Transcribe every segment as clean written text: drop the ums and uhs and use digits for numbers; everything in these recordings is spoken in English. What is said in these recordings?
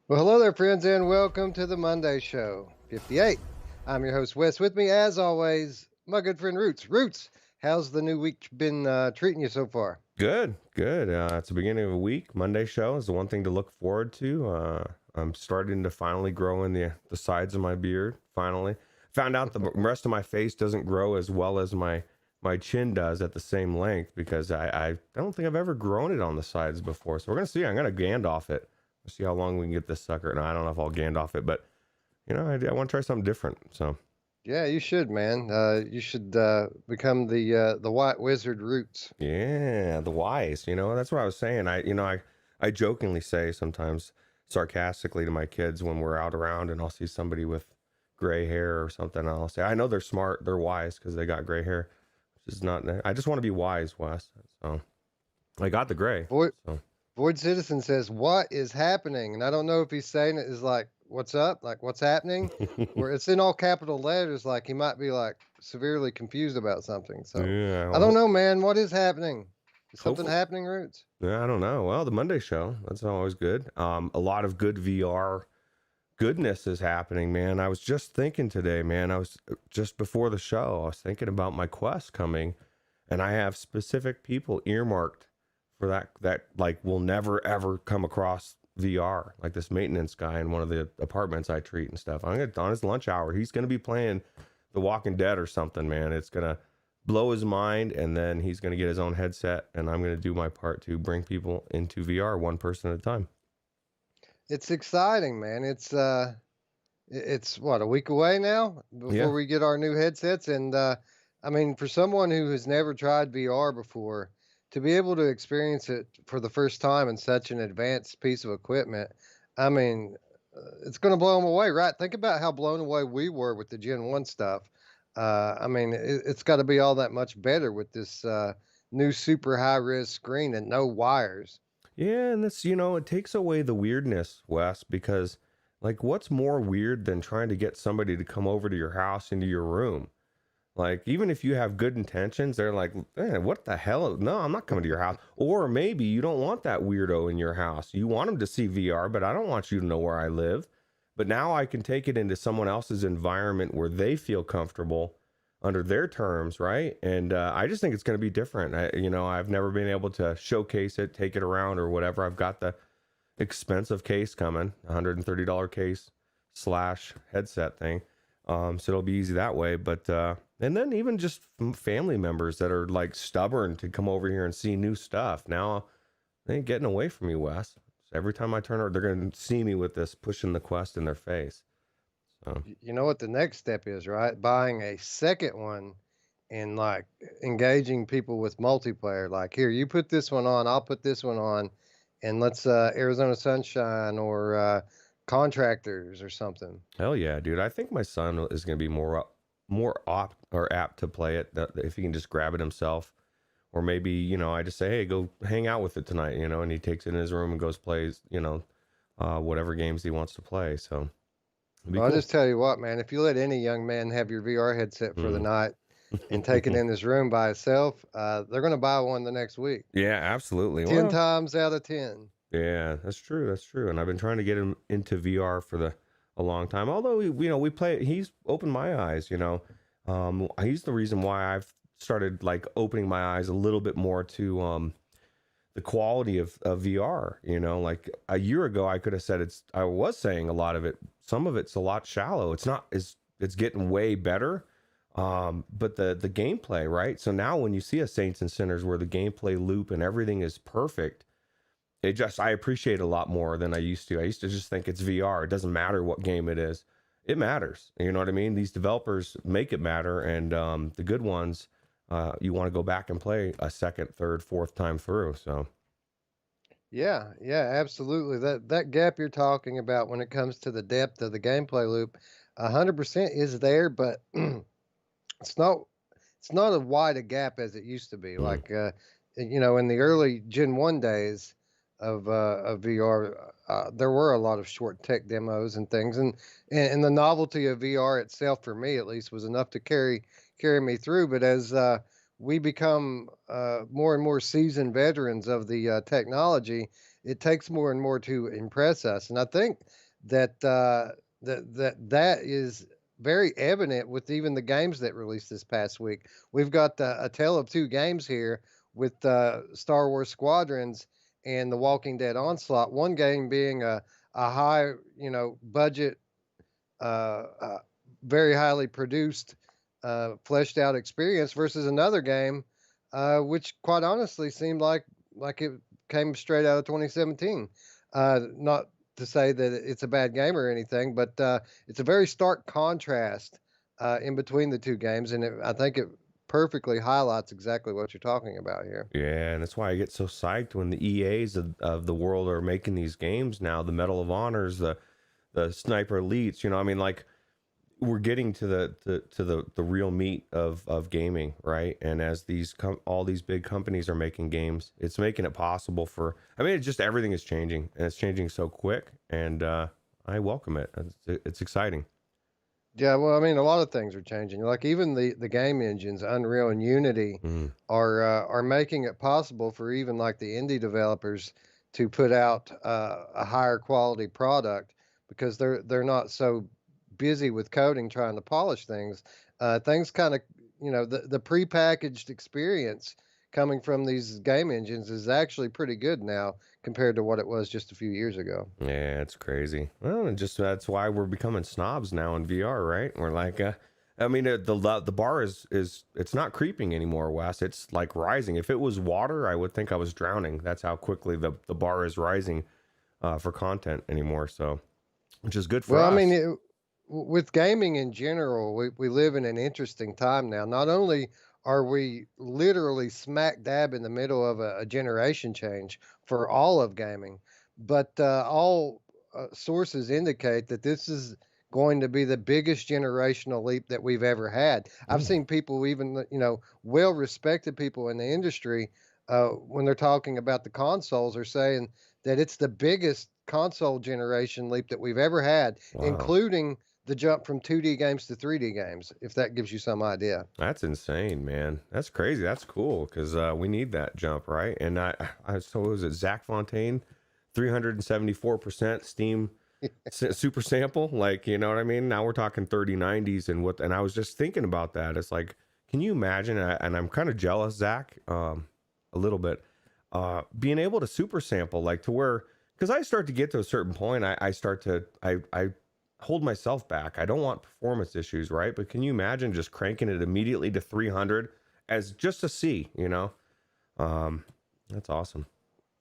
Well, hello there, friends, and welcome to the Monday Show 58. I'm your host, Wes. With me, as always, my good friend Roots. Roots, how's the new week been treating you so far? Good, good. It's the beginning of a week. Monday show is the one thing to look forward to. I'm starting to finally grow in the sides of my beard. Finally, found out the rest of my face doesn't grow as well as my chin does at the same length because I don't think I've ever grown it on the sides before. So we're gonna see. I'm gonna Gandalf it. See how long we can get this sucker. No, I don't know if I'll Gandalf it, but I want to try something different. So Yeah, you should, man. You should become the White Wizard Roots. yeah, the wise, that's what I was saying. I jokingly say sometimes sarcastically to my kids when we're out around and I'll see somebody with gray hair or something. And I'll say, I know they're smart, they're wise because they got gray hair, which is not, I just want to be wise, Wes. So I got the gray. Void, So Void Citizen says, "What is happening?" And I don't know if he's saying it is like, "What's up?" Like, "What's happening?" Or it's in all capital letters, like he might be like severely confused about something. So yeah, I well, don't know, man. What is happening? Is something hopefully, happening, Roots? yeah, I don't know. Well, the Monday show, that's always good. A lot of good VR goodness is happening, man. I was just thinking today, man. I was just before the show, I was thinking about my quest coming, and I have specific people earmarked for that like will never ever come across VR. Like this maintenance guy in one of the apartments I treat and stuff. I'm gonna on his lunch hour, he's gonna be playing The Walking Dead or something, man. It's gonna blow his mind, and then he's gonna get his own headset, and I'm gonna do my part to bring people into VR one person at a time. It's exciting, man. It's what, a week away now Yeah. before we get our new headsets, and I mean, for someone who has never tried VR before, to be able to experience it for the first time in such an advanced piece of equipment, I mean, it's going to blow them away, right? Think about how blown away we were with the Gen 1 stuff. I mean, it's got to be all that much better with this new super high res screen and no wires. Yeah, and it takes away the weirdness, Wes, because like what's more weird than trying to get somebody to come over to your house into your room? Like even if you have good intentions, they're like, what the hell? No, I'm not coming to your house. Or maybe you don't want that weirdo in your house. You want them to see VR, but I don't want you to know where I live. But now I can take it into someone else's environment where they feel comfortable under their terms, right? And I just think it's going to be different. I've never been able to showcase it, take it around, or whatever. I've got the expensive case coming, $130 case slash headset thing. So it'll be easy that way. But and then even just family members that are like stubborn to come over here and see new stuff. Now they ain't getting away from me, Wes. So every time I turn over, they're going to see me with this pushing the Quest in their face. So You know what the next step is, right? Buying a second one and like engaging people with multiplayer. Like, here, you put this one on, I'll put this one on, and let's Arizona Sunshine or Contractors or something. hell yeah, dude. I think my son is going to be more opt or apt to play it if he can just grab it himself. Or maybe, I just say, hey, go hang out with it tonight, and he takes it in his room and goes plays, whatever games he wants to play. So it'd be Well, I'll cool. just tell you what, man, if you let any young man have your VR headset for the Mm. night and take it in his room by itself, they're going to buy one the next week. Yeah, absolutely. 10 Well, times out of 10. yeah, that's true. That's true. And I've been trying to get him into VR for a long time. Although we play, he's opened my eyes. He's the reason why I've started like opening my eyes a little bit more to the quality of VR. Like a year ago, I could have said I was saying a lot of it. Some of it's a lot shallow. It's not as it's getting way better. But the gameplay, right? So now when you see a Saints and Sinners where the gameplay loop and everything is perfect, I appreciate it a lot more than I used to. I used to just think it's VR. It doesn't matter what game it is. It matters. You know what I mean? These developers make it matter, and the good ones, you want to go back and play a second, third, fourth time through. So Yeah, yeah, absolutely. That gap you're talking about when it comes to the depth of the gameplay loop, 100% is there, but it's not it's not as wide a gap as it used to be. mm, Like in the early Gen 1 days of VR, there were a lot of short tech demos and things, and the novelty of VR itself, for me at least, was enough to carry me through. But as we become more and more seasoned veterans of the technology, it takes more and more to impress us. And I think that that is very evident with even the games that released this past week. We've got a tale of two games here with Star Wars Squadrons and The Walking Dead Onslaught. One game being a high, budget, uh, very highly produced, fleshed out experience versus another game, which quite honestly seemed like it came straight out of 2017. Not to say that it's a bad game or anything, but it's a very stark contrast in between the two games, and I think it perfectly highlights exactly what you're talking about here. Yeah, and that's why I get so psyched when the EAs of the world are making these games now, the Medal of Honors, the Sniper Elites, I mean, like, we're getting to the real meat of gaming, right? And as all these big companies are making games, it's making it possible for, I mean, it's just everything is changing, and it's changing so quick, and I welcome it. It's exciting. Yeah, well, I mean, a lot of things are changing. Like even the game engines, Unreal and Unity, Mm. are making it possible for even like the indie developers to put out a higher quality product because they're not so busy with coding trying to polish things. Things kind of, the prepackaged experience coming from these game engines is actually pretty good now compared to what it was just a few years ago. Yeah, it's crazy. Well, and just that's why we're becoming snobs now in VR, right? We're like, I mean, the bar is it's not creeping anymore, Wes. It's like rising. If it was water, I would think I was drowning. That's how quickly the bar is rising for content anymore. So, which is good for Well, I mean, us. with gaming in general, we live in an interesting time now. Not only are we literally smack dab in the middle of a generation change for all of gaming, but all sources indicate that this is going to be the biggest generational leap that we've ever had. I've Mm. seen people, even, well respected people in the industry, when they're talking about the consoles, are saying that it's the biggest console generation leap that we've ever had, Wow. including the jump from 2D games to 3D games, if that gives you some idea. That's insane, man. That's crazy. That's cool because we need that jump, right? And I suppose it Zach Fontaine, 374% Steam super sample. Like, you know what I mean? Now we're talking 3090s and I was just thinking about that. It's like, can you imagine? And I'm kind of jealous, Zach, a little bit, being able to super sample, like to where, because I start to get to a certain point, I hold myself back. I don't want performance issues, right? But can you imagine just cranking it immediately to 300 as just a C, That's awesome.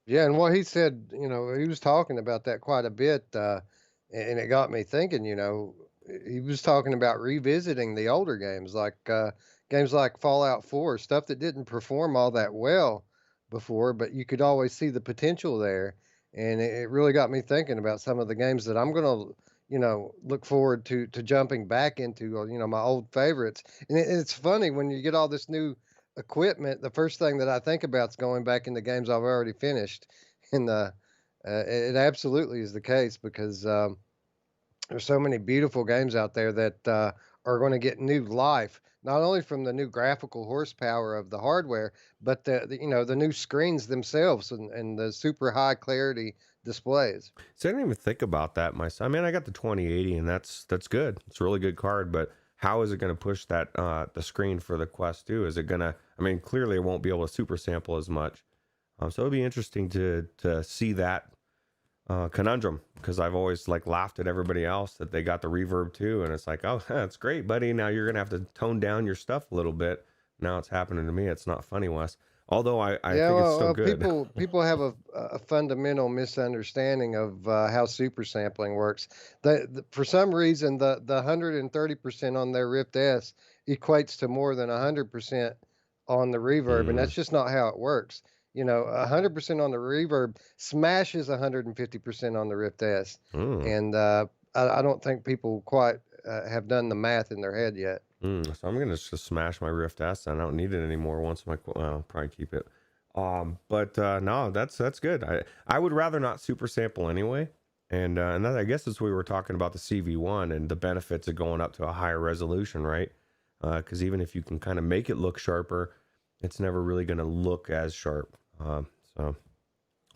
Yeah, and what he said, he was talking about that quite a bit, and it got me thinking. He was talking about revisiting the older games like Fallout 4, stuff that didn't perform all that well before, but you could always see the potential there, and it really got me thinking about some of the games that I'm gonna, look forward to jumping back into, my old favorites. And it's funny when you get all this new equipment, the first thing that I think about is going back into games I've already finished. And it absolutely is the case because there's so many beautiful games out there that are going to get new life, not only from the new graphical horsepower of the hardware, but the new screens themselves and the super high clarity displays. So I didn't even think about that myself. I mean, I got the 2080 and that's good. It's a really good card, but how is it going to push that the screen for the Quest 2? Is it going to, I mean, clearly it won't be able to super sample as much. So it'd be interesting to see that conundrum, because I've always like laughed at everybody else that they got the reverb too, and it's like, oh, that's great, buddy. Now you're gonna have to tone down your stuff a little bit. Now it's happening to me. It's not funny, Wes. Although I Yeah, think it's still well, good. people have a fundamental misunderstanding of how super sampling works. For some reason, the 130% on their Rift S equates to more than 100% on the reverb, and Mm, that's just not how it works. 100% on the reverb smashes 150% on the Rift S, mm, and I don't think people quite have done the math in their head yet. So I'm gonna just smash my Rift S. I don't need it anymore. Once my well, I'll probably keep it. But no, that's good. I would rather not super sample anyway. And that, I guess that's what we were talking about the CV1 and the benefits of going up to a higher resolution, right? Because even if you can kind of make it look sharper, it's never really going to look as sharp. So,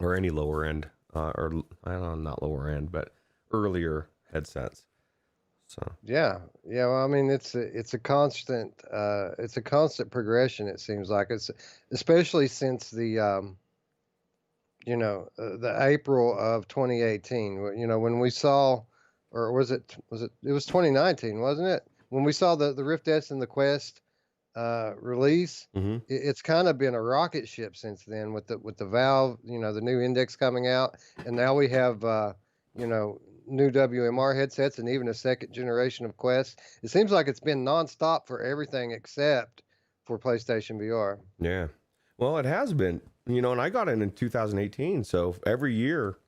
or any lower end, or I don't know, not lower end, but earlier headsets. So Yeah, yeah. Well, I mean, it's a constant progression. It seems like it's especially since the April of 2018. When we saw, or it was 2019, wasn't it? When we saw the Rift S and the Quest release, hmm it's kind of been a rocket ship since then with the Valve, the new Index coming out, and now we have you know new WMR headsets and even a second generation of Quest. It seems like it's been nonstop for everything except for PlayStation VR. yeah, well, it has been, and I got it in 2018, so every year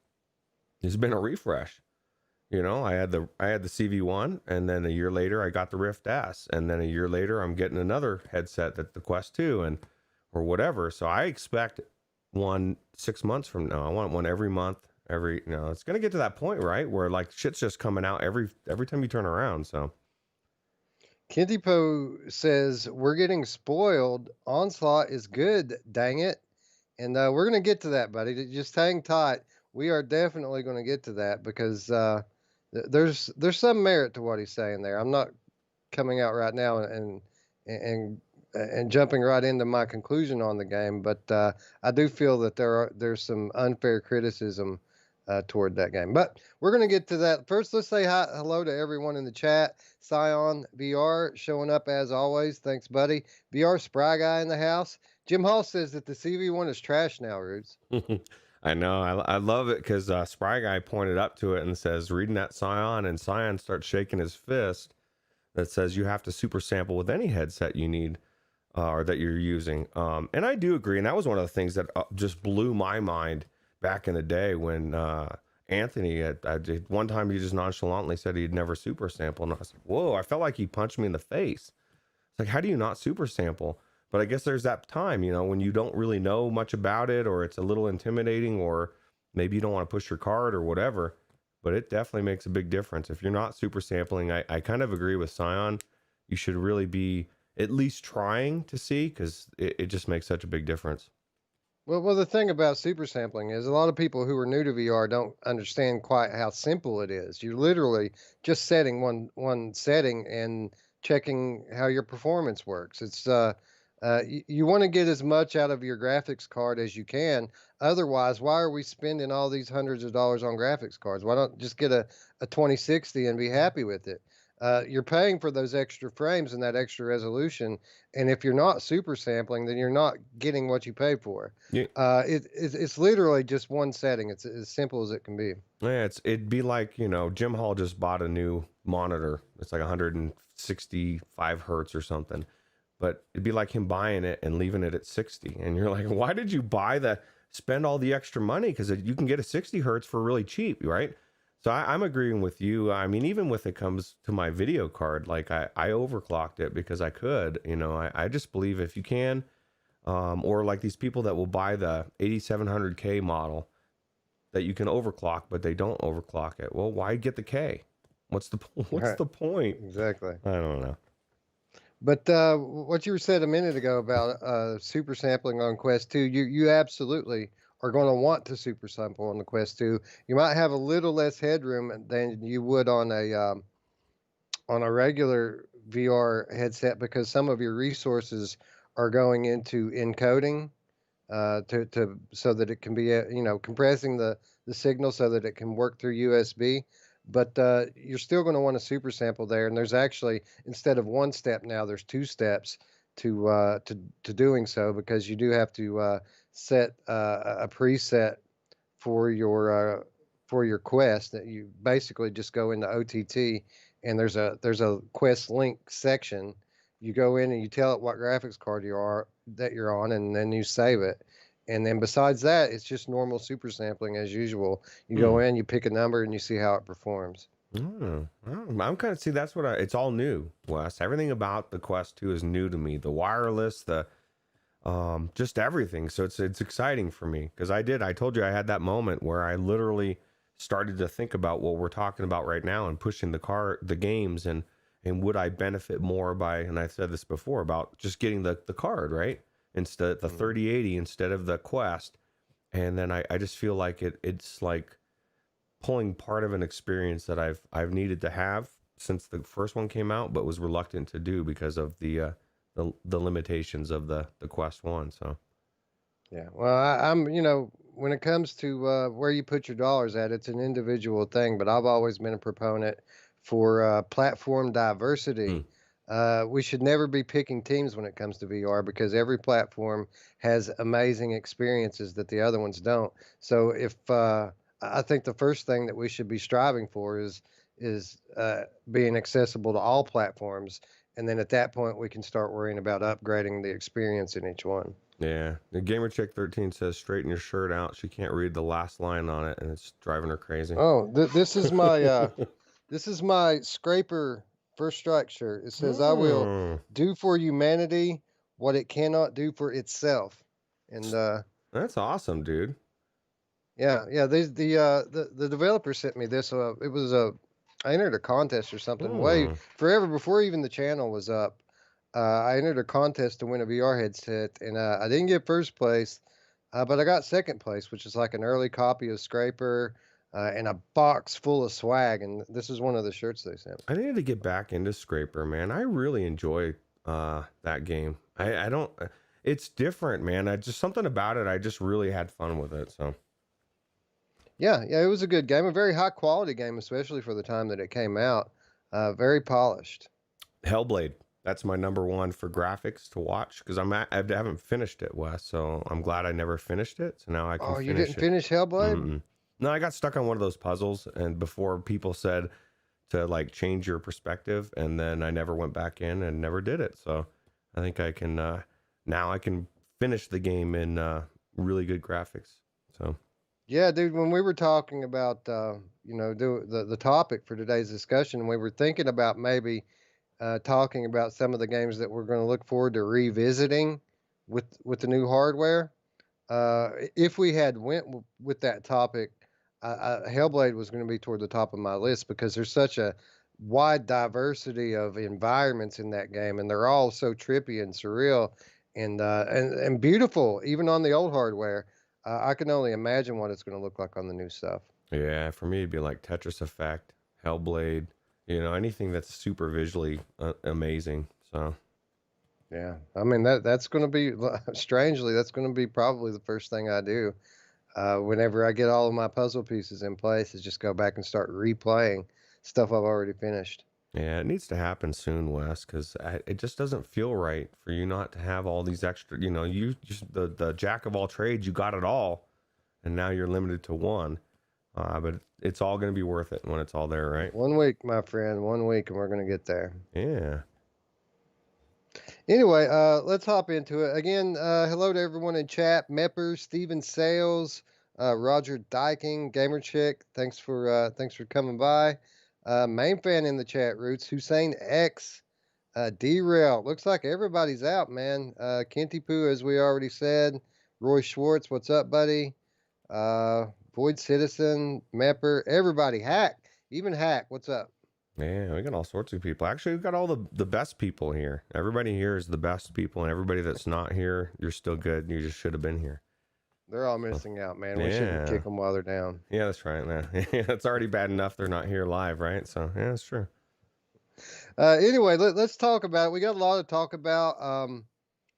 there's been a refresh. I had the CV1, and then a year later I got the Rift S, and then a year later I'm getting another headset, that the Quest 2, and or whatever. So I expect one 6 months from now. I want one every month. It's gonna get to that point, right, where like shit's just coming out every time you turn around. So Kintipo says we're getting spoiled. Onslaught is good, dang it. And we're going to get to that, buddy. Just hang tight. We are definitely going to get to that because there's some merit to what he's saying there. I'm not coming out right now and and jumping right into my conclusion on the game, but I do feel that there's some unfair criticism toward that game. But we're going to get to that. First, let's say hello to everyone in the chat. Scion VR showing up as always. Thanks, buddy. VR Spry Guy in the house. Jim Hall says that the CV1 is trash now, Ruuts. I know, I love it because Spry Guy pointed up to it and says, reading that Scion, and Scion starts shaking his fist that says you have to super sample with any headset you need, or that you're using. And I do agree. And that was one of the things that just blew my mind back in the day when Anthony one time he just nonchalantly said he'd never super sample. And I was like, whoa, I felt like he punched me in the face. It's like, how do you not super sample? But I guess there's that time, when you don't really know much about it, or it's a little intimidating, or maybe you don't want to push your card or whatever. But it definitely makes a big difference. If you're not super sampling, I kind of agree with Scion. You should really be at least trying to see, because it just makes such a big difference. Well, the thing about super sampling is a lot of people who are new to VR don't understand quite how simple it is. You're literally just setting one setting and checking how your performance works. It's you want to get as much out of your graphics card as you can. Otherwise, why are we spending all these hundreds of dollars on graphics cards? Why don't just get a 2060 and be happy with it? You're paying for those extra frames and that extra resolution, and if you're not super sampling, then you're not getting what you pay for. Yeah, It's literally just one setting. It's as simple as it can be. yeah, it'd be like, Jim Hall just bought a new monitor. It's like 165 hertz or something. But it'd be like him buying it and leaving it at 60. And you're like, why did you spend all the extra money? Because you can get a 60 hertz for really cheap, right? So I'm agreeing with you. I mean, even with it comes to my video card, like I overclocked it because I could, I just believe if you can, or like these people that will buy the 8700K model that you can overclock, but they don't overclock it. Well, why get the K? What's the point? Exactly. I don't know. But what you said a minute ago about super sampling on Quest 2, you absolutely are going to want to super sample on the Quest 2. You might have a little less headroom than you would on a regular VR headset because some of your resources are going into encoding to so that it can be compressing the signal so that it can work through USB. But you're still going to want a super sample there, and there's actually, instead of one step now, there's two steps to doing so, because you do have to set a preset for your Quest. That you basically just go into OTT, and there's a Quest link section. You go in and you tell it what graphics card you're on, and then you save it. And then besides that, it's just normal super sampling as usual. You go in, you pick a number, and you see how it performs. I'm kind of, see, that's what it's all new, Wes. Everything about the Quest 2 is new to me. The wireless, the just everything. So it's exciting for me because I told you I had that moment where I literally started to think about what we're talking about right now and pushing the games, and would I benefit more by, and I said this before, about just getting the card, right? instead the 3080 instead of the Quest, and then I just feel like it's like pulling part of an experience that I've needed to have since the first one came out, but was reluctant to do because of the limitations of the Quest One. So Yeah. Well, I'm, when it comes to where you put your dollars at, it's an individual thing, but I've always been a proponent for platform diversity. We should never be picking teams when it comes to VR because every platform has amazing experiences that the other ones don't. So if I think the first thing that we should be striving for is being accessible to all platforms, and then at that point we can start worrying about upgrading the experience in each one. yeah, the Gamer Chick 13 says straighten your shirt out. She can't read the last line on it, and it's driving her crazy. Oh, this is my this is my scraper first strike shirt. It says, "I will do for humanity what it cannot do for itself," and that's awesome, dude. Yeah. The developer sent me this. It was I entered a contest or something way forever before even the channel was up. I entered a contest to win a VR headset, and I didn't get first place, but I got second place, which is like an early copy of Scraper and a box full of swag. And this is one of the shirts they sent. I needed to get back into Scraper, man. I really enjoy that game. I don't. It's different, man. I just something about it. I just really had fun with it. So. Yeah, it was a good game, a very high quality game, especially for the time that it came out. Very polished. Hellblade. That's my number one for graphics to watch because I haven't finished it, Wes. So I'm glad I never finished it. So now I can. Oh, you didn't finish Hellblade? Mm-mm. No, I got stuck on one of those puzzles, and before people said to like change your perspective, and then I never went back in and never did it. So I think I can now I can finish the game in really good graphics. So. Yeah, dude, when we were talking about the topic for today's discussion, we were thinking about maybe talking about some of the games that we're going to look forward to revisiting with the new hardware. If we had went with that topic, Hellblade was going to be toward the top of my list because there's such a wide diversity of environments in that game, and they're all so trippy and surreal and beautiful, even on the old hardware. I can only imagine what it's going to look like on the new stuff. Yeah, for me, it'd be like Tetris Effect, Hellblade, anything that's super visually amazing. So, yeah, I mean that's going to be strangely that's going to be probably the first thing I do whenever I get all of my puzzle pieces in place is just go back and start replaying stuff I've already finished. Yeah, it needs to happen soon, Wes, because it just doesn't feel right for you not to have all these extra. You just the jack of all trades, you got it all, and now you're limited to one. But it's all going to be worth it when it's all there, right? 1 week, my friend, 1 week, and we're going to get there. Yeah. Anyway, let's hop into it. Again, hello to everyone in chat. Mepper, Steven Sales, Roger Dyking, Gamer Chick, thanks for coming by. Mamefan in the chat, Ruuts, Hussein X, Derail. Looks like everybody's out, man. Kenty Poo, as we already said. Roy Schwartz, what's up, buddy? Void Citizen, Mepper, everybody. Hack, even Hack, what's up? Yeah, we got all sorts of people. Actually, we've got all the best people here. Everybody here is the best people, and everybody that's not here, you're still good. You just should have been here. They're all missing out, man. We shouldn't kick them while they're down. Yeah, that's right, man. It's already bad enough they're not here live, right? So, yeah, that's true. Anyway, let's talk about it. We got a lot to talk about.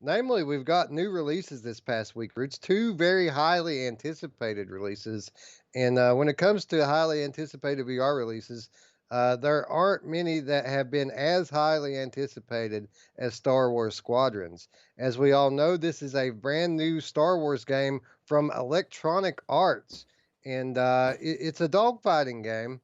Namely, we've got new releases this past week, Roots. 2 very highly anticipated releases. And when it comes to highly anticipated VR releases, there aren't many that have been as highly anticipated as Star Wars Squadrons. As we all know, this is a brand new Star Wars game from Electronic Arts, and it's a dogfighting game.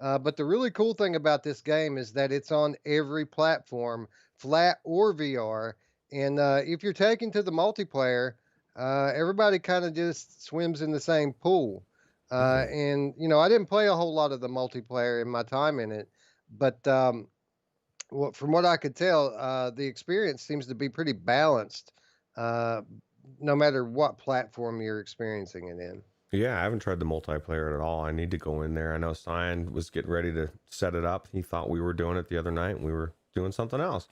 But the really cool thing about this game is that it's on every platform, flat or VR. And if you're taking to the multiplayer, everybody kind of just swims in the same pool. And, I didn't play a whole lot of the multiplayer in my time in it, but from what I could tell, the experience seems to be pretty balanced, no matter what platform you're experiencing it in. Yeah, I haven't tried the multiplayer at all. I need to go in there. I know Cyan was getting ready to set it up. He thought we were doing it the other night, and we were doing something else.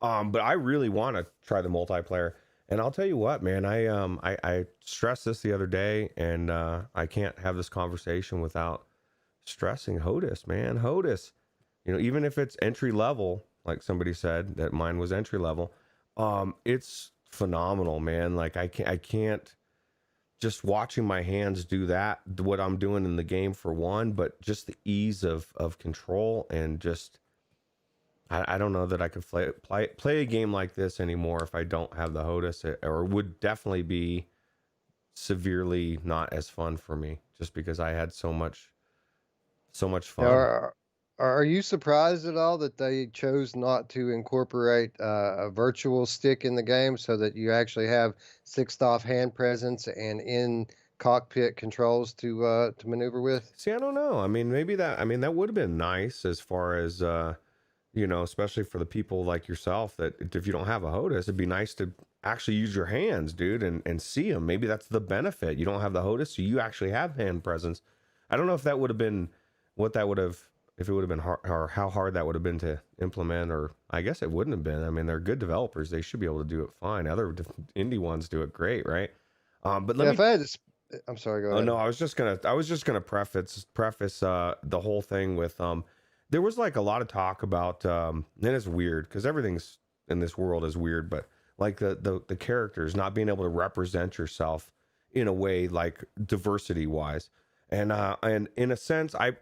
But I really want to try the multiplayer. And I'll tell you what, man, I stressed this the other day, and I can't have this conversation without stressing HOTUS, man. HOTUS, even if it's entry level, like somebody said that mine was entry level, it's phenomenal, man. Like I can't just watching my hands do that, what I'm doing in the game for one, but just the ease of control and just I don't know that I could play a game like this anymore if I don't have the HOTUS, or would definitely be severely not as fun for me just because I had so much Now, fun. are you surprised at all that they chose not to incorporate a virtual stick in the game so that you actually have fixed off hand presence and in cockpit controls to maneuver with? See, I don't know. I mean, maybe that would have been nice as far as especially for the people like yourself that if you don't have a HOTUS, it'd be nice to actually use your hands, dude, and see them. Maybe that's the benefit. You don't have the HOTUS, so you actually have hand presence. I don't know if that would have been what that would have, if it would have been hard, or how hard that would have been to implement, or I guess it wouldn't have been. I mean, they're good developers. They should be able to do it fine. Other indie ones do it great, right? But let Yeah, if me. I had to, I'm sorry, go Oh no, ahead. I was just gonna preface the whole thing with there was like a lot of talk about and it's weird because everything's in this world is weird, but like the characters not being able to represent yourself in a way like diversity wise. And in a sense I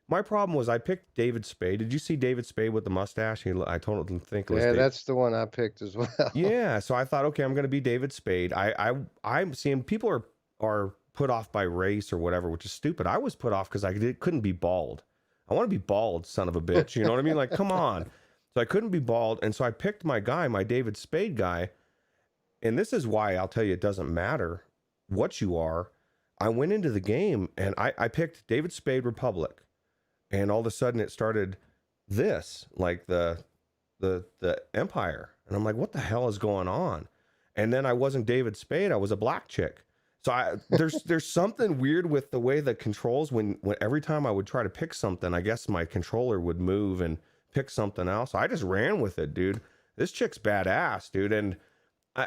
my problem was I picked David Spade. Did you see David Spade with the mustache? I totally think it was Yeah, David. that's the one I picked as well. Yeah, so I thought, okay, I'm gonna be David Spade. I'm seeing people are put off by race or whatever, which is stupid. I was put off because couldn't be bald. I want to be bald, son of a bitch. You know what I mean? Like, come on. So I couldn't be bald, and so I picked my guy, my David Spade guy. And this is why I'll tell you, it doesn't matter what you are. I went into the game and I picked David Spade Republic, and all of a sudden it started this, like the Empire, and I'm like, what the hell is going on? And then I wasn't David Spade, I was a black chick. So there's something weird with the way the controls when every time I would try to pick something, I guess my controller would move and pick something else. I just ran with it, dude. This chick's badass, dude. And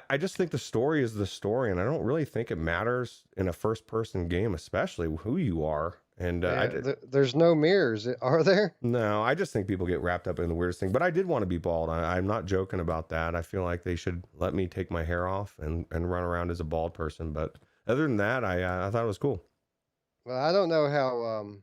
I just think the story is the story, and I don't really think it matters in a first person game, especially who you are. And Yeah, there's no mirrors, are there? no, I just think people get wrapped up in the weirdest thing. But I did want to be bald. I'm not joking about that. I feel like they should let me take my hair off and run around as a bald person. But other than that, I thought it was cool. Well, I don't know how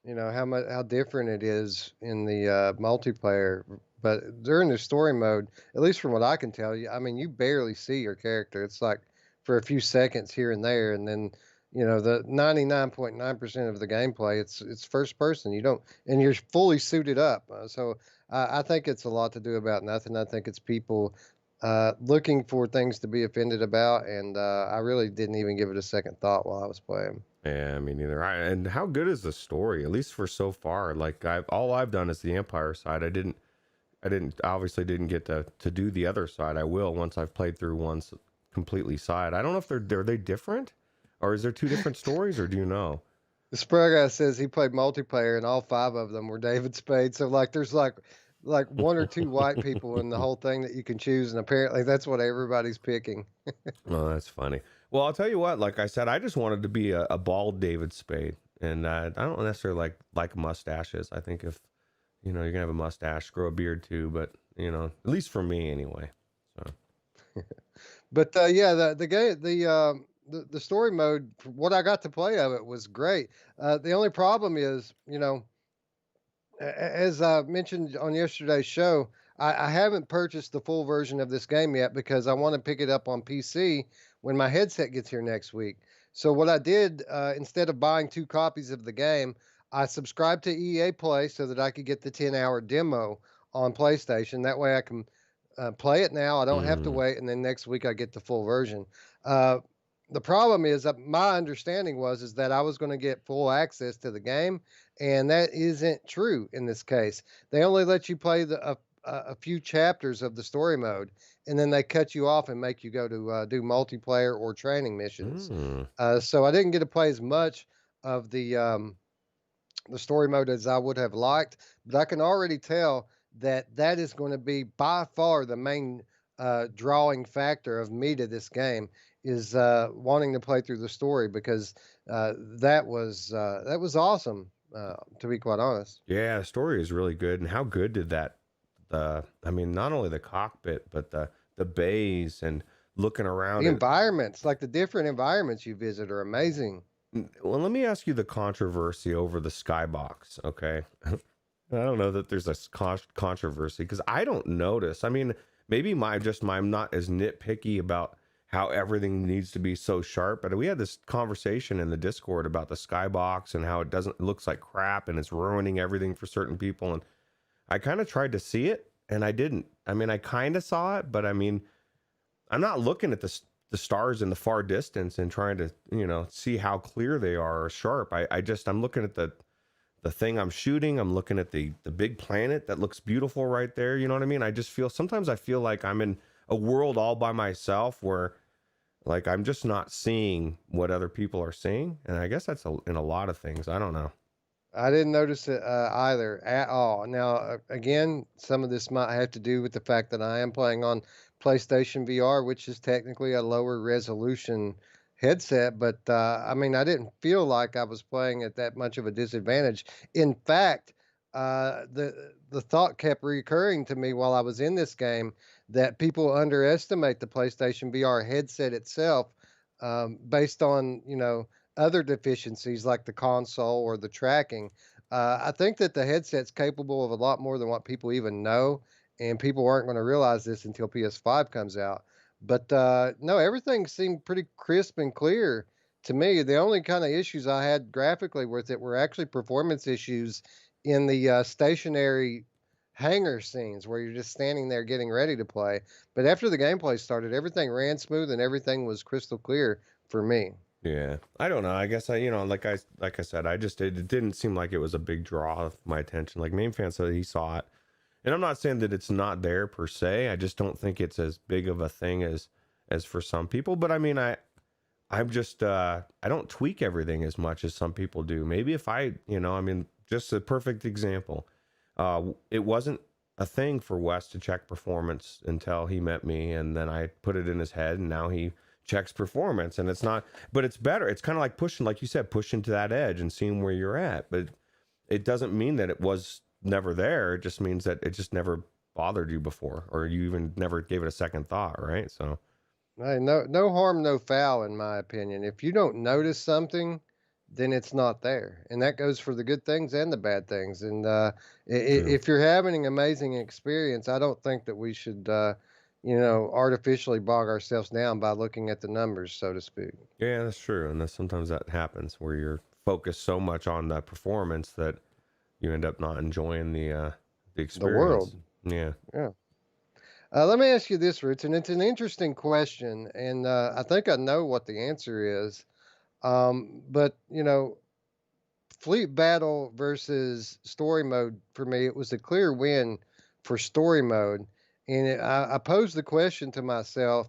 how different it is in the multiplayer, but during the story mode, at least from what I can tell you, I mean, you barely see your character. It's like for a few seconds here and there, and then the 99.9% of the gameplay, it's first person. You don't, and you're fully suited up. So I think it's a lot to do about nothing. I think it's people looking for things to be offended about, and I really didn't even give it a second thought while I was playing. Yeah, me neither. And how good is the story? At least for so far. Like all I've done is the Empire side. I obviously didn't get to do the other side. I will once I've played through one's completely side. I don't know if are they different, or is there two different stories, or do you know? The Spur guy says he played multiplayer and all five of them were David Spade. So like there's like one or two white people in the whole thing that you can choose, and apparently that's what everybody's picking. Oh, that's funny. Well, I'll tell you what. Like I said, I just wanted to be a bald David Spade, and I don't necessarily like mustaches. I think if you're gonna have a mustache, grow a beard too. But at least for me anyway. So But yeah, the game the story mode, what I got to play of it was great. The only problem is, as I mentioned on yesterday's show, I haven't purchased the full version of this game yet because I want to pick it up on PC when my headset gets here next week. So what I did, instead of buying two copies of the game, I subscribed to EA Play so that I could get the 10-hour demo on PlayStation. That way I can play it now. I don't have to mm, wait, and then next week I get the full version. Uh, the problem is that my understanding is that I was going to get full access to the game, and that isn't true in this case. They only let you play a few chapters of the story mode, and then they cut you off and make you go to do multiplayer or training missions. mm, So I didn't get to play as much of the story mode as I would have liked, but I can already tell that that is going to be by far the main drawing factor of me to this game is wanting to play through the story because that was awesome. To be quite honest, Yeah, the story is really good. And how good did that I mean, not only the cockpit, but the bays and looking the around it. environments, like the different environments you visit, are amazing. Well, let me ask you the controversy over the skybox, okay? I don't know that there's a controversy because I don't notice. I mean, maybe I'm not as nitpicky about how everything needs to be so sharp, but we had this conversation in the Discord about the skybox and how it looks like crap and it's ruining everything for certain people. And I kind of tried to see it and I didn't. I mean, I kind of saw it, but I mean, I'm not looking at the stars in the far distance and trying to, see how clear they are or sharp. I'm looking at the thing I'm shooting. I'm looking at the big planet that looks beautiful right there. You know what I mean? Sometimes I feel like I'm in a world all by myself where like I'm just not seeing what other people are seeing. And I guess that's in a lot of things. I don't know. I didn't notice it either at all. Now, again, some of this might have to do with the fact that I am playing on PlayStation VR, which is technically a lower resolution headset. But I mean, I didn't feel like I was playing at that much of a disadvantage. In fact, the thought kept recurring to me while I was in this game that people underestimate the PlayStation VR headset itself, based on other deficiencies like the console or the tracking. I think that the headset's capable of a lot more than what people even know, and people aren't going to realize this until PS5 comes out. But no, everything seemed pretty crisp and clear to me. The only kind of issues I had graphically with it were actually performance issues in the stationary hangar scenes where you're just standing there getting ready to play. But after the gameplay started, everything ran smooth and everything was crystal clear for me. Yeah, I don't know. I guess like I said, it didn't seem like it was a big draw of my attention. Like Mamefan said, he saw it, and I'm not saying that it's not there per se. I just don't think it's as big of a thing as for some people. But I mean, I'm just I don't tweak everything as much as some people do. Maybe if I mean, just a perfect example. It wasn't a thing for Wes to check performance until he met me, and then I put it in his head, and now he checks performance. And it's not, but it's better. It's kind of like pushing, like you said, pushing to that edge and seeing where you're at. But it doesn't mean that it was never there. It just means that it just never bothered you before, or you even never gave it a second thought, right? So Hey, no harm, no foul, in my opinion. If you don't notice something, then it's not there, and that goes for the good things and the bad things. And true. if you're having an amazing experience, I don't think that we should, artificially bog ourselves down by looking at the numbers, so to speak. Yeah, that's true. And sometimes that happens where you're focused so much on the performance that you end up not enjoying the The world, experience. Yeah. yeah. Let me ask you this, Roots, and it's an interesting question, and I think I know what the answer is. But fleet battle versus story mode, for me, it was a clear win for story mode. And I posed the question to myself,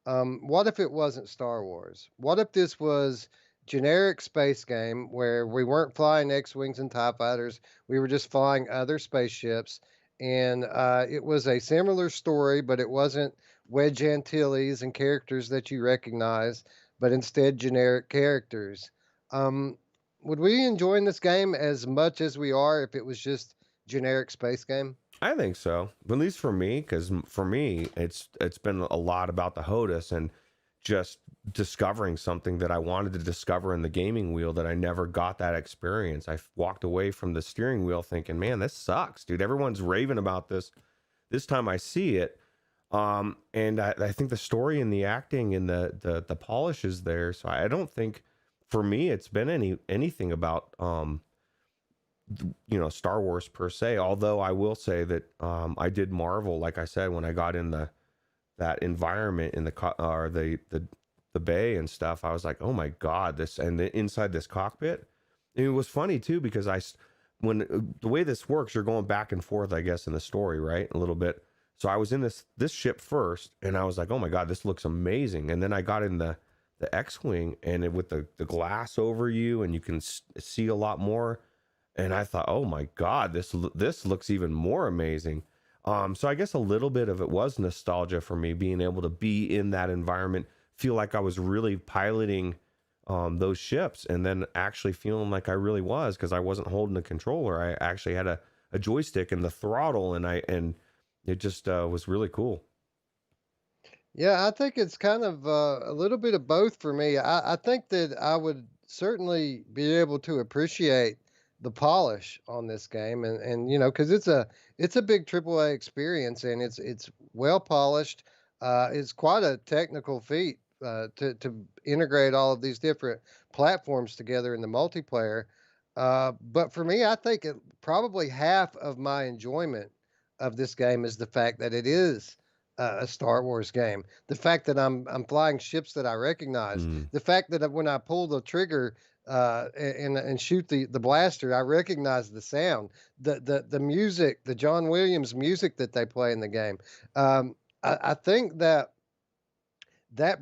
what if it wasn't Star Wars? What if this was generic space game where we weren't flying X-wings and TIE fighters, we were just flying other spaceships, and it was a similar story, but it wasn't Wedge Antilles and characters that you recognize, but instead generic characters. Um, would we enjoy this game as much as we are if it was just generic space game? I think so, at least for me, because for me, it's been a lot about the HOTUS and just discovering something that I wanted to discover in the gaming wheel that I never got that experience. I walked away from the steering wheel thinking, man, this sucks, dude. Everyone's raving about this. This time I see it, and I think the story and the acting and the polish is there. So I don't think for me it's been anything about Star Wars per se, although I will say that I did marvel, like I said, when I got in that environment in the bay and stuff. I was like, oh my god, this, and inside this cockpit. And it was funny too because when the way this works, you're going back and forth, I guess, in the story, right, a little bit. So I was in this ship first, and I was like, oh my god, this looks amazing. And then I got in the X-wing, and with the glass over you, and you can see a lot more. And I thought, oh my God, this looks even more amazing. So I guess a little bit of it was nostalgia for me, being able to be in that environment, feel like I was really piloting those ships, and then actually feeling like I really was, because I wasn't holding a controller. I actually had a joystick and the throttle, and it just was really cool. Yeah, I think it's kind of a little bit of both for me. I think that I would certainly be able to appreciate the polish on this game, and because it's a big AAA experience, and it's well polished. It's quite a technical feat to integrate all of these different platforms together in the multiplayer. But for me, I think probably half of my enjoyment of this game is the fact that it is a Star Wars game. The fact that I'm flying ships that I recognize. Mm. The fact that when I pull the trigger and shoot the blaster, I recognize the sound. The music, the John Williams music that they play in the game. I think that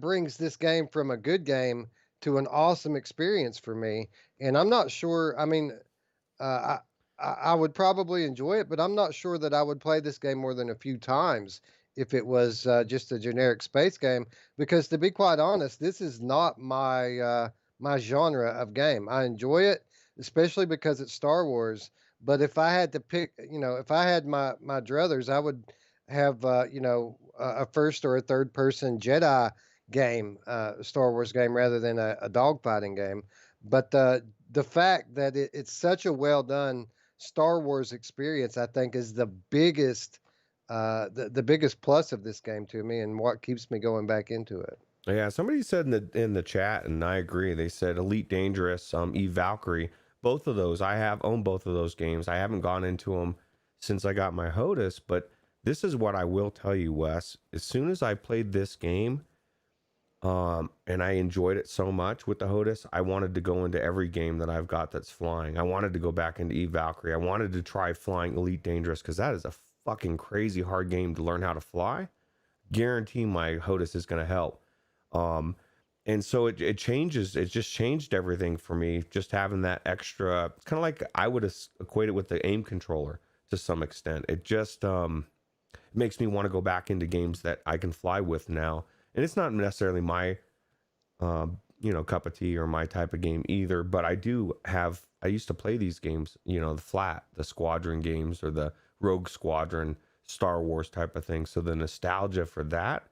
brings this game from a good game to an awesome experience for me. And I'm not sure. I mean, I would probably enjoy it, but I'm not sure that I would play this game more than a few times if it was just a generic space game. Because to be quite honest, this is not my genre of game. I enjoy it, especially because it's Star Wars. But if I had to pick, if I had my druthers, I would have a first or a third person Jedi game, Star Wars game, rather than a dogfighting game. But the fact that it's such a well done Star Wars experience, I think, is the biggest plus of this game to me, and what keeps me going back into it. Yeah, somebody said in the chat, and I agree. They said Elite Dangerous, Eve Valkyrie, both of those. I have owned both of those games. I haven't gone into them since I got my HOTAS, but this is what I will tell you, Wes. As soon as I played this game, and I enjoyed it so much with the HOTAS, I wanted to go into every game that I've got that's flying. I wanted to go back into Eve Valkyrie. I wanted to try flying Elite Dangerous, because that is a fucking crazy hard game to learn how to fly. Guarantee my HOTAS is going to help. And so it changes. It just changed everything for me. Just having that extra, it's kind of like I would equate it with the aim controller to some extent. It just makes me want to go back into games that I can fly with now. And it's not necessarily my, cup of tea or my type of game either. But I used to play these games, the Squadron games or the Rogue Squadron, Star Wars type of thing. So the nostalgia for that,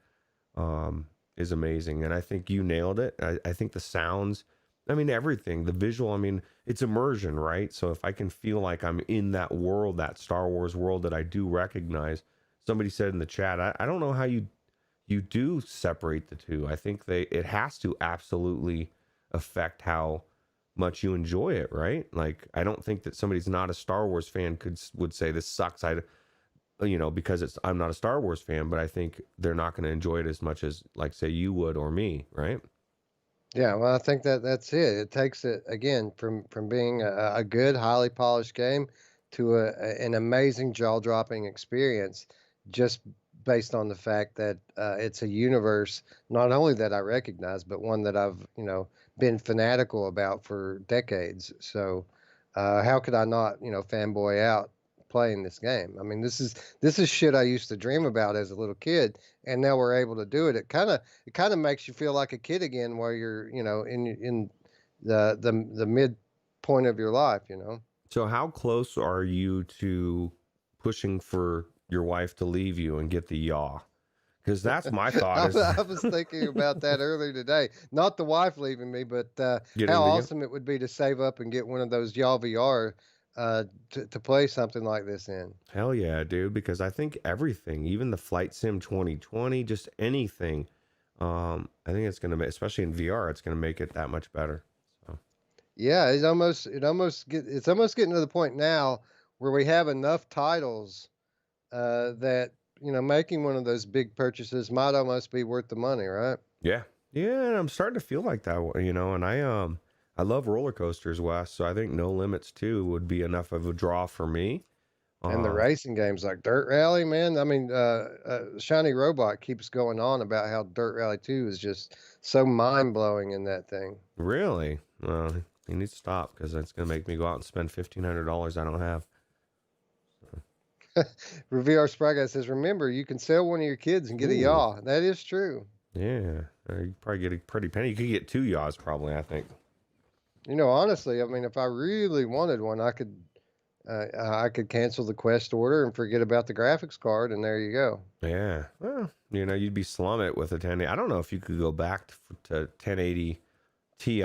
is amazing. And I think you nailed it. I think the sounds, everything, the visual, it's immersion, right? So if I can feel like I'm in that world, that Star Wars world that I do recognize. Somebody said in the chat, I don't know how you do separate the two. I think it has to absolutely affect how much you enjoy it, right? Like, I don't think that somebody's not a Star Wars fan would say this sucks. Because I'm not a Star Wars fan, but I think they're not going to enjoy it as much as, like, say, you would or me, right? Yeah, well, I think that's it. It takes it again from being a good, highly polished game to an amazing jaw-dropping experience, just based on the fact that it's a universe not only that I recognize, but one that I've been fanatical about for decades. So how could I not fanboy out playing this game? This is shit I used to dream about as a little kid, and now we're able to do it. It kind of makes you feel like a kid again, while you're in the mid point of your life. So how close are you to pushing for your wife to leave you and get the yaw? Because that's my thought. I was thinking about that earlier today. Not the wife leaving me, but how awesome it would be to save up and get one of those Yaw VR to play something like this in. Hell yeah, dude. Because I think everything, even the Flight Sim 2020, just anything, I think it's going to, especially in VR, it's going to make it that much better. So. Yeah, it's almost getting to the point now where we have enough titles that making one of those big purchases might almost be worth the money, right? Yeah, and I'm starting to feel like that, and I love roller coasters, Wes. So I think No Limits 2 would be enough of a draw for me. And the racing games like Dirt Rally, man. Shiny Robot keeps going on about how Dirt Rally 2 is just so mind blowing in that thing. Really? Well, you need to stop, because it's going to make me go out and spend $1,500 I don't have. VR Spry Guy says, remember, you can sell one of your kids and get a Ooh, yaw. That is true. yeah. You probably get a pretty penny. You could get 2 yaws, probably, I think. Honestly, I mean, if I really wanted one, I could cancel the Quest order and forget about the graphics card, and there you go. Yeah. Well, you'd be slumming it with a 1080. I don't know if you could go back to 1080 Ti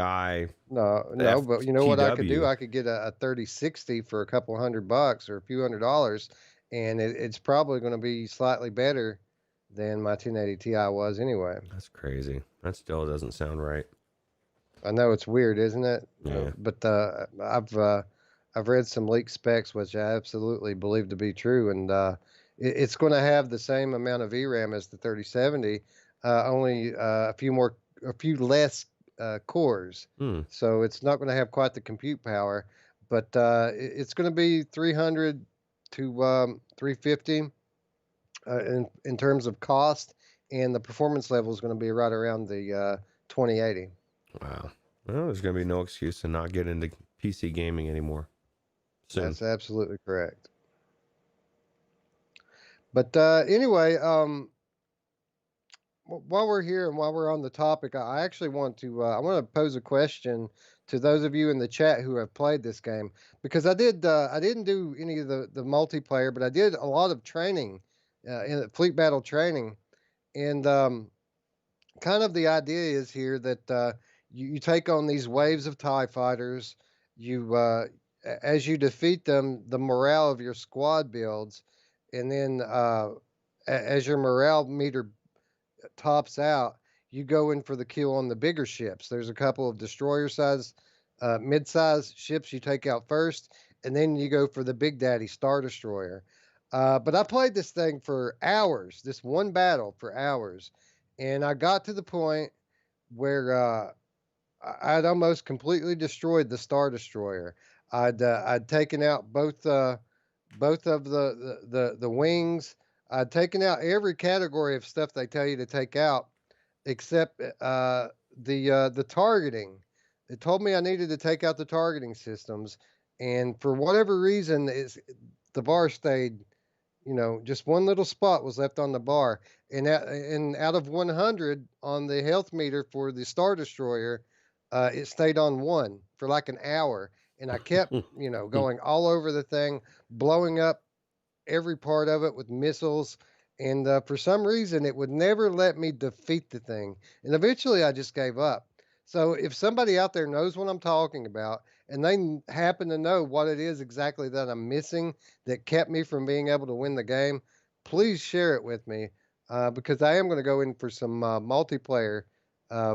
No, but you know what I could do? FTW. I could get a 3060 for a couple $100 or a few $100, and it's probably going to be slightly better than my 1080 Ti was anyway. That's crazy. That still doesn't sound right. I know it's weird, isn't it? Yeah. But I've read some leaked specs, which I absolutely believe to be true, and it's going to have the same amount of VRAM as the 3070, only a few less cores. Hmm. So it's not going to have quite the compute power, but it's going to be 300 to 350 in terms of cost, and the performance level is going to be right around the 2080. Wow. Well, there's going to be no excuse to not get into PC gaming anymore soon. That's absolutely correct. But anyway, while we're here and while we're on the topic, I actually want to pose a question to those of you in the chat who have played this game, because I didn't do any of the multiplayer, but I did a lot of training, in fleet battle training, and kind of the idea is here that you take on these waves of TIE fighters. As you defeat them, the morale of your squad builds, and then as your morale meter tops out, you go in for the kill on the bigger ships. There's a couple of destroyer size, mid-size ships you take out first, and then you go for the Big Daddy Star Destroyer. But I played this thing for hours, this one battle for hours, and I got to the point where I'd almost completely destroyed the Star Destroyer. I'd taken out both of the wings. I'd taken out every category of stuff they tell you to take out, except the targeting. It told me I needed to take out the targeting systems, and for whatever reason, the bar stayed. Just one little spot was left on the bar, and out of 100 on the health meter for the Star Destroyer, it stayed on 1 for like an hour, and I kept going all over the thing, blowing up every part of it with missiles, and for some reason it would never let me defeat the thing, and eventually I just gave up. So if somebody out there knows what I'm talking about, and they happen to know what it is exactly that I'm missing that kept me from being able to win the game, please share it with me, because I am going to go in for some multiplayer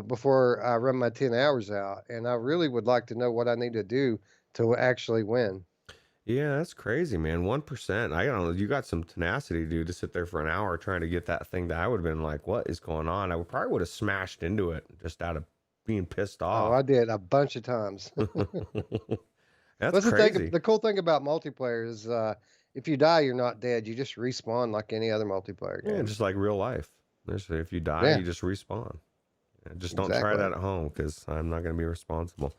before I run my 10 hours out, and I really would like to know what I need to do to actually win. Yeah, that's crazy, man. 1%. I don't know. You got some tenacity, dude, to sit there for an hour trying to get that thing that I would have been like, what is going on? Probably would have smashed into it just out of being pissed Oh, off. I did a bunch of times. That's crazy. The cool thing about multiplayer is if you die, you're not dead. You just respawn like any other multiplayer game. Yeah, just like real life. If you die, you just respawn. Just don't try that at home, because I'm not going to be responsible.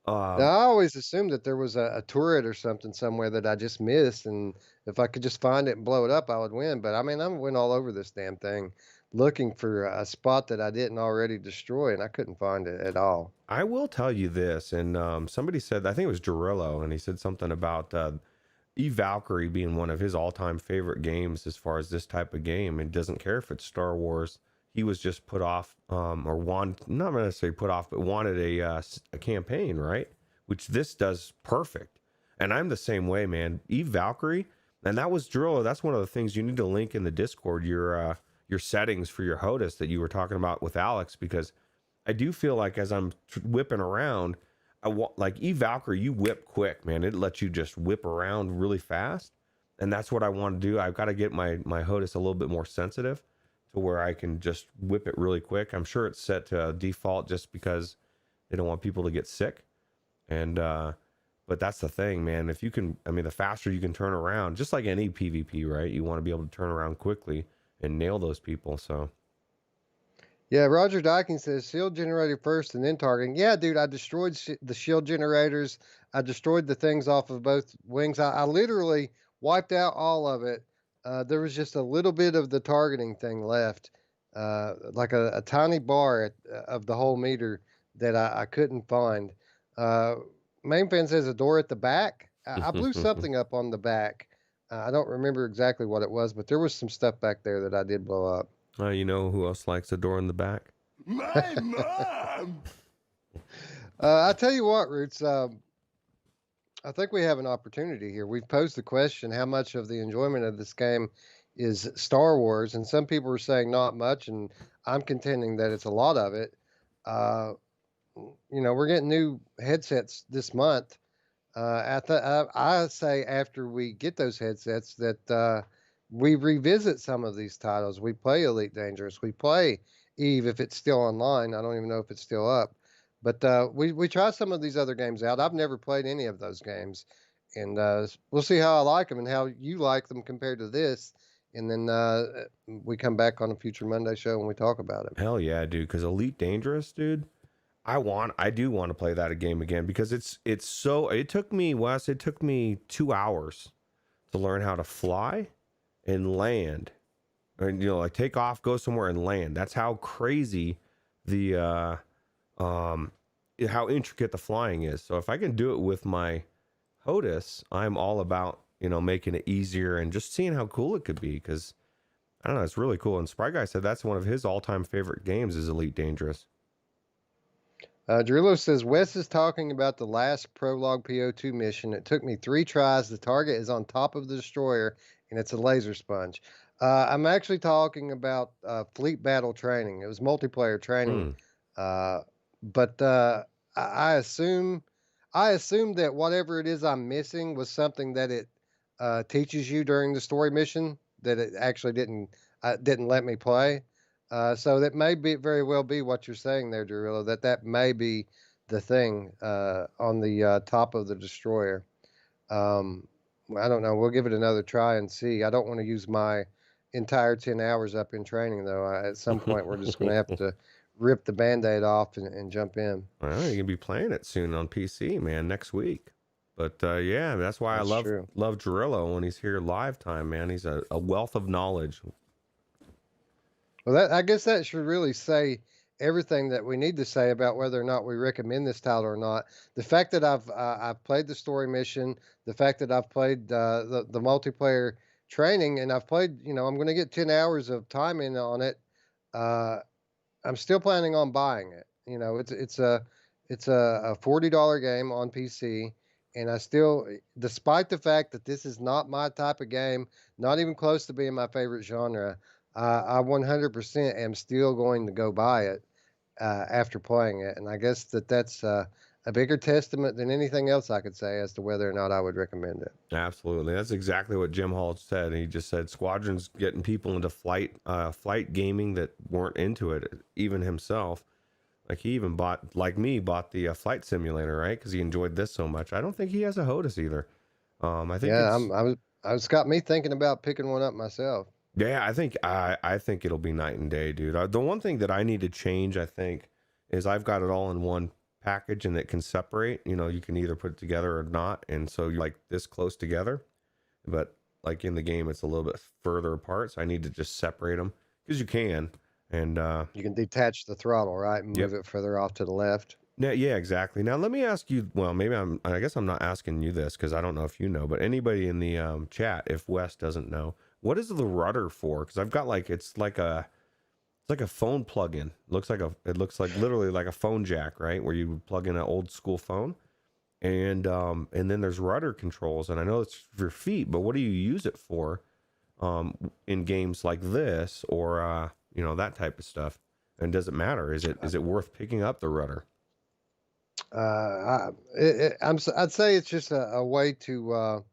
Now, I always assumed that there was a turret or something somewhere that I just missed, and if I could just find it and blow it up, I would win. But I mean, I went all over this damn thing looking for a spot that I didn't already destroy, and I couldn't find it at all. I will tell you this, and somebody said, I think it was Gerillo, and he said something about Valkyrie being one of his all-time favorite games as far as this type of game, and doesn't care if it's Star Wars. He was just put off, or wanted, not necessarily put off, but wanted a campaign, right? Which this does perfect. And I'm the same way, man. Valkyrie, and that was Drillo. That's one of the things you need to link in the Discord, your settings for your HOTAS that you were talking about with Alex, because I do feel like as I'm whipping around, like Valkyrie, you whip quick, man. It lets you just whip around really fast. And that's what I want to do. I've got to get my HOTAS a little bit more sensitive, to where I can just whip it really quick. I'm sure it's set to default just because they don't want people to get sick. And but that's the thing, man. If you can, I mean, the faster you can turn around, just like any PvP, right? You want to be able to turn around quickly and nail those people. So yeah, Roger Dyking says shield generator first and then targeting. Yeah, dude, I destroyed the shield generators. I destroyed the things off of both wings. I literally wiped out all of it. There was just a little bit of the targeting thing left, like a tiny bar of the whole meter that I couldn't find. Uh, Mamefan says a door at the back. I blew something up on the back. I don't remember exactly what it was, but there was some stuff back there that I did blow up. You know who else likes a door in the back? My mom! I tell you what, Roots, I think we have an opportunity here. We've posed the question, how much of the enjoyment of this game is Star Wars? And some people are saying not much, and I'm contending that it's a lot of it. Uh, we're getting new headsets this month. I say after we get those headsets that we revisit some of these titles. We play Elite Dangerous. We play Eve if it's still online. I don't even know if it's still up. But we try some of these other games out. I've never played any of those games. And we'll see how I like them and how you like them compared to this. And then we come back on a future Monday show and we talk about it. Hell yeah, dude. Because Elite Dangerous, dude. I do want to play that game again because it took me, Wes, it took me 2 hours to learn how to fly and land. And like take off, go somewhere and land. That's how crazy the how intricate the flying is. So if I can do it with my HOTAS, I'm all about, making it easier and just seeing how cool it could be, because I don't know, it's really cool. And Spry Guy said that's one of his all-time favorite games is Elite Dangerous. Drillo says, Wes is talking about the last prologue PO2 mission. It took me 3 tries. The target is on top of the destroyer, and it's a laser sponge. I'm actually talking about fleet battle training. It was multiplayer training. But I assume that whatever it is I'm missing was something that it teaches you during the story mission that it actually didn't let me play. So that may very well be what you're saying there, Durillo, that may be the thing on the top of the destroyer. I don't know. We'll give it another try and see. I don't want to use my entire 10 hours up in training, though. At some point, we're just going to have to rip the Band-Aid off and jump in. Well, you're going to be playing it soon on PC, man, next week. But yeah, that's why I love Durillo when he's here live time, man. He's a wealth of knowledge. Well, I guess that should really say everything that we need to say about whether or not we recommend this title or not. The fact that I've played the story mission, the fact that I've played the multiplayer training, and I've played, I'm going to get 10 hours of time in on it. I'm still planning on buying it. It's a $40 game on PC, and I still, despite the fact that this is not my type of game, not even close to being my favorite genre, I 100% am still going to go buy it after playing it. And I guess that's a bigger testament than anything else I could say as to whether or not I would recommend it. Absolutely. That's exactly what Jim Hall said. He just said Squadrons getting people into flight gaming that weren't into it, even himself. Like he even bought the flight simulator, right? Because he enjoyed this so much. I don't think he has a HOTAS either. I think it's got me thinking about picking one up myself. Yeah, I think it'll be night and day, dude. The one thing that I need to change, I think, is I've got it all in one package and it can separate. You can either put it together or not, and so you're like this close together, but like in the game, it's a little bit further apart. So I need to just separate them because you can, and you can detach the throttle, right, and move it further off to the left. Yeah, exactly. Now let me ask you. Well, I guess I'm not asking you this because I don't know if you know, but anybody in the chat, if Wes doesn't know. What is the rudder for? Because I've got it's like a phone plug-in. It looks like literally like a phone jack, right? Where you plug in an old school phone, and then there's rudder controls. And I know it's for your feet, but what do you use it for? In games like this or that type of stuff. And does it matter? Is it worth picking up the rudder? I'd say it's just a way to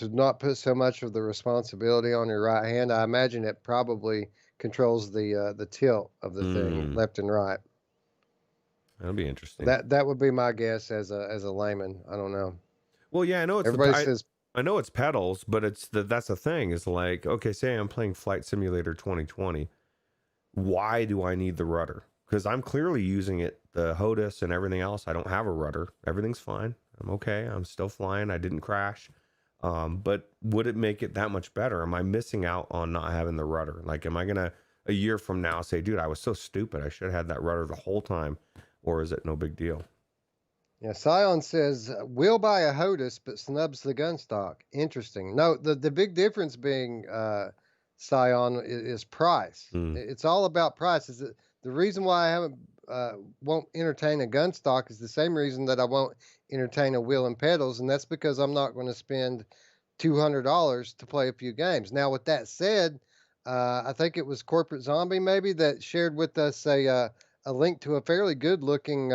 not put so much of the responsibility on your right hand. I imagine it probably controls the tilt of the thing left and right. That'll be interesting. That would be my guess as a layman. I don't know. Well, yeah, I know I know it's pedals, but that's the thing. Is like, okay, say I'm playing Flight Simulator 2020. Why do I need the rudder? Because I'm clearly using it, the HOTAS and everything else. I don't have a rudder. Everything's fine. I'm okay. I'm still flying. I didn't crash. But would it make it that much better? Am I missing out on not having the rudder? Like, am I gonna a year from now say, dude, I was so stupid, I should have had that rudder the whole time, or is it no big deal? Yeah, Scion says, we'll buy a HOTUS, but snubs the gun stock. Interesting. No, the big difference being, Scion is price. Mm, It's all about price. Is the reason why I haven't won't entertain a gun stock is the same reason that I won't entertain a wheel and pedals, and that's because I'm not going to spend $200 to play a few games. Now, with that said, I think it was Corporate Zombie maybe that shared with us a link to a fairly good looking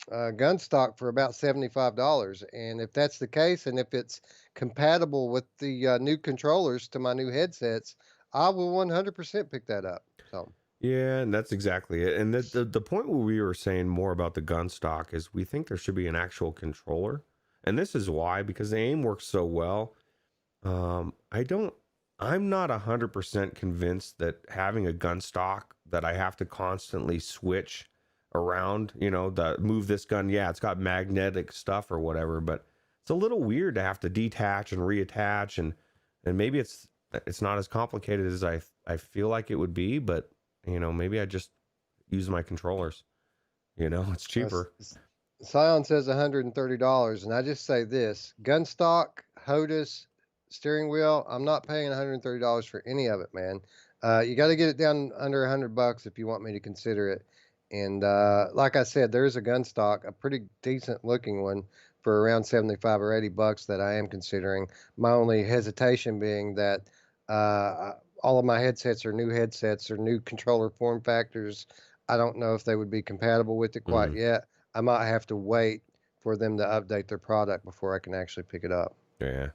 gun stock for about $75. And if that's the case, and if it's compatible with the new controllers to my new headsets, I will 100% pick that up. So, yeah, and that's exactly it. And the point where we were saying more about the gun stock is we think there should be an actual controller, and this is why, because the aim works so well. I don't. I'm not 100% convinced that having a gun stock that I have to constantly switch around, the move this gun. Yeah, it's got magnetic stuff or whatever, but it's a little weird to have to detach and reattach, and maybe it's not as complicated as I feel like it would be, but maybe I just use my controllers. It's cheaper. Scion says $130, and I just say this: gun stock, HOTUS, steering wheel. I'm not paying $130 for any of it, man. You got to get it down under $100 if you want me to consider it. And like I said, there's a gun stock, a pretty decent looking one for around 75 or $80 that I am considering. My only hesitation being that all of my headsets are new headsets or new controller form factors. I don't know if they would be compatible with it quite yet. I might have to wait for them to update their product before I can actually pick it up. Yeah.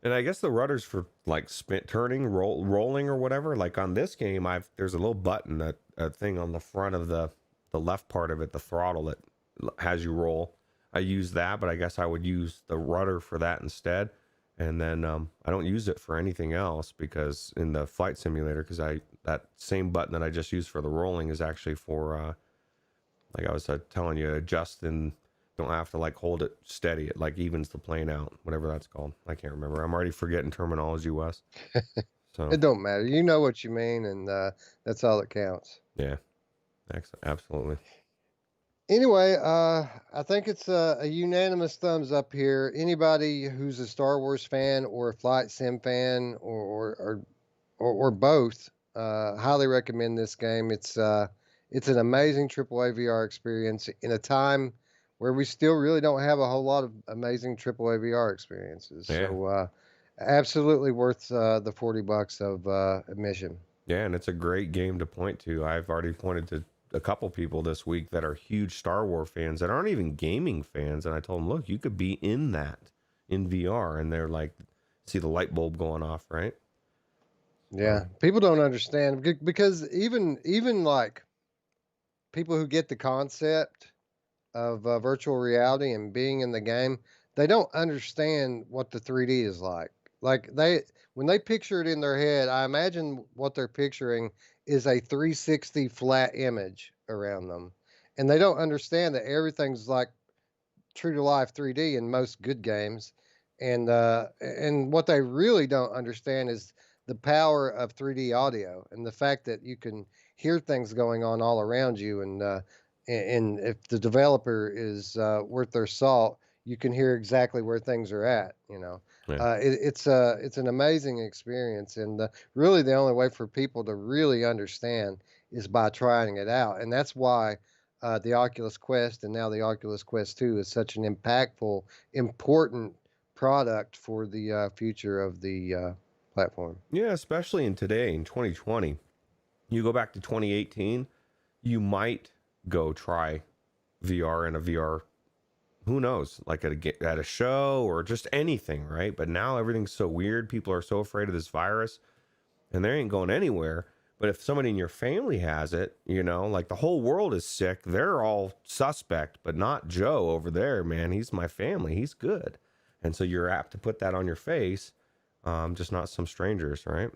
And I guess the rudders for like turning, rolling or whatever, like on this game, there's a little button, a thing on the front of the left part of it, the throttle that has you roll. I use that, but I guess I would use the rudder for that instead. And then I don't use it for anything else because in the flight simulator, because that same button that I just used for the rolling is actually for, like I was telling you, adjusting. Don't have to like hold it steady. It like evens the plane out, whatever that's called. I can't remember. I'm already forgetting terminology, Wes. So It don't matter. You know what you mean, and that's all that counts. yeah, absolutely. Anyway, I think it's a unanimous thumbs up here. Anybody who's a Star Wars fan or a flight sim fan or both, highly recommend this game. It's an amazing AAA VR experience in a time where we still really don't have a whole lot of amazing AAA VR experiences. Yeah. So, absolutely worth the $40 of admission. Yeah, and it's a great game to point to. I've already pointed to a couple people this week that are huge Star Wars fans that aren't even gaming fans, and I told them, look, you could be in that in VR, and they're like, see the light bulb going off, right? Yeah, people don't understand because even like people who get the concept of virtual reality and being in the game, they don't understand what the 3D is like. Like when they picture it in their head, I imagine what they're picturing is a 360 flat image around them. And they don't understand that everything's like true to life 3D in most good games. And what they really don't understand is the power of 3D audio and the fact that you can hear things going on all around you. And if the developer is worth their salt, you can hear exactly where things are at. Yeah. It's an amazing experience, and really the only way for people to really understand is by trying it out, and that's why the Oculus Quest and now the Oculus Quest 2 is such an impactful, important product for the future of the platform. Yeah, especially in 2020. You go back to 2018, you might go try VR in a VR, who knows, like at a show or just anything, right? But now everything's so weird. People are so afraid of this virus and they ain't going anywhere. But if somebody in your family has it, like the whole world is sick, they're all suspect, but not Joe over there, man. He's my family. He's good. And so you're apt to put that on your face, just not some strangers, right?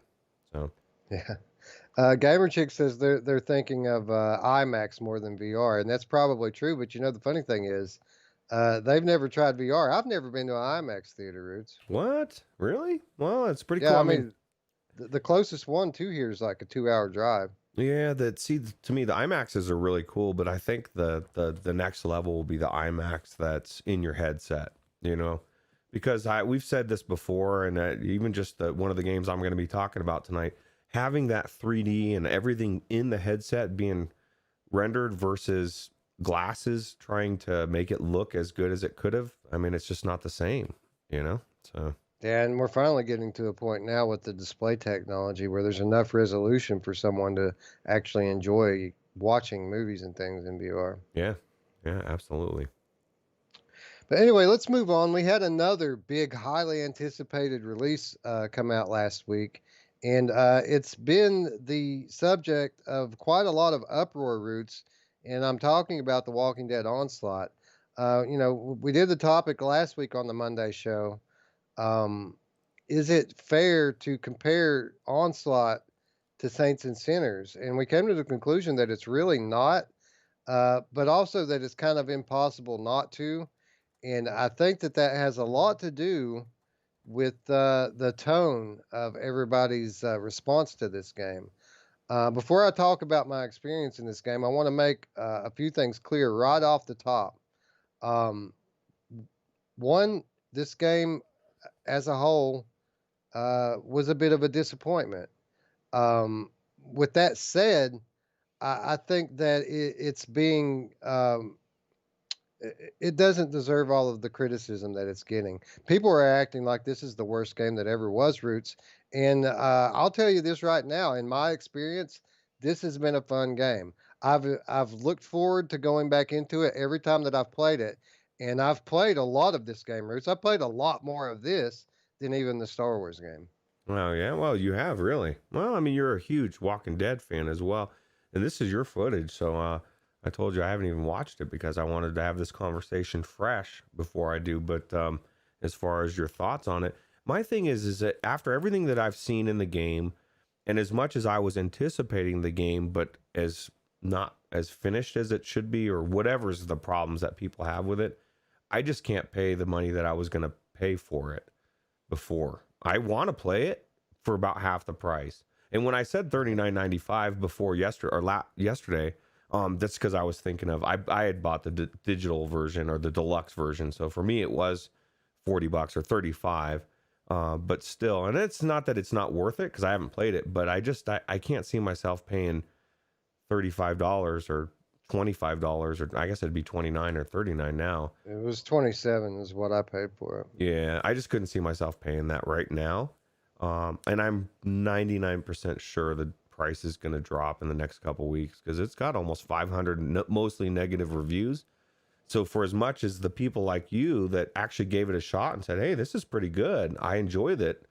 So Yeah. Gamer Chick says they're thinking of IMAX more than VR, and that's probably true. But the funny thing is, They've never tried VR. I've never been to an IMAX theater, Roots. What? Really? Well, it's pretty Yeah, cool. I I mean, mean, the closest one to here is like a 2 hour drive. yeah, to me the IMAXs are really cool, but I think the next level will be the IMAX that's in your headset, you know. Because we've said this before, and even just one of the games I'm going to be talking about tonight, having that 3D and everything in the headset being rendered versus glasses trying to make it look as good as it could have. I mean, it's just not the same, you know. So Yeah, and we're finally getting to a point now with the display technology where there's enough resolution for someone to actually enjoy watching movies and things in VR. yeah, yeah, absolutely. But anyway, let's move on. We had another big, highly anticipated release come out last week, and it's been the subject of quite a lot of uproar, Roots. And I'm talking about The Walking Dead Onslaught. We did the topic last week on the Monday show. Um, is it fair to compare Onslaught to Saints and Sinners? And we came to the conclusion that it's really not, but also that it's kind of impossible not to. And I think that that has a lot to do with the tone of everybody's response to this game. Before I talk about my experience in this game, I want to make a few things clear right off the top. Um, One, this game as a whole was a bit of a disappointment. Um, with that said, I think that it's being it doesn't deserve all of the criticism that it's getting. People are acting like this is the worst game that ever was, Roots. And I'll tell you this right now, in my experience, this has been a fun game. I've looked forward to going back into it every time that I've played it, and I've played a lot of this game, Roots. I played a lot more of this than even the Star Wars game. Well, yeah, well, you have really. Well, I mean, you're a huge Walking Dead fan as well, and this is your footage, so I told you I haven't even watched it because I wanted to have this conversation fresh before I do. But as far as your thoughts on it, my thing is that after everything that I've seen in the game, and as much as I was anticipating the game, but as not as finished as it should be, or whatever's the problems that people have with it, I just can't pay the money that I was going to pay for it before. I want to play it for about half the price. And when I said $39.95 before yesterday, that's because I was thinking of I had bought the digital version or the deluxe version. So for me, it was $40 or 35. But still, and it's not that it's not worth it because I haven't played it, but I can't see myself paying $35 or $25, or I guess it'd be 29 or 39 now. It was 27 is what I paid for it. Yeah, I just couldn't see myself paying that right now. And I'm 99% sure the price is going to drop in the next couple weeks because it's got almost 500 mostly negative reviews. So for as much as the people like you that actually gave it a shot and said, hey, this is pretty good, I enjoyed it,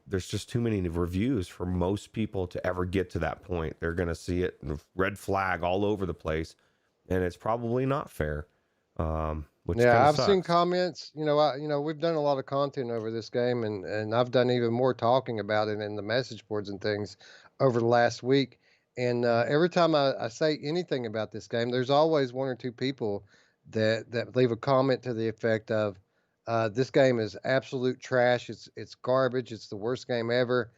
there's just too many reviews for most people to ever get to that point. They're going to see it red flag all over the place, and it's probably not fair. Yeah, I've seen comments. We've done a lot of content over this game, and I've done even more talking about it in the message boards and things over the last week. And every time I say anything about this game, there's always one or two people that leave a comment to the effect of, this game is absolute trash. It's garbage. It's the worst game ever.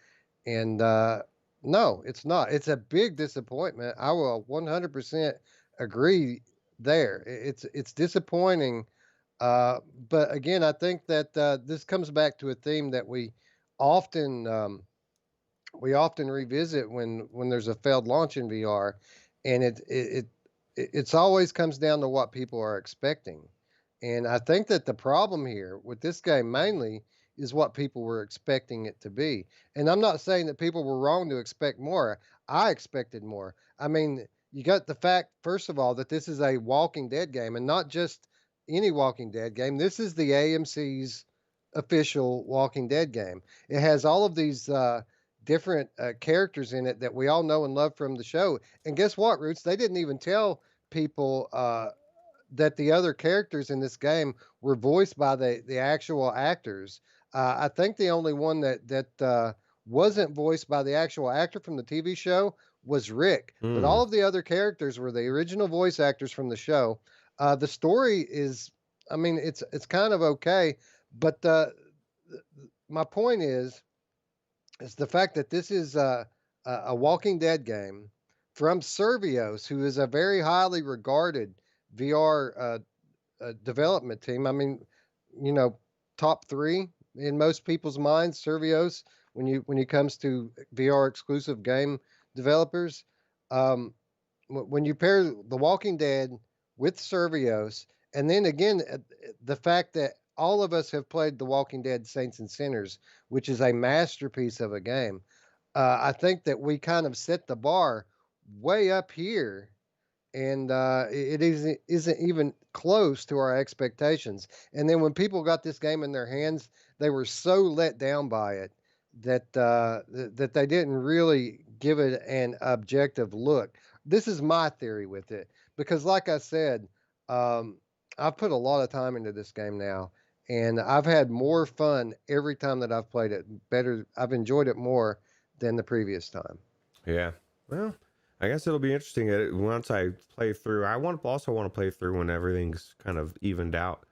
And no, it's not. It's a big disappointment. I will 100% agree there. It's disappointing. But again, I think that this comes back to a theme that often we often revisit when there's a failed launch in VR, and it's always comes down to what people are expecting. And I think that the problem here with this game mainly is what people were expecting it to be. And I'm not saying that people were wrong to expect more. I expected more. I mean, you got the fact, first of all, that this is a Walking Dead game and not just any Walking Dead game. This is the AMC's official Walking Dead game. It has all of these different characters in it that we all know and love from the show. And guess what, Roots? They didn't even tell people that the other characters in this game were voiced by the actual actors. I think the only one that wasn't voiced by the actual actor from the TV show was Rick, but all of the other characters were the original voice actors from the show. The story is I mean, it's kind of okay, but my point is the fact that this is a Walking Dead game from Servios, who is a very highly regarded VR development team. I mean, you know, top three in most people's minds, Servios, when you comes to VR exclusive game developers. Um, when you pair The Walking Dead with Servios, and then again, the fact that all of us have played The Walking Dead Saints and Sinners, which is a masterpiece of a game, I think that we kind of set the bar way up here, and it isn't even close to our expectations. And then when people got this game in their hands, they were so let down by it that that they didn't really give it an objective look. This is my theory with it because, like I said, um, I've put a lot of time into this game now, and I've had more fun every time that I've played it. Better, I've enjoyed it more than the previous time. Yeah. Well, I guess it'll be interesting once I play through. I also want to play through when everything's kind of evened out.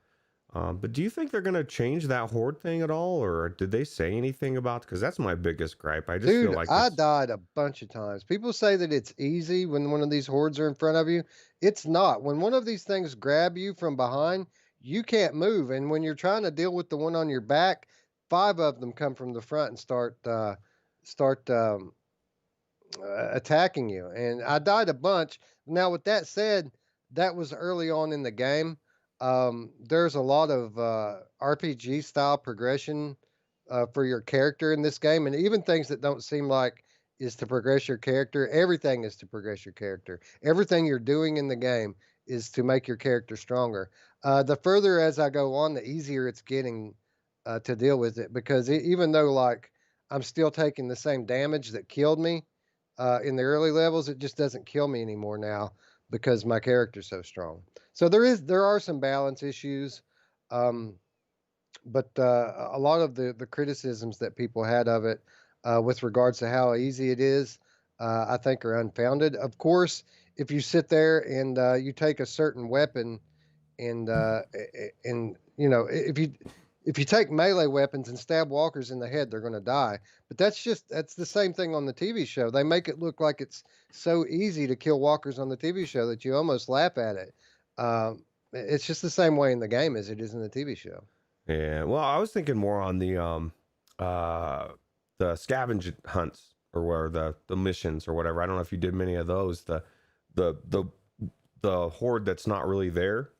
But do you think they're going to change that horde thing at all, or did they say anything about? Because that's my biggest gripe. I just feel Dude, like I it's died a bunch of times. People say that it's easy when one of these hordes are in front of you. It's not. When one of these things grab you from behind, you can't move. And when you're trying to deal with the one on your back, five of them come from the front and start attacking you. And I died a bunch. Now, with that said, that was early on in the game. There's a lot of RPG style progression for your character in this game, and even things that don't seem like is to progress your character. Everything is to progress your character. Everything you're doing in the game is to make your character stronger. The further as I go on, the easier it's getting to deal with it because even though like I'm still taking the same damage that killed me in the early levels, it just doesn't kill me anymore now because my character's so strong. So there are some balance issues. Um, but a lot of the criticisms that people had of it with regards to how easy it is, I think are unfounded. Of course, if you sit there and you take a certain weapon and you know if you take melee weapons and stab walkers in the head, they're going to die. But that's the same thing on the TV show. They make it look like it's so easy to kill walkers on the TV show that you almost laugh at it. It's just the same way in the game as it is in the TV show. yeah. Well, I was thinking more on uh the scavenge hunts or where the missions or whatever. I don't know if you did many of those. The the the horde that's not really there,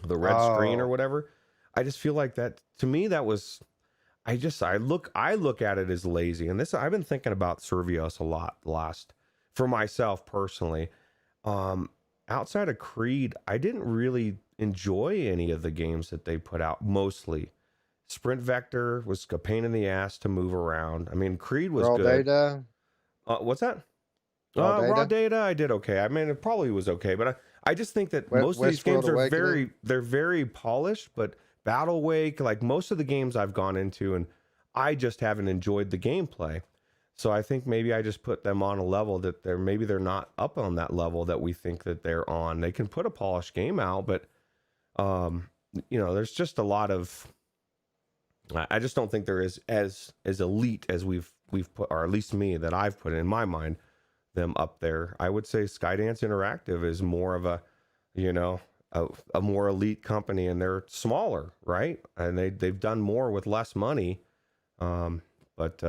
the red screen or Oh, whatever. I just feel like that to me that was I look at it as lazy. And this I've been thinking about Servios a lot last for myself personally. Um Outside of Creed, I didn't really enjoy any of the games that they put out mostly. Sprint Vector was a pain in the ass to move around. I mean, Creed was raw good. data, What's that? raw Raw data, Data, I did okay. I mean, it probably was okay, but I just think that most of these Westworld games are Awakening. they're very polished. But Battle Wake, like most of the games I've gone into, and I just haven't enjoyed the gameplay. So I think maybe I just put them on a level that they're not up on that level that we think that they're on. They can put a polished game out, but um, there's just a lot of I just don't think they're as elite as we've put, or at least me that I've put in my mind them up there. I would say Skydance Interactive is more of a, you know, a more elite company, and they're smaller, right? And they've done more with less money. But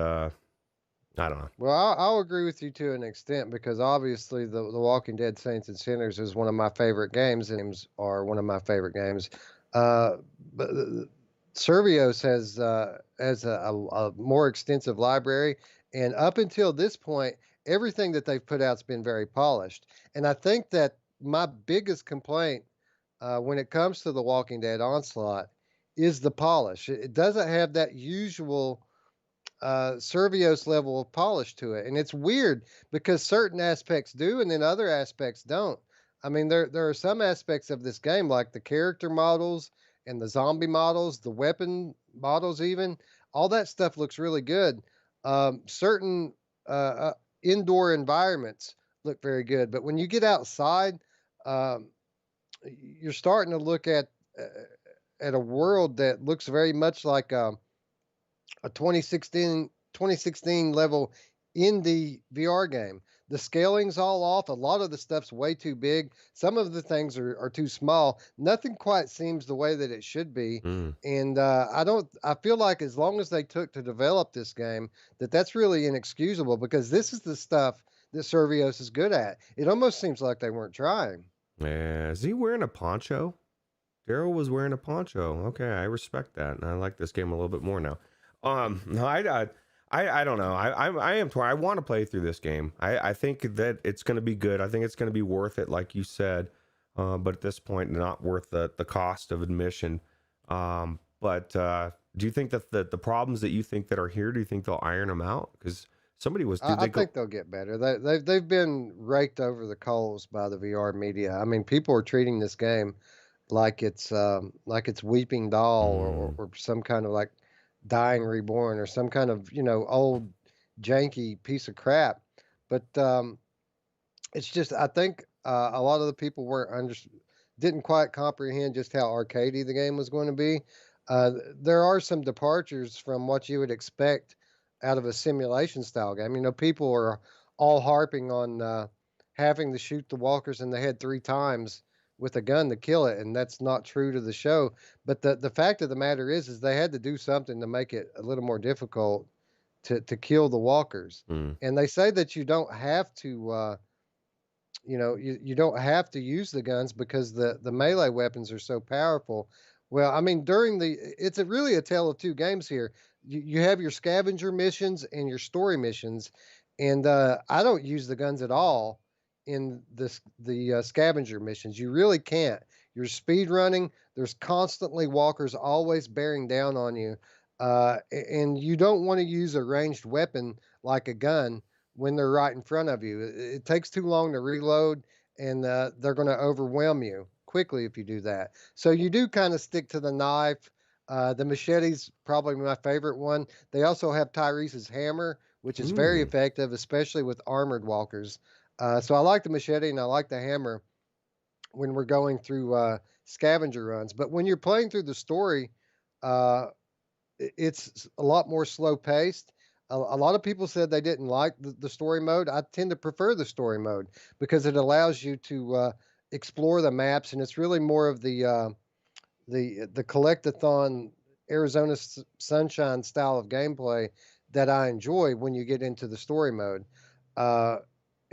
I don't know. Well, I'll agree with you to an extent because obviously the Walking Dead Saints and Sinners is one of my favorite games, and games are one of my favorite games. But Servios has a more extensive library, and up until this point, everything that they've put out's been very polished. And I think that my biggest complaint when it comes to the Walking Dead Onslaught is the polish. It doesn't have that usual Servios level of polish to it. And it's weird because certain aspects do and then other aspects don't. I mean, there are some aspects of this game, like the character models and the zombie models, the weapon models, even all that stuff looks really good. Certain indoor environments look very good, but when you get outside, um, you're starting to look at at a world that looks very much like a 2016 level indie VR game. The scaling's all off. A lot of the stuff's way too big. Some of the things are too small. Nothing quite seems the way that it should be. Mm. And I feel like as long as they took to develop this game, that's really inexcusable because this is the stuff that Servios is good at. It almost seems like they weren't trying. Yeah. Is he wearing a poncho? Daryl was wearing a poncho. Okay, I respect that, and I like this game a little bit more now. No, I don't know. I am torn. I want to play through this game. I think that it's going to be good. I think it's going to be worth it, like you said. But at this point, not worth the cost of admission. But do you think that the problems that you think that are here, do you think they'll iron them out? Because somebody was. I think they'll get better. They've been raked over the coals by the VR media. I mean, people are treating this game like it's Weeping Doll or some kind of like Dying Reborn or some kind of old janky piece of crap. But it's just I think a lot of the people didn't quite comprehend just how arcadey the game was going to be. There are some departures from what you would expect out of a simulation style game. People are all harping on having to shoot the walkers in the head 3 times with a gun to kill it, and that's not true to the show. But the fact of the matter is they had to do something to make it a little more difficult to kill the walkers. And they say that you don't have to you don't have to use the guns because the melee weapons are so powerful. Well, I mean, it's really a tale of two games here. You have your scavenger missions and your story missions, and I don't use the guns at all in the scavenger missions. You really can't. You're speed running. There's constantly walkers always bearing down on you, and you don't want to use a ranged weapon like a gun when they're right in front of you. It takes too long to reload, and they're going to overwhelm you quickly if you do that. So you do kind of stick to the knife. The machete's probably my favorite one. They also have Tyrese's hammer, which is very effective, especially with armored walkers. So I like the machete and I like the hammer when we're going through scavenger runs. But when you're playing through the story, it's a lot more slow paced. A lot of people said they didn't like the story mode. I tend to prefer the story mode because it allows you to explore the maps, and it's really more of the collect-a-thon Arizona Sunshine style of gameplay that I enjoy when you get into the story mode.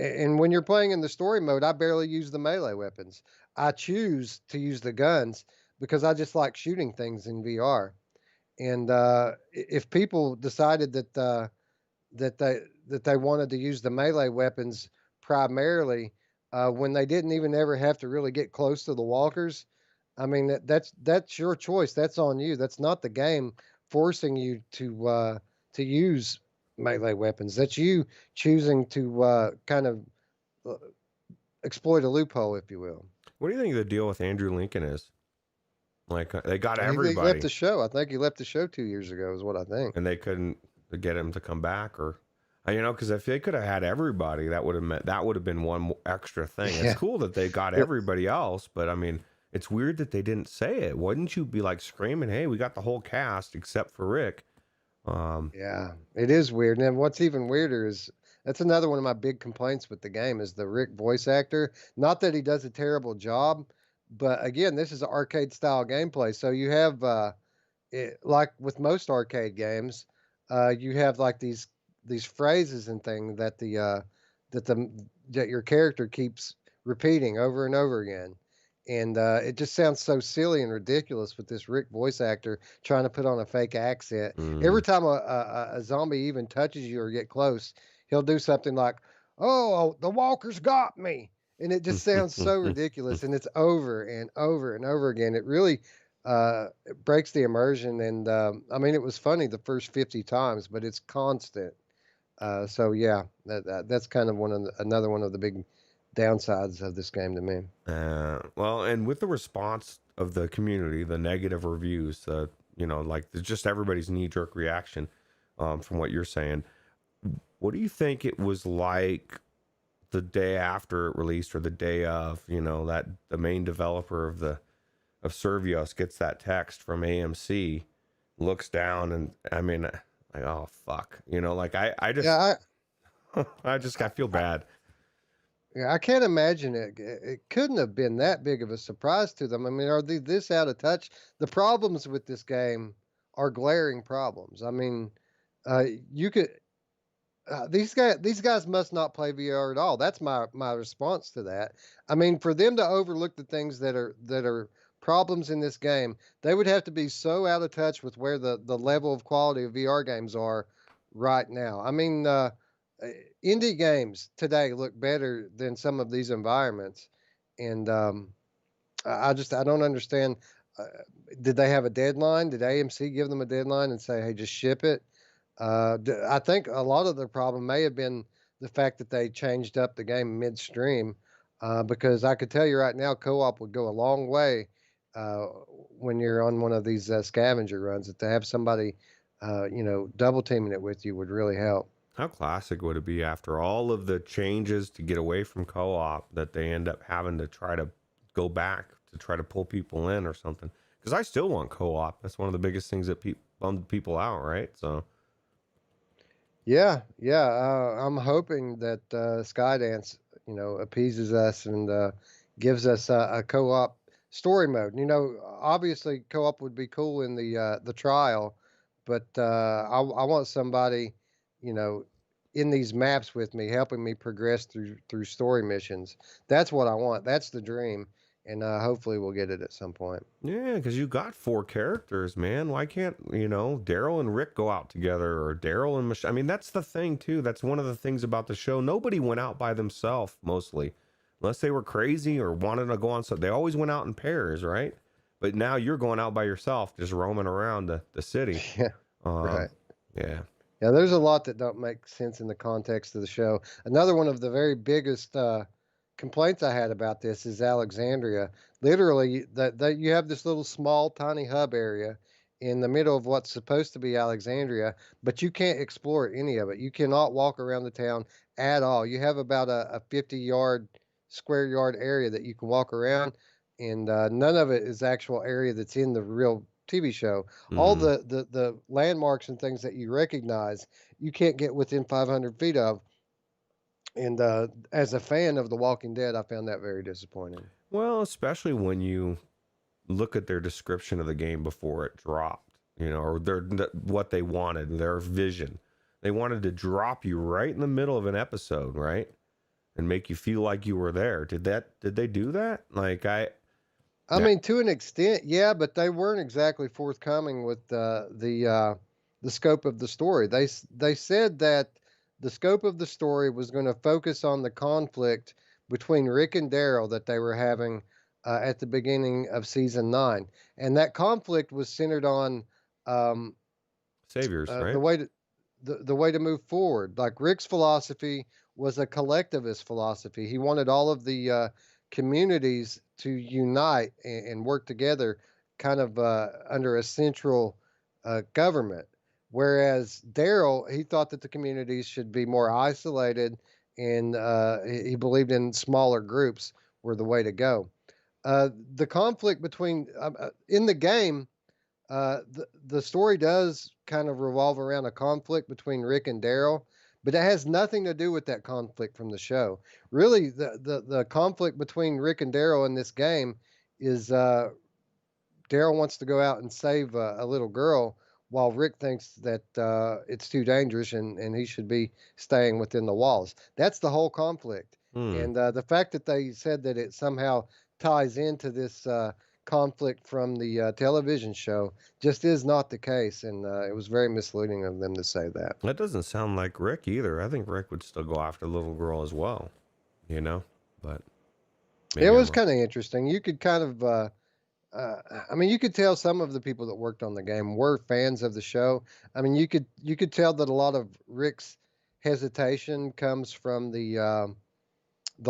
And when you're playing in the story mode, I barely use the melee weapons. I choose to use the guns because I just like shooting things in VR. And if people decided that they wanted to use the melee weapons primarily when they didn't even ever have to really get close to the walkers, I mean that's your choice. That's on you. That's not the game forcing you to use melee weapons. That's you choosing to kind of exploit a loophole, if you will. What do you think the deal with Andrew Lincoln is? Like they got I think everybody. He left the show. I think he left the show 2 years ago, is what I think. And they couldn't get him to come back, or because if they could have had everybody, that would have been one extra thing. Yeah. It's cool that they got everybody else, but I mean, it's weird that they didn't say it. Wouldn't you be like screaming, "Hey, we got the whole cast except for Rick"? Yeah, it is weird. And what's even weirder is that's another one of my big complaints with the game is the Rick voice actor. Not that he does a terrible job, but again, this is arcade style gameplay. So you have, like with most arcade games, you have like these phrases and things that that your character keeps repeating over and over again. And it just sounds so silly and ridiculous with this Rick voice actor trying to put on a fake accent. Every time a zombie even touches you or get close, he'll do something like, "Oh, the walkers got me." And it just sounds so ridiculous. And it's over and over and over again. It really it breaks the immersion. And I mean, it was funny the first 50 times, but it's constant. So yeah, that's kind of another one of the big downsides of this game to me. Well, and with the response of the community, the negative reviews, like just everybody's knee-jerk reaction, from what you're saying, what do you think it was like the day after it released or the day of, that the main developer of the of Servios gets that text from AMC, looks down, and I mean, like, oh fuck, you know, like I just Yeah, I feel bad. yeah, I can't imagine it. It couldn't have been that big of a surprise to them. I mean, are they this out of touch? The problems with this game are glaring problems. I mean, you could these guys must not play VR at all. That's my response to that. I mean, for them to overlook the things that are problems in this game, they would have to be so out of touch with where the level of quality of VR games are right now. I mean, uh, indie games today look better than some of these environments, and I don't understand. Uh, did they have a deadline? Did AMC give them a deadline and say, "Hey, just ship it"? I think a lot of the problem may have been the fact that they changed up the game midstream, because I could tell you right now, co-op would go a long way when you're on one of these scavenger runs. That to have somebody, double teaming it with you would really help. How classic would it be after all of the changes to get away from co-op that they end up having to try to go back to try to pull people in or something? Because I still want co-op. That's one of the biggest things that bummed people out, right? So Yeah, yeah. I'm hoping that Skydance, appeases us and gives us a co-op story mode. Obviously, co-op would be cool in the trial, but I want somebody, you know, in these maps with me, helping me progress through story missions. That's what I want. That's the dream, and hopefully we'll get it at some point. yeah, because you got 4 characters, man. Why can't, Daryl and Rick go out together, or Daryl and Michelle? I mean, that's the thing too. That's one of the things about the show. Nobody went out by themselves mostly, unless they were crazy or wanted to go on. So they always went out in pairs, right? But now you're going out by yourself, just roaming around the city. Yeah, Um, right. yeah. Yeah, there's a lot that don't make sense in the context of the show. Another one of the very biggest complaints I had about this is Alexandria. Literally, that you have this little small, tiny hub area in the middle of what's supposed to be Alexandria, but you can't explore any of it. You cannot walk around the town at all. You have about a 50-yard square yard area that you can walk around, and none of it is actual area that's in the real TV show. All Mm. the landmarks and things that you recognize, you can't get within 500 feet of. And as a fan of The Walking Dead, I found that very disappointing. Well, especially when you look at their description of the game before it dropped, or what they wanted, their vision. They wanted to drop you right in the middle of an episode, right? And make you feel like you were there. Did they do that? Like I yeah, mean, to an extent, yeah, but they weren't exactly forthcoming with the scope of the story. They said that the scope of the story was going to focus on the conflict between Rick and Daryl that they were having at the beginning of season 9, and that conflict was centered on um, saviors, the right? way to the way to move forward. Like Rick's philosophy was a collectivist philosophy. He wanted all of the communities to unite and work together, kind of under a central government. Whereas Daryl, he thought that the communities should be more isolated, and he believed in smaller groups were the way to go. The conflict between in the game, the story does kind of revolve around a conflict between Rick and Daryl, but it has nothing to do with that conflict from the show. Really, the conflict between Rick and Daryl in this game is Daryl wants to go out and save a little girl, while Rick thinks that it's too dangerous and he should be staying within the walls. That's the whole conflict. Hmm. And the fact that they said that it somehow ties into this conflict from the television show just is not the case. And it was very misleading of them to say that. That doesn't sound like Rick either. I think Rick would still go after the little girl as well, but It maybe I'm was wrong. kind of interesting. You could kind of I mean, you could tell some of the people that worked on the game were fans of the show. I mean, you could tell that a lot of Rick's hesitation comes from the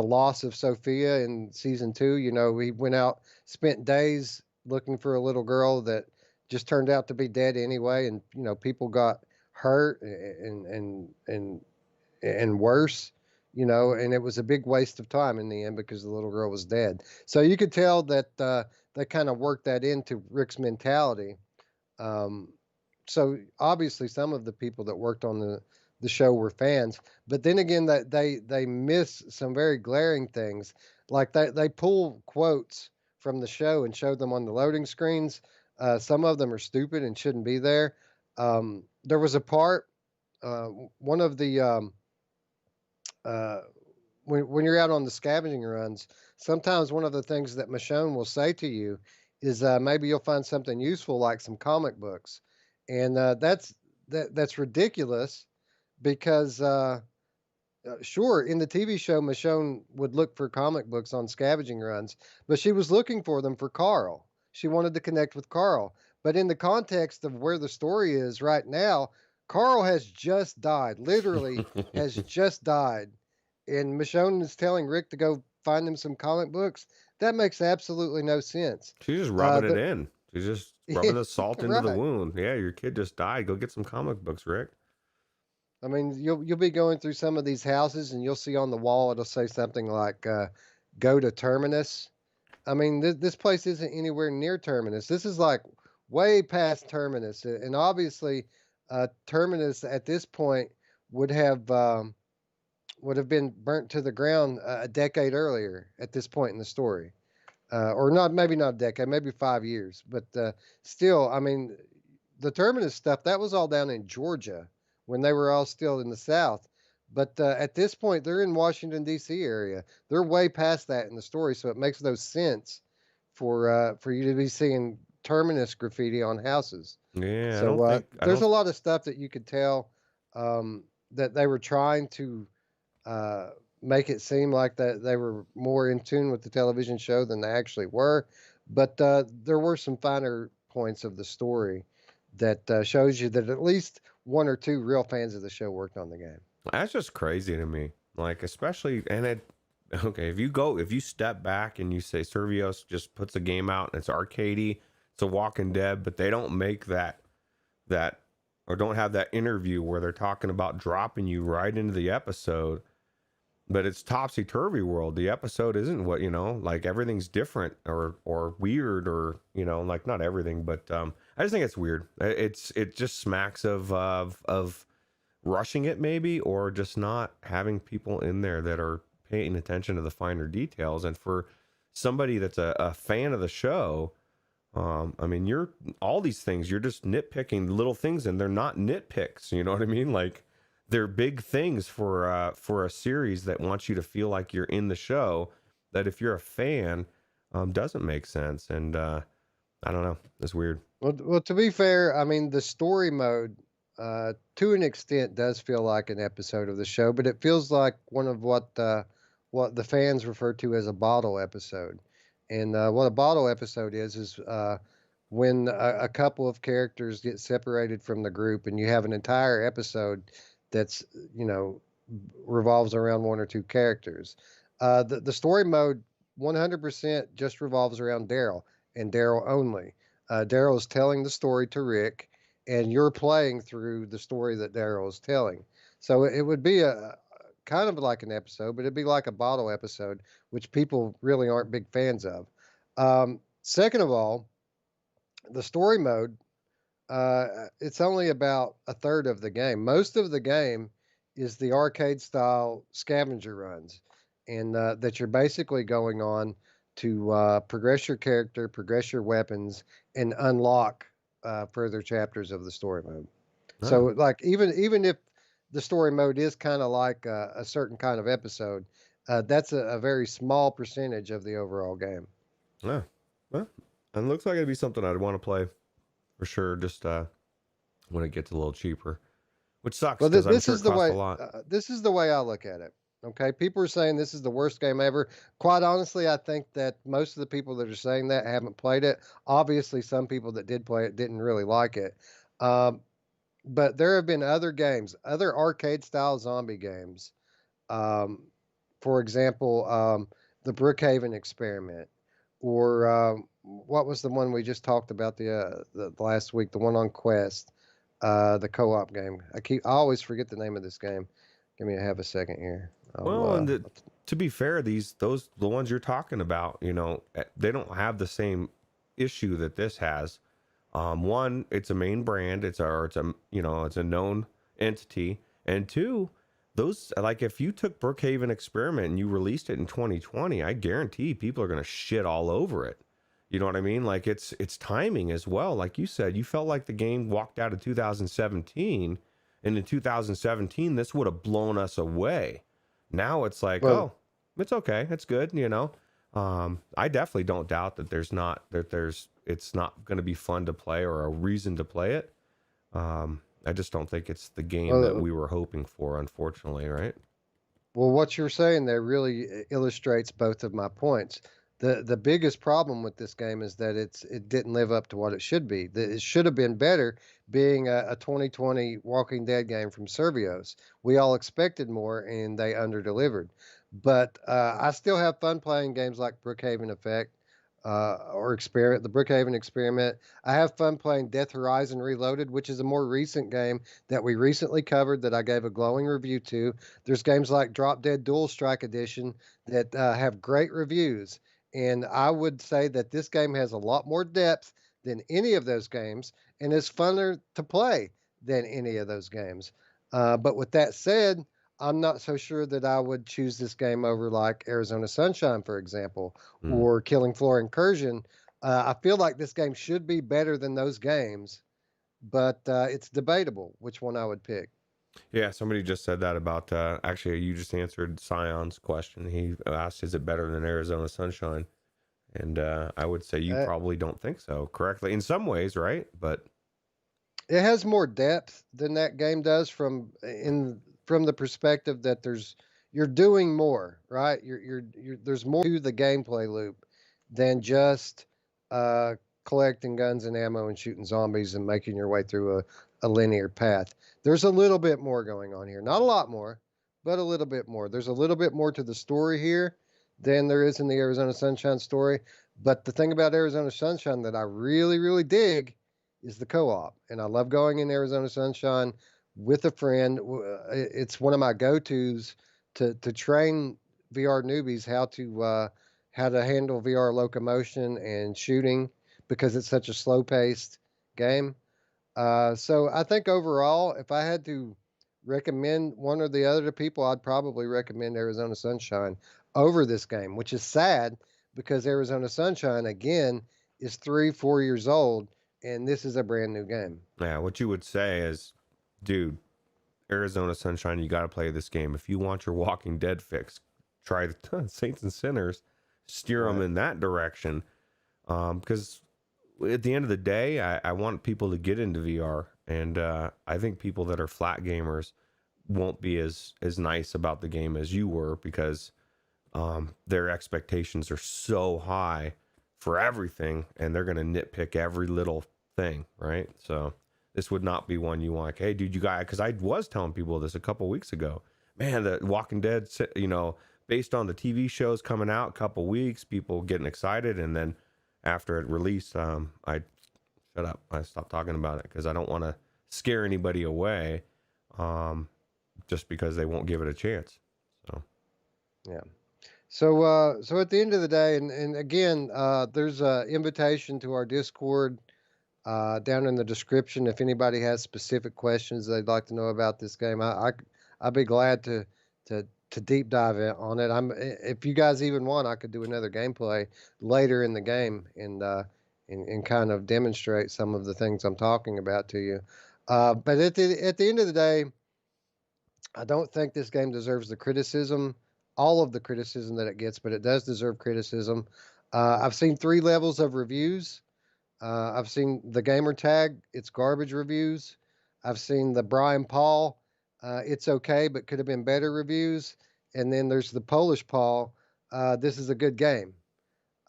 loss of Sophia in season 2. He went out, spent days looking for a little girl that just turned out to be dead anyway, and people got hurt and worse. And it was a big waste of time in the end because the little girl was dead. So you could tell that they kind of worked that into Rick's mentality. Um, so obviously, some of the people that worked on the show were fans, but then again, that they miss some very glaring things, like they pull quotes from the show and show them on the loading screens. Some of them are stupid and shouldn't be there. There was a part, one of the uh, when you're out on the scavenging runs, sometimes one of the things that Michonne will say to you is maybe you'll find something useful like some comic books, and that's ridiculous because sure, in the TV show Michonne would look for comic books on scavenging runs, but she was looking for them for Carl. She wanted to connect with Carl, but in the context of where the story is right now, Carl has just died, literally has just died, and Michonne is telling Rick to go find him some comic books. That makes absolutely no sense. She's just rubbing it The in. She's just rubbing the salt into the right. wound. Yeah, your kid just died. Go get some comic books, Rick. I mean, you'll be going through some of these houses, and you'll see on the wall it'll say something like "Go to Terminus." I mean, this place isn't anywhere near Terminus. This is like way past Terminus, and obviously, Terminus at this point would have would have been burnt to the ground a decade earlier at this point in the story, or not, maybe not a decade, maybe 5 years, but still, I mean, the Terminus stuff that was all down in Georgia when they were all still in the South. But at this point, they're in Washington D.C. area. They're way past that in the story, so it makes no sense for you to be seeing Terminus graffiti on houses. Yeah, So I there's don't a lot of stuff that you could tell that they were trying to uh, make it seem like that they were more in tune with the television show than they actually were. But there were some finer points of the story that shows you that at least one or two real fans of the show worked on the game. That's just crazy to me. Like, especially, and it, okay, if you step back and you say Servios just puts a game out and it's arcadey, it's a Walking Dead, but they don't make that, or don't have that interview where they're talking about dropping you right into the episode, but it's topsy-turvy world. The episode isn't what, like everything's different or weird, or, like not everything, but I just think it's weird. It just smacks of rushing it maybe, or just not having people in there that are paying attention to the finer details. And for somebody that's a fan of the show, I mean, you're all these things, you're just nitpicking little things, and they're not nitpicks. You know what I mean? Like, they're big things for a series that wants you to feel like you're in the show, that if you're a fan, doesn't make sense. And I don't know, it's weird. Well, to be fair, I mean, the story mode, to an extent, does feel like an episode of the show, but it feels like one of what the fans refer to as a bottle episode. And what a bottle episode is when a couple of characters get separated from the group, and you have an entire episode that's revolves around one or two characters. The story mode 100% just revolves around Daryl and Daryl only. Daryl is telling the story to Rick, and you're playing through the story that Daryl is telling. So it would be a kind of like an episode, but it'd be like a bottle episode, which people really aren't big fans of. Second of all, the story mode, it's only about a third of the game. Most of the game is the arcade style scavenger runs, and that you're basically going on to progress your character, progress your weapons, and unlock further chapters of the story mode. So, like, even if the story mode is kind of like a certain kind of episode, that's a very small percentage of the overall game. Yeah, well, and it looks like it'd be something I'd want to play for sure. Just when it gets a little cheaper, which sucks Well, because I'm this sure is it the costs way a lot. this is the way I look at it. Okay, people are saying this is the worst game ever. Quite honestly, I think that most of the people that are saying that haven't played it. Obviously, some people that did play it didn't really like it. Um, but there have been other games, other arcade style zombie games. Um, for example, the Brookhaven experiment, or what was the one we just talked about the last week? The one on Quest, the co-op game. I always forget the name of this game. Give me a second here. Well, and to be fair, the ones you're talking about, they don't have the same issue that this has. One, it's a main brand. It's a known entity. And two, those, like, if you took Brookhaven Experiment and you released it in 2020, I guarantee people are going to shit all over it. You know what I mean? Like, it's timing as well. Like you said, you felt like the game walked out of 2017, and in 2017 this would have blown us away. Now it's like, Well, oh, it's okay, it's good, you know. I definitely don't doubt that it's not going to be fun to play or a reason to play it. I just don't think it's the game that well, we were hoping for, unfortunately, right? well, what you're saying there really illustrates both of my points. The biggest problem with this game is that it didn't live up to what it should be. It should have been better, being a 2020 Walking Dead game from Servios. We all expected more, and they underdelivered. But I still have fun playing games like Brookhaven Effect, or Experiment, the Brookhaven Experiment. I have fun playing Death Horizon Reloaded, which is a more recent game that we recently covered that I gave a glowing review to. There's games like Drop Dead Dual Strike Edition that have great reviews. And I would say that this game has a lot more depth than any of those games and is funner to play than any of those games. But with that said, I'm not so sure that I would choose this game over like Arizona Sunshine, for example, Mm. or Killing Floor Incursion. I feel like this game should be better than those games, but it's debatable which one I would pick. Yeah, somebody just said that about, actually, you just answered Scion's question. He asked, is it better than Arizona Sunshine? And I would say you Uh, probably don't think so, correctly, in some ways, right? But it has more depth than that game does from the perspective that you're doing more, right? There's more to the gameplay loop than just uh, collecting guns and ammo and shooting zombies and making your way through a linear path. There's a little bit more going on here. Not a lot more, but a little bit more. There's a little bit more to the story here than there is in the Arizona Sunshine story. But the thing about Arizona Sunshine that I really, really dig is the co-op, and I love going in Arizona Sunshine with a friend. It's one of my go-tos to train VR newbies how to handle VR locomotion and shooting because it's such a slow-paced game. So I think overall, if I had to recommend one or the other to people, I'd probably recommend Arizona Sunshine over this game, which is sad because Arizona Sunshine again is 3, 4 years old, and this is a brand new game. yeah, what you would say is, dude, Arizona Sunshine, you got to play this game. If you want your Walking Dead fix, try the Saints and Sinners, steer them Right. in that direction. Because at the end of the day, I want people to get into VR, and I think people that are flat gamers won't be as nice about the game as you were because their expectations are so high for everything, and they're going to nitpick every little thing, right? So this would not be one you want. Like, hey, dude, you got, because I was telling people this a couple weeks ago. Man, the Walking Dead, you know, based on the TV shows coming out, a couple weeks, people getting excited, and then after it released, I shut up. I stopped talking about it because I don't want to scare anybody away, just because they won't give it a chance. So Yeah. So at the end of the day, and again, there's a invitation to our Discord down in the description. If anybody has specific questions they'd like to know about this game, I'd be glad to deep dive on it. If you guys even want, I could do another gameplay later in the game and kind of demonstrate some of the things I'm talking about to you. But at the end of the day, I don't think this game deserves the criticism, all of the criticism that it gets, but it does deserve criticism. I've seen 3 levels of reviews. I've seen the gamer tag, it's garbage reviews. I've seen the Brian Paul, it's okay, but could have been better reviews. And then there's the Polish Paul, this is a good game.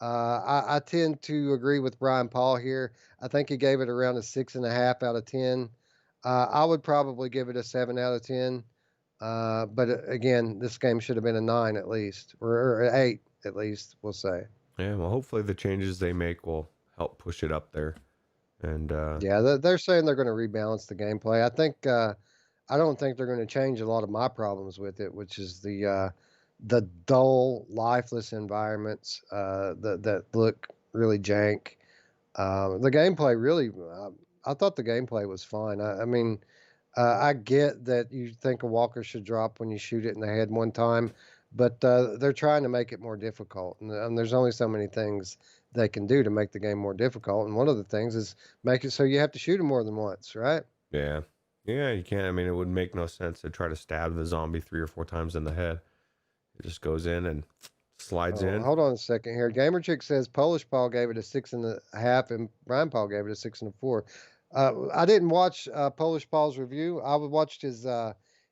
I tend to agree with Brian Paul here. I think he gave it around a 6.5 out of 10. I would probably give it a 7 out of 10. But again, this game should have been a 9 at least, or 8 at least, we'll say. yeah, well, hopefully the changes they make will help push it up there. And Yeah, they're saying they're going to rebalance the gameplay. I don't think they're going to change a lot of my problems with it, which is the dull, lifeless environments that look really jank. The gameplay really, I thought the gameplay was fine. I mean, I get that you think a walker should drop when you shoot it in the head one time, but they're trying to make it more difficult. And there's only so many things they can do to make the game more difficult. And one of the things is make it so you have to shoot them more than once, right? Yeah. Yeah, you can't. I mean, it would make no sense to try to stab the zombie 3 or 4 times in the head. It just goes in and slides Oh, in. hold on a second here. Gamer Chick says Polish Paul gave it a 6.5, and Brian Paul gave it a 6.4. I didn't watch Polish Paul's review. I watched his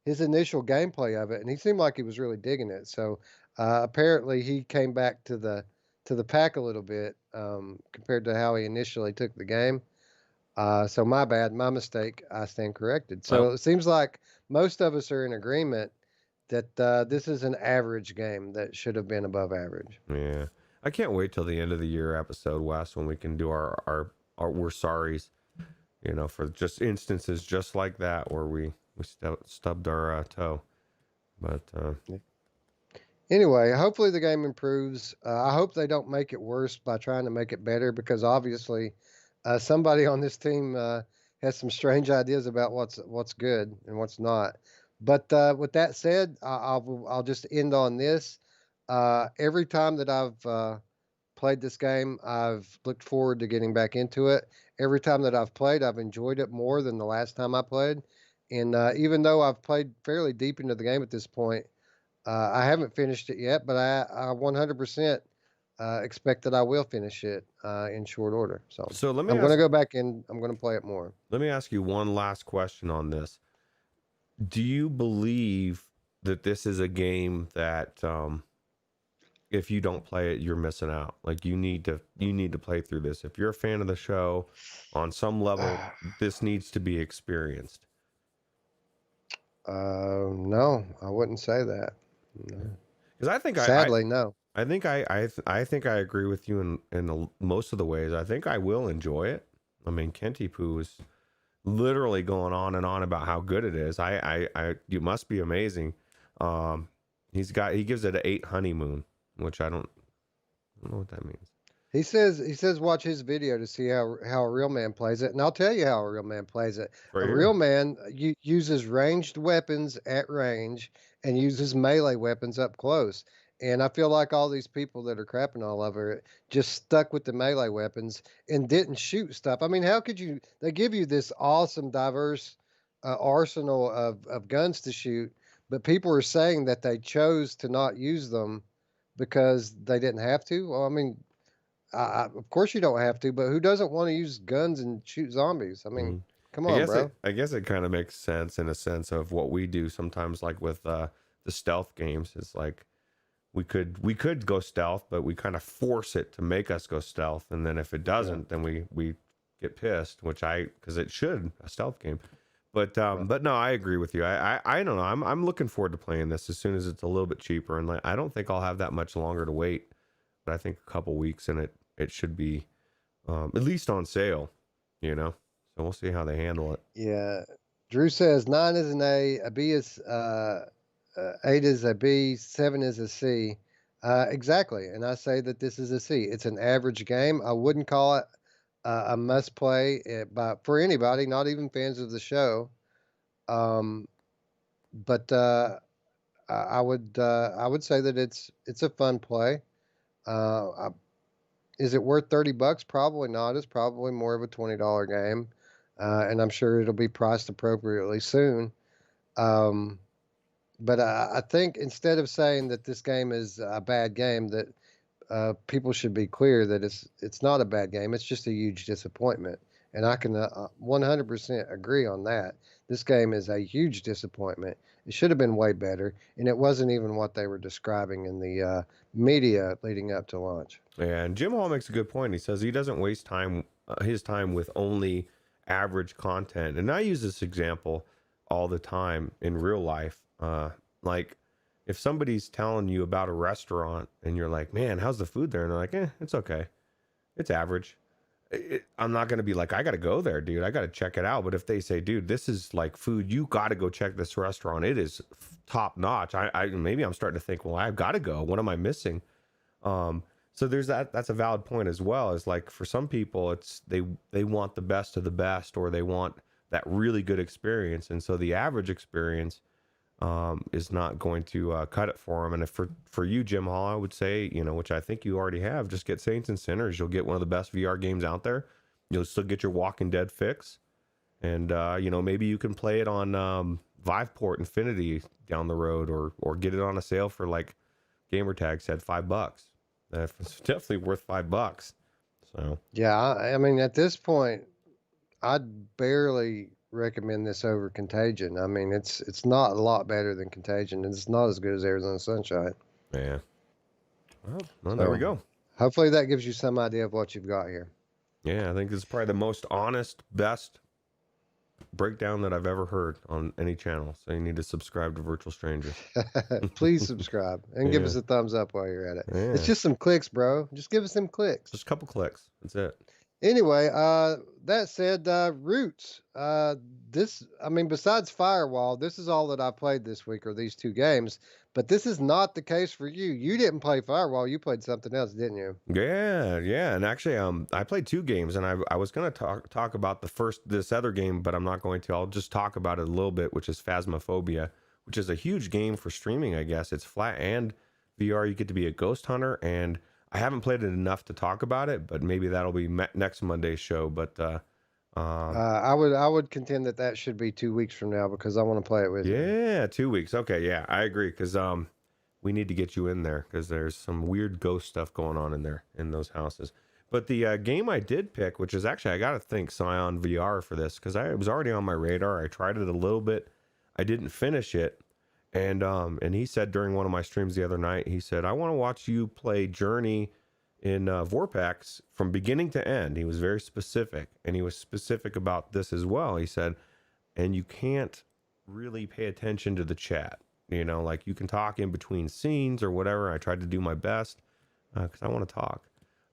initial gameplay of it, and he seemed like he was really digging it. So apparently he came back to the pack a little bit compared to how he initially took the game. So my bad, my mistake. I stand corrected. So Well, it seems like most of us are in agreement that this is an average game that should have been above average. yeah. I can't wait till the end of the year episode, Wes, when we can do our we're sorries, for just instances just like that where we stubbed our toe. But Anyway, hopefully the game improves. I hope they don't make it worse by trying to make it better because obviously somebody on this team has some strange ideas about what's good and what's not. But with that said, I'll just end on this. Every time that I've played this game, I've looked forward to getting back into it. Every time that I've played, I've enjoyed it more than the last time I played. And even though I've played fairly deep into the game at this point, I haven't finished it yet, but I 100% expect that I will finish it in short order. So so let me I'm going to ask go back and I'm going to play it more. let me ask you one last question on this. Do you believe that this is a game that if you don't play it, you're missing out? Like you need to play through this. If you're a fan of the show, on some level, this needs to be experienced. No, I wouldn't say that. No. Because I think Sadly, no. I think I think I agree with you in most of the ways. I think I will enjoy it. I mean, Kenty Poo is literally going on and on about how good it is. You must be amazing. He gives it an 8 honeymoon, which I don't know what that means. He says watch his video to see how a real man plays it, and I'll tell you how a real man plays it. Right A here. real man uses ranged weapons at range and uses melee weapons up close. And I feel like all these people that are crapping all over it just stuck with the melee weapons and didn't shoot stuff. I mean, how could you? They give you this awesome, diverse arsenal of guns to shoot, but people are saying that they chose to not use them because they didn't have to. Well, I mean, of course you don't have to, but who doesn't want to use guns and shoot zombies? I mean, come on, bro. I guess it kind of makes sense in a sense of what we do sometimes, like with the stealth games. It's like we could go stealth, but we kind of force it to make us go stealth, and then if it doesn't, then we get pissed, because it should a stealth game. But no, I agree with you. I don't know. I'm looking forward to playing this as soon as it's a little bit cheaper, and I don't think I'll have that much longer to wait. But I think a couple weeks and it should be at least on sale, So we'll see how they handle it. Yeah. Drew says 9 is an A B is 8 is a B, 7 is a C. Exactly. And I say that this is a C. It's an average game. I wouldn't call it a must play for anybody, not even fans of the show. But I would say that it's a fun play. Is it worth $30? Probably not. It's probably more of a $20 game, and I'm sure it'll be priced appropriately soon. But I think instead of saying that this game is a bad game, that people should be clear that it's not a bad game. It's just a huge disappointment, and I can 100% agree on that. This game is a huge disappointment. It should have been way better, and it wasn't even what they were describing in the media leading up to launch. Yeah, and Jim Hall makes a good point. He says he doesn't waste his time with only average content. And I use this example all the time in real life. Like if somebody's telling you about a restaurant and you're like, man, how's the food there? And they're like, it's okay. It's average. I'm not going to be like, I got to go there, dude. I got to check it out. But if they say, dude, this is like food, you got to go check this restaurant. It is top notch. Maybe I'm starting to think, well, I've got to go. What am I missing? So there's that. That's a valid point as well. Is like for some people, it's they want the best of the best, or they want that really good experience, and so the average experience is not going to cut it for them. And if for you, Jim Hall, I would say, which I think you already have, just get Saints and Sinners. You'll get one of the best VR games out there. You'll still get your Walking Dead fix, and maybe you can play it on Viveport Infinity down the road, or get it on a sale for, like Gamertag said, $5. It's definitely worth $5. So Yeah, I mean, at this point, I'd barely recommend this over Contagion. I mean, it's not a lot better than Contagion, and it's not as good as Arizona Sunshine. yeah. Well, there we go. Hopefully that gives you some idea of what you've got here. Yeah, I think this is probably the most honest, best breakdown that I've ever heard on any channel. So you need to subscribe to Virtual Strangers. Please subscribe and give us a thumbs up while you're at it. Yeah. It's just some clicks, bro. Just give us some clicks. Just a couple clicks. That's it. Anyway, that said, Ruuts. Besides Firewall, this is all that I played this week, are these two games. But this is not the case for you. You didn't play Firewall. You played something else, didn't you? Yeah. And actually, I played two games, and I was going to talk about this other game, but I'm not going to. I'll just talk about it a little bit, which is Phasmophobia, which is a huge game for streaming, I guess. It's flat and VR. You get to be a ghost hunter, and I haven't played it enough to talk about it, but maybe that'll be next Monday's show. But I would contend that should be 2 weeks from now, because I want to play it with you. Yeah, 2 weeks. Okay, yeah, I agree, because we need to get you in there, because there's some weird ghost stuff going on in there in those houses. But the game I did pick, which is actually, I got to thank Scion VR for this, because it was already on my radar. I tried it a little bit. I didn't finish it. And he said during one of my streams the other night, he said, I want to watch you play Journey in Vorpax from beginning to end. He was very specific, and he was specific about this as well. He said, and you can't really pay attention to the chat, like you can talk in between scenes or whatever. I tried to do my best because I want to talk.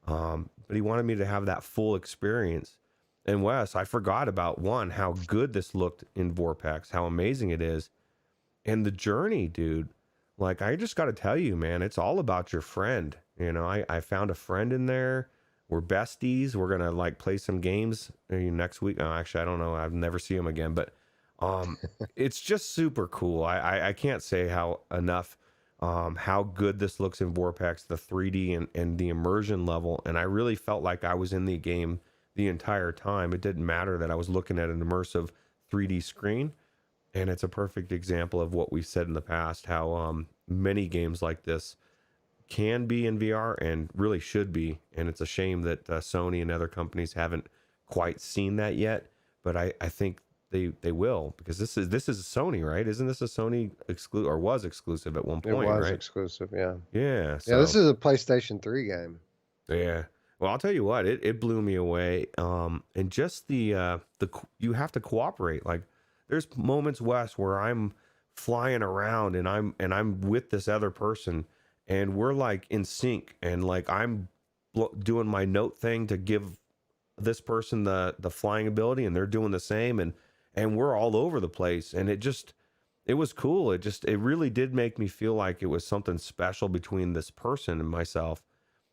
But he wanted me to have that full experience. And Wes, I forgot about how good this looked in Vorpax, how amazing it is. And the journey, dude, like, I just got to tell you, man, it's all about your friend. I found a friend in there. We're besties. We're going to, like, play some games next week. Oh, actually, I don't know. I'll never see him again. But it's just super cool. I can't say how good this looks in Vorpax, the 3D and the immersion level. And I really felt like I was in the game the entire time. It didn't matter that I was looking at an immersive 3D screen. And it's a perfect example of what we've said in the past, how many games like this can be in VR and really should be. And it's a shame that Sony and other companies haven't quite seen that yet. But I think they will, because this is Sony, right? Isn't this a Sony exclusive, or was exclusive at one point, right? It was exclusive, yeah. Yeah. So. Yeah, this is a PlayStation 3 game. Yeah. Well, I'll tell you what, it blew me away. And just the you have to cooperate. Like, there's moments, Wes, where I'm flying around and I'm with this other person, and we're like in sync, and like I'm doing my note thing to give this person the flying ability, and they're doing the same, and we're all over the place. And it was cool. It really did make me feel like it was something special between this person and myself.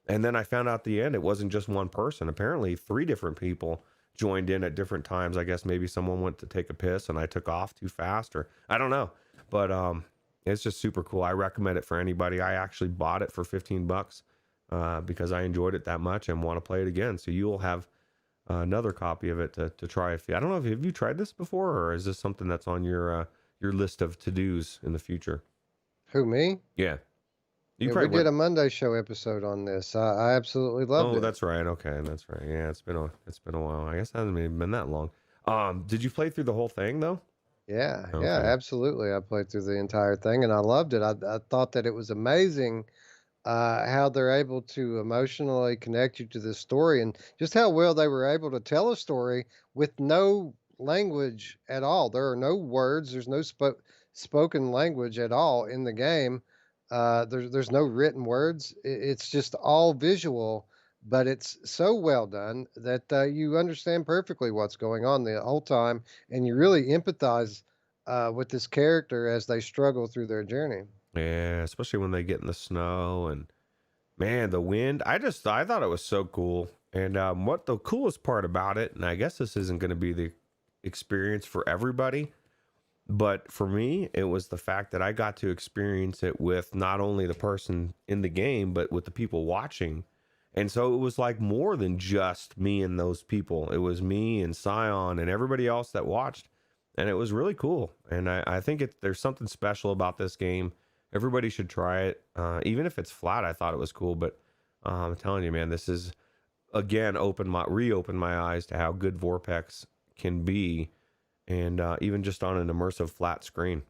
And then I found out at the end, it wasn't just one person. Apparently 3 different people joined in at different times. I guess maybe someone went to take a piss and I took off too fast, or I don't know. But it's just super cool. I recommend it for anybody. I actually bought it for $15 because I enjoyed it that much and want to play it again. So you will have another copy of it to try. I don't know, have you tried this before, or is this something that's on your list of to-dos in the future? Who, me? Yeah. We did a Monday show episode on this. I absolutely loved it. Oh, that's right. Okay, that's right. Yeah, it's been a while. I guess it hasn't even been that long. Did you play through the whole thing though? Yeah, Okay. yeah, absolutely. I played through the entire thing and I loved it. I thought that it was amazing how they're able to emotionally connect you to this story, and just how well they were able to tell a story with no language at all. There are no words. There's no spoken language at all in the game. There's no written words. It's just all visual, but it's so well done that you understand perfectly what's going on the whole time, and you really empathize with this character as they struggle through their journey. Yeah, especially when they get in the snow, and Man, the wind. I thought it was so cool. And what the coolest part about it, and I guess this isn't going to be the experience for everybody, but for me, it was the fact that I got to experience it with not only the person in the game, but with the people watching. And so it was like more than just me and those people. It was me and Scion and everybody else that watched. And it was really cool. And I think there's something special about this game. Everybody should try it. Even if it's flat, I thought it was cool. But I'm telling you, man, this is, again, reopened my eyes to how good Vorpex can be. And even just on an immersive flat screen.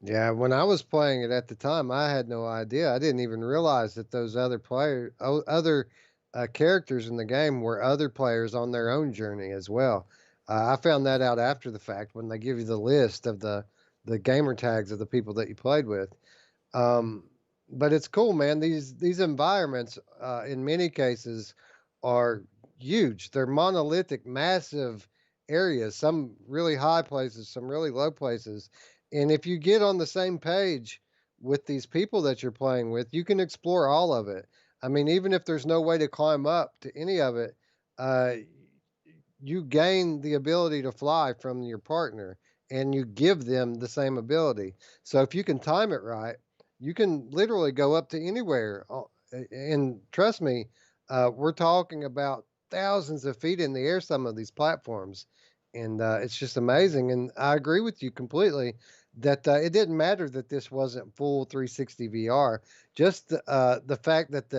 Yeah, when I was playing it at the time, I had no idea. I didn't even realize that those other characters in the game were other players on their own journey as well. I found that out after the fact when they give you the list of the gamer tags of the people that you played with. Um, but it's cool, man. These environments, in many cases, are huge. They're monolithic, massive areas. Some really high places, some really low places. And if you get on the same page with these people that you're playing with, you can explore all of it. I mean, even if there's no way to climb up to any of it, uh, you gain the ability to fly from your partner and you give them the same ability. So if you can time it right, you can literally go up to anywhere. And trust me, we're talking about thousands of feet in the air, some of these platforms. And it's just amazing. And I agree with you completely that it didn't matter that this wasn't full 360 VR. Just the fact that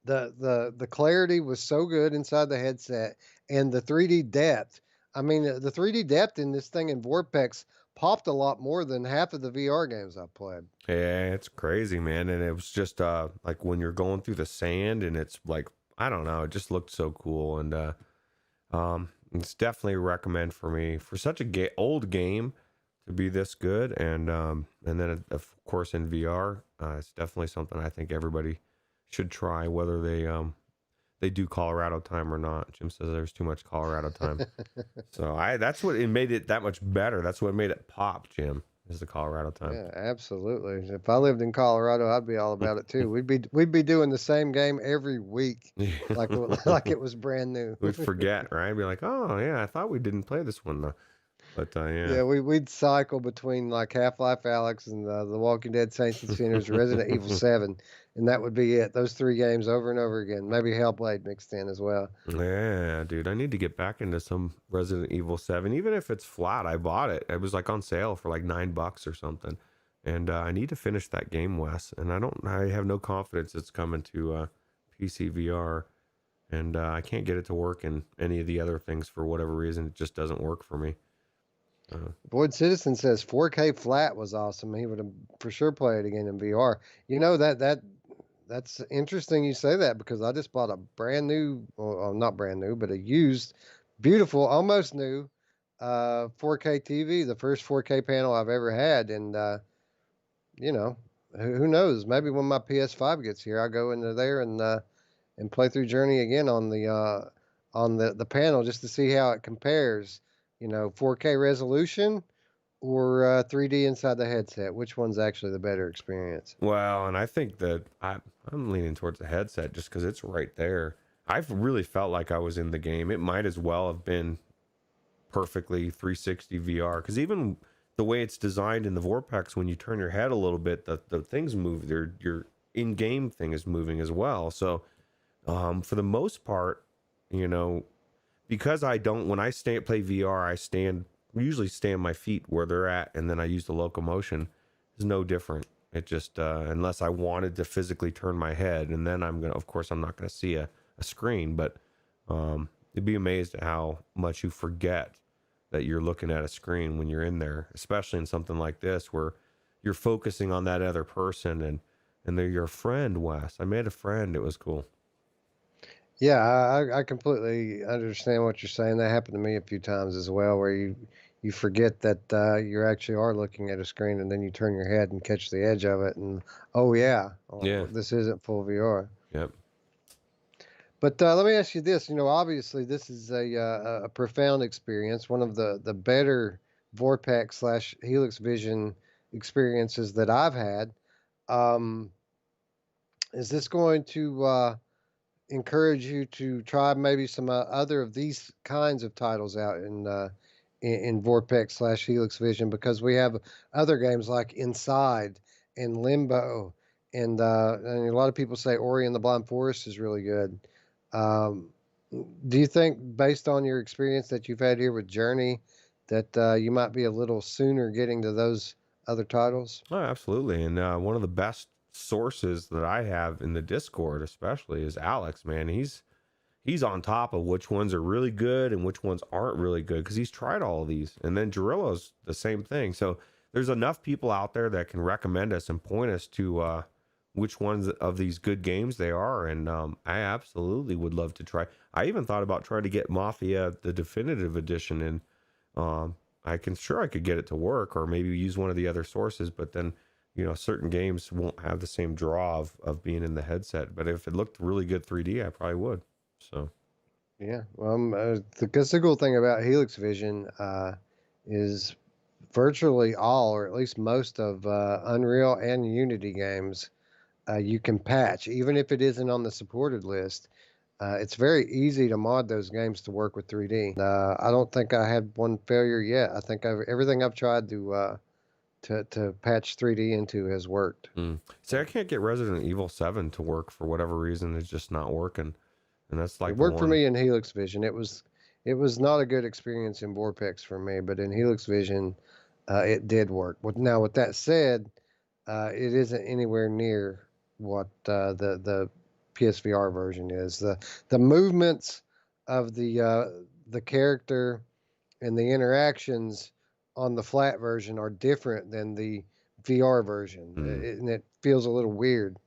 the clarity was so good inside the headset and the 3D depth. I mean, the 3D depth in this thing in Vorpex popped a lot more than half of the VR games I've played. Yeah, it's crazy, man. And it was just like when you're going through the sand and it's like, I don't know, it just looked so cool. And it's definitely a recommend for me for such a old game to be this good. And then of course in VR, it's definitely something I think everybody should try, whether they do Colorado time or not. Jim says there's too much Colorado time. So that's what it made it that much better. That's what made it pop, Jim, is the Colorado time. Yeah, absolutely. If I lived in Colorado, I'd be all about it too. We'd be doing the same game every week, like like it was brand new. We'd forget, right? Be like, oh yeah, I thought we didn't play this one though. But yeah. Yeah, we'd cycle between like Half-Life Alex and The Walking Dead Saints and Sinners, Resident Evil 7, and that would be it. Those three games over and over again. Maybe Hellblade mixed in as well. Yeah, dude, I need to get back into some Resident Evil 7, even if it's flat. I bought it. It was like on sale for like $9 or something, and I need to finish that game, Wes. And I have no confidence it's coming to PC VR, and I can't get it to work in any of the other things for whatever reason. It just doesn't work for me. Boyd Citizen says 4K flat was awesome. He would have for sure play it again in VR. You know that's interesting you say that because I just bought a brand new, well, not brand new, but a used, beautiful, almost new 4K TV, the first 4K panel I've ever had. And, you know, who knows? Maybe when my PS5 gets here, I'll go into there and play through Journey again on the panel just to see how it compares, 4K resolution or 3D inside the headset. Which one's actually the better experience? Well, and I think that I'm leaning towards the headset just because it's right there. I've really felt like I was in the game. It might as well have been perfectly 360 VR because even the way it's designed in the Vorpex, when you turn your head a little bit, the things move. Your in-game thing is moving as well. So for the most part, because I don't, when I play VR, I usually stand my feet where they're at, and then I use the locomotion. It's no different. It just, unless I wanted to physically turn my head, and then of course, I'm not going to see a screen, but you'd be amazed at how much you forget that you're looking at a screen when you're in there, especially in something like this where you're focusing on that other person and they're your friend, Wes. I made a friend. It was cool. Yeah, I completely understand what you're saying. That happened to me a few times as well, where you forget that you actually are looking at a screen, and then you turn your head and catch the edge of it, and Yeah. this isn't full VR. Yep. But let me ask you this: obviously this is a profound experience, one of the better Vorpex / Helix Vision experiences that I've had. Um, Is this going to encourage you to try maybe some other of these kinds of titles out in Vortex slash Helix Vision? Because we have other games like Inside and Limbo, and a lot of people say Ori and the Blind Forest is really good. Um, do you think, based on your experience that you've had here with Journey, that you might be a little sooner getting to those other titles? Oh, absolutely. And one of the best sources that I have in the Discord, especially, is Alex. Man, he's on top of which ones are really good and which ones aren't really good because he's tried all of these. And then Gerillo's the same thing. So there's enough people out there that can recommend us and point us to which ones of these good games they are. And I absolutely would love to try. I even thought about trying to get Mafia the definitive edition, and I could get it to work, or maybe use one of the other sources. But then, certain games won't have the same draw of being in the headset. But if it looked really good 3D, I probably would. So Yeah, the cool thing about Helix Vision is virtually all, or at least most of Unreal and Unity games, you can patch, even if it isn't on the supported list. It's very easy to mod those games to work with 3D. I don't think I had one failure yet. I think everything I've tried to patch 3D into has worked. See, I can't get Resident Evil 7 to work for whatever reason. It's just not working, and that's It like the worked for one. me in Helix Vision. It was not a good experience in Vortex for me, but in Helix Vision, it did work. Now, with that said, it isn't anywhere near what the PSVR version is. The movements of the character and the interactions on the flat version are different than the VR version, Mm, and it feels a little weird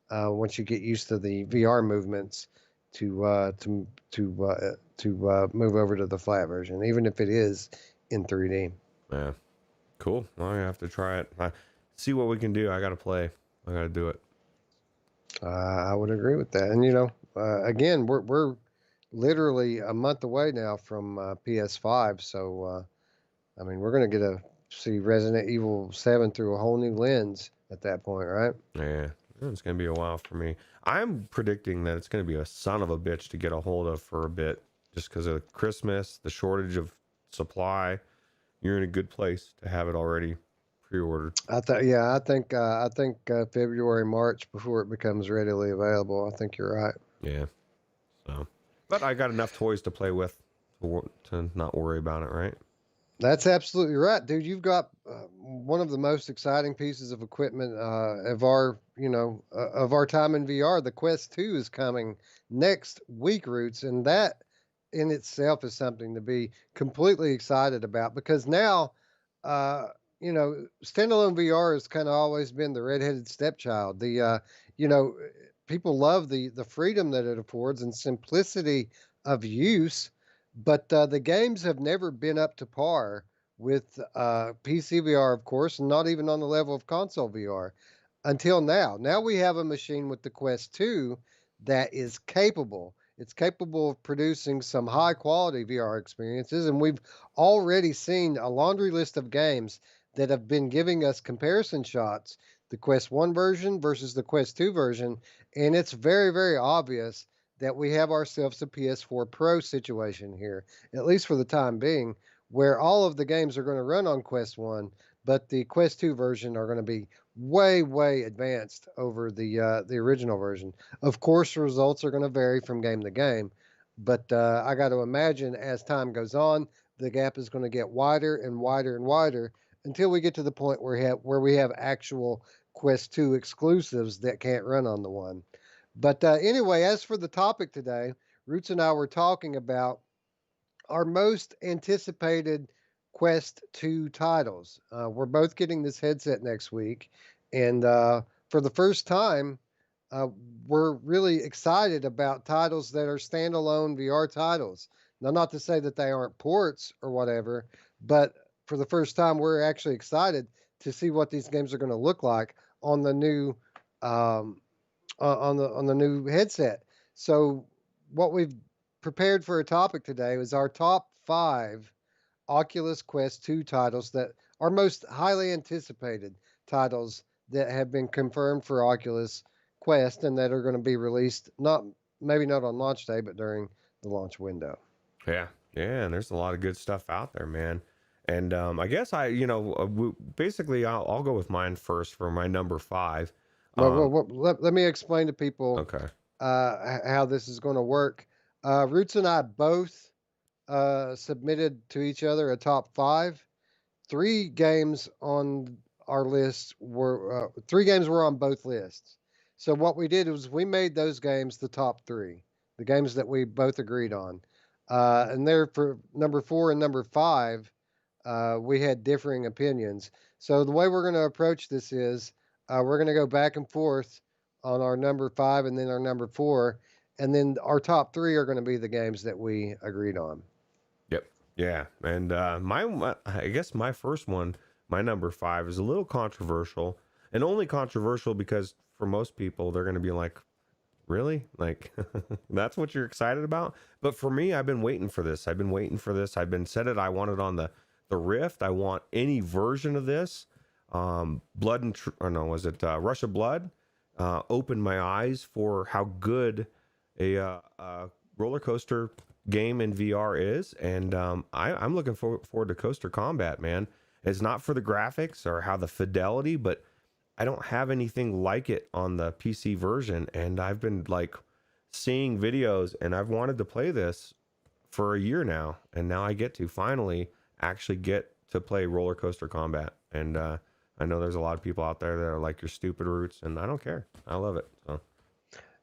once you get used to the VR movements to move over to the flat version, even if it is in 3D. yeah, cool. Well, I have to try it. See what we can do. I gotta play. I gotta do it. I would agree with that. And again, we're literally a month away now from PS5, so I mean, we're gonna get to see Resident Evil 7 through a whole new lens at that point, right? Yeah, it's gonna be a while for me. I'm predicting that it's gonna be a son of a bitch to get a hold of for a bit, just because of Christmas, the shortage of supply. You're in a good place to have it already pre-ordered. I think February, March before it becomes readily available. I think you're right. Yeah. So, but I got enough toys to play with to not worry about it, right? That's absolutely right, dude. You've got one of the most exciting pieces of equipment of our time in VR. The Quest 2 is coming next week, Roots, and that in itself is something to be completely excited about because now, standalone VR has kind of always been the redheaded stepchild. You know, people love the freedom that it affords and simplicity of use, but the games have never been up to par with PC VR, of course, and not even on the level of console VR until now. Now we have a machine with the Quest 2 that is capable. It's capable of producing some high quality VR experiences, and we've already seen a laundry list of games that have been giving us comparison shots, the Quest 1 version versus the Quest 2 version, and it's very, very obvious that we have ourselves a PS4 Pro situation here, at least for the time being, where all of the games are going to run on Quest 1, but the Quest 2 version are going to be way, way advanced over the original version. Of course, the results are going to vary from game to game, but I got to imagine as time goes on, the gap is going to get wider and wider and wider until we get to the point where we have actual Quest 2 exclusives that can't run on the one. But anyway, as for the topic today, Roots and I were talking about our most anticipated Quest 2 titles. We're both getting this headset next week, and for the first time, uh, we're really excited about titles that are standalone VR titles. Now, not to say that they aren't ports or whatever, but for the first time, we're actually excited to see what these games are going to look like on the new um, on the new headset. So what we've prepared for a topic today was our top 5 Oculus Quest 2 titles that are most highly anticipated titles that have been confirmed for Oculus Quest and that are going to be released, maybe not on launch day, but during the launch window. Yeah, yeah, and there's a lot of good stuff out there, man. And I guess basically I'll go with mine first for my number 5. Let me explain to people Okay. how this is going to work. Ruuts and I both submitted to each other a top 5. 3 games on our list were 3 games were on both lists. So what we did was we made those games the top 3, the games that we both agreed on. And there for number 4 and number 5, we had differing opinions. So the way we're going to approach this is we're going to go back and forth on our number 5 and then our number 4, and then our top 3 are going to be the games that we agreed on. Yep. Yeah. And I guess my first one, my number 5, is a little controversial, and only controversial because for most people they're going to be like, really? Like, that's what you're excited about? But for me, I've been waiting for this. I've been said it. I want it on the Rift. I want any version of this. Rush of Blood opened my eyes for how good a roller coaster game in VR is, and I'm looking forward to Coaster Combat, man. It's not for the graphics or how the fidelity, but I don't have anything like it on the PC version, and I've been like seeing videos, and I've wanted to play this for a year now, and now I get to finally actually get to play Roller Coaster Combat. And I know there's a lot of people out there that are like, you're stupid, Ruuts, and I don't care. I love it. So.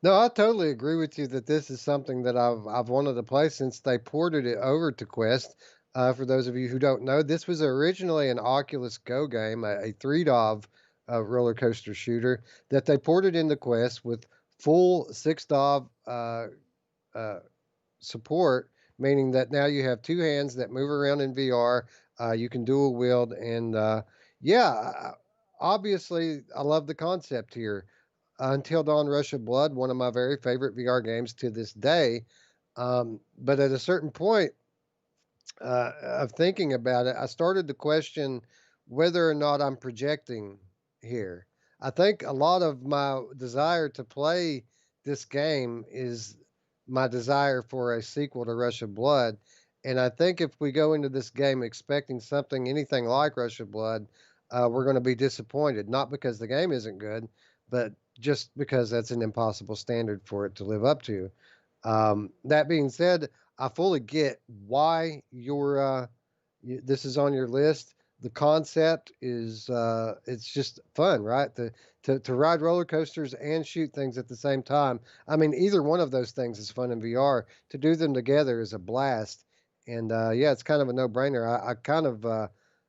No, I totally agree with you that this is something that I've wanted to play since they ported it over to Quest. For those of you who don't know, this was originally an Oculus Go game, a 3DOV roller coaster shooter that they ported into Quest with full 6DOV support, meaning that now you have 2 hands that move around in VR. You can dual wield, and obviously I love the concept here. Until Dawn, Rush of Blood, one of my very favorite VR games to this day. But at a certain point of thinking about it, I started to question whether or not I'm projecting here. I think a lot of my desire to play this game is my desire for a sequel to Rush of Blood. And I think if we go into this game expecting anything like Rush of Blood, we're going to be disappointed. Not because the game isn't good, but just because that's an impossible standard for it to live up to. That being said, I fully get why this is on your list. The concept is it's just fun, right? To ride roller coasters and shoot things at the same time. I mean, either one of those things is fun in VR. To do them together is a blast. And it's kind of a no-brainer.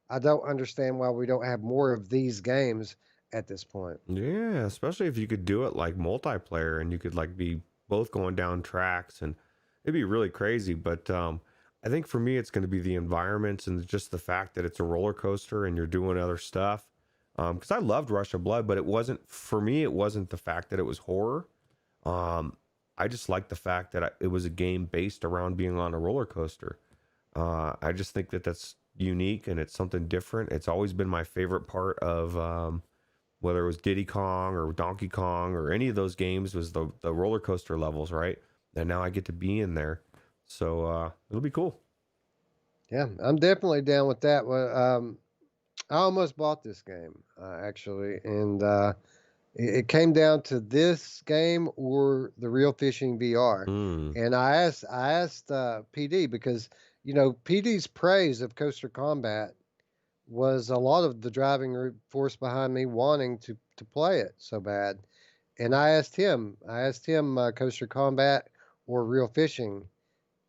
I don't understand why we don't have more of these games at this point. Yeah, especially if you could do it like multiplayer and you could like be both going down tracks, and it'd be really crazy. But I think for me, it's going to be the environments and just the fact that it's a roller coaster and you're doing other stuff. Because I loved Rush of Blood, but it wasn't the fact that it was horror. I just liked the fact that it was a game based around being on a roller coaster. I just think that that's unique and it's something different. It's always been my favorite part of whether it was Diddy Kong or Donkey Kong or any of those games, was the roller coaster levels, right? And now I get to be in there. So it'll be cool. Yeah, I'm definitely down with that. I almost bought this game, actually, and it came down to this game or the Real Fishing VR. And I asked PD because, PD's praise of Coaster Combat was a lot of the driving force behind me wanting to play it so bad. And I asked him Coaster Combat or Real Fishing,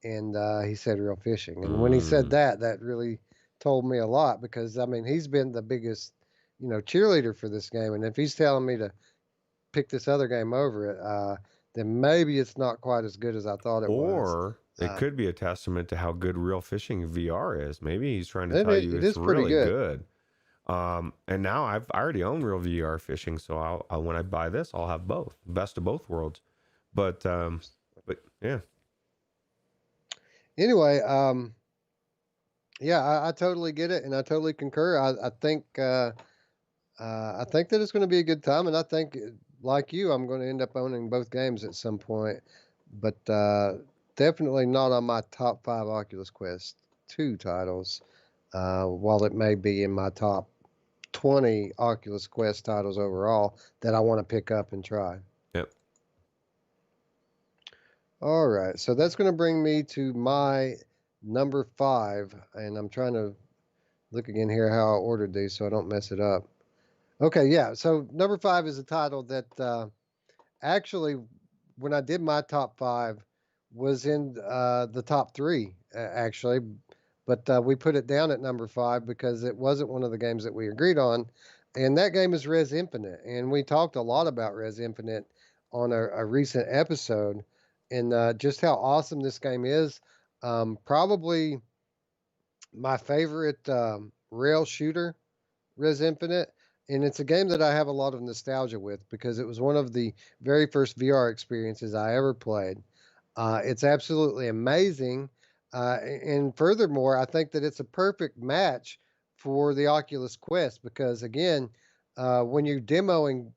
and he said Real Fishing. And when he said that really told me a lot, because I mean, he's been the biggest, cheerleader for this game. And if he's telling me to pick this other game over it, then maybe it's not quite as good as I thought it was. Or it could be a testament to how good Real Fishing VR is. Maybe he's trying to tell you it's really good. And now I already own Real VR Fishing, so I'll when I buy this, I'll have both, best of both worlds. But yeah. Anyway, I totally get it, and I totally concur. I think that it's going to be a good time, and I think like you, I'm going to end up owning both games at some point, but definitely not on my top five Oculus Quest 2 titles. While it may be in my top 20 Oculus Quest titles overall that I want to pick up and try. Yep. All right, so that's going to bring me to my number 5, and I'm trying to look again here how I ordered these so I don't mess it up. Okay, yeah, so number 5 is a title that actually, when I did my top 5, was in the top 3, actually, but we put it down at number 5 because it wasn't one of the games that we agreed on, and that game is Res Infinite, and we talked a lot about Res Infinite on a recent episode, and just how awesome this game is. Probably my favorite rail shooter, Res Infinite, and it's a game that I have a lot of nostalgia with because it was one of the very first VR experiences I ever played. It's absolutely amazing. And furthermore, I think that it's a perfect match for the Oculus Quest because, again, when you're demoing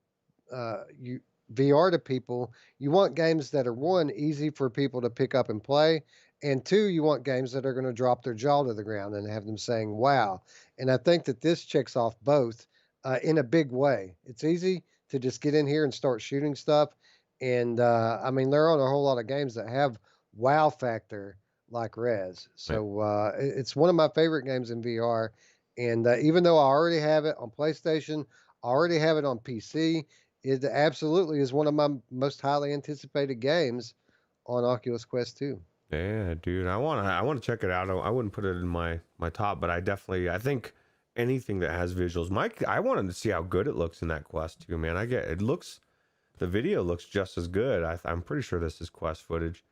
you VR to people, you want games that are one, easy for people to pick up and play, and two, you want games that are going to drop their jaw to the ground and have them saying "wow." And I think that this checks off both in a big way. It's easy to just get in here and start shooting stuff, and I mean there aren't a whole lot of games that have wow factor like Res. Right. So it's one of my favorite games in VR. And even though I already have it on PlayStation, I already have it on PC, it absolutely is one of my most highly anticipated games on Oculus Quest 2. Yeah, dude. I wanna check it out. I wouldn't put it in my top, but I think anything that has visuals. Mike, I wanted to see how good it looks in that Quest too, man. The video looks just as good. I'm pretty sure this is Quest footage.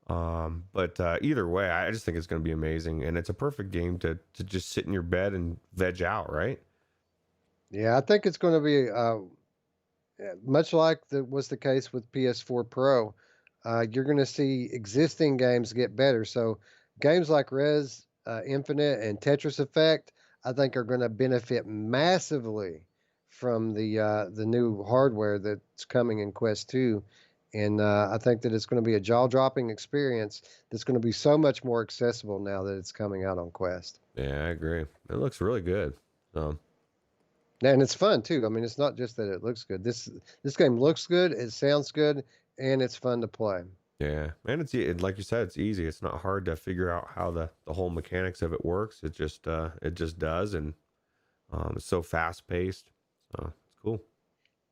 But either way, I just think it's going to be amazing, and it's a perfect game to just sit in your bed and veg out, right? Yeah, I think it's going to be much like was the case with PS4 Pro. You're going to see existing games get better. So games like Res Infinite and Tetris Effect, I think, are going to benefit massively from the new hardware that's coming in Quest 2. And I think that it's going to be a jaw-dropping experience that's going to be so much more accessible now that it's coming out on Quest. Yeah, I agree. It looks really good. So And it's fun too. I mean, it's not just that it looks good. This game looks good, it sounds good, and it's fun to play. yeah, and like you said, it's easy. It's not hard to figure out how the whole mechanics of it works. It just does, and it's so fast paced. So it's cool.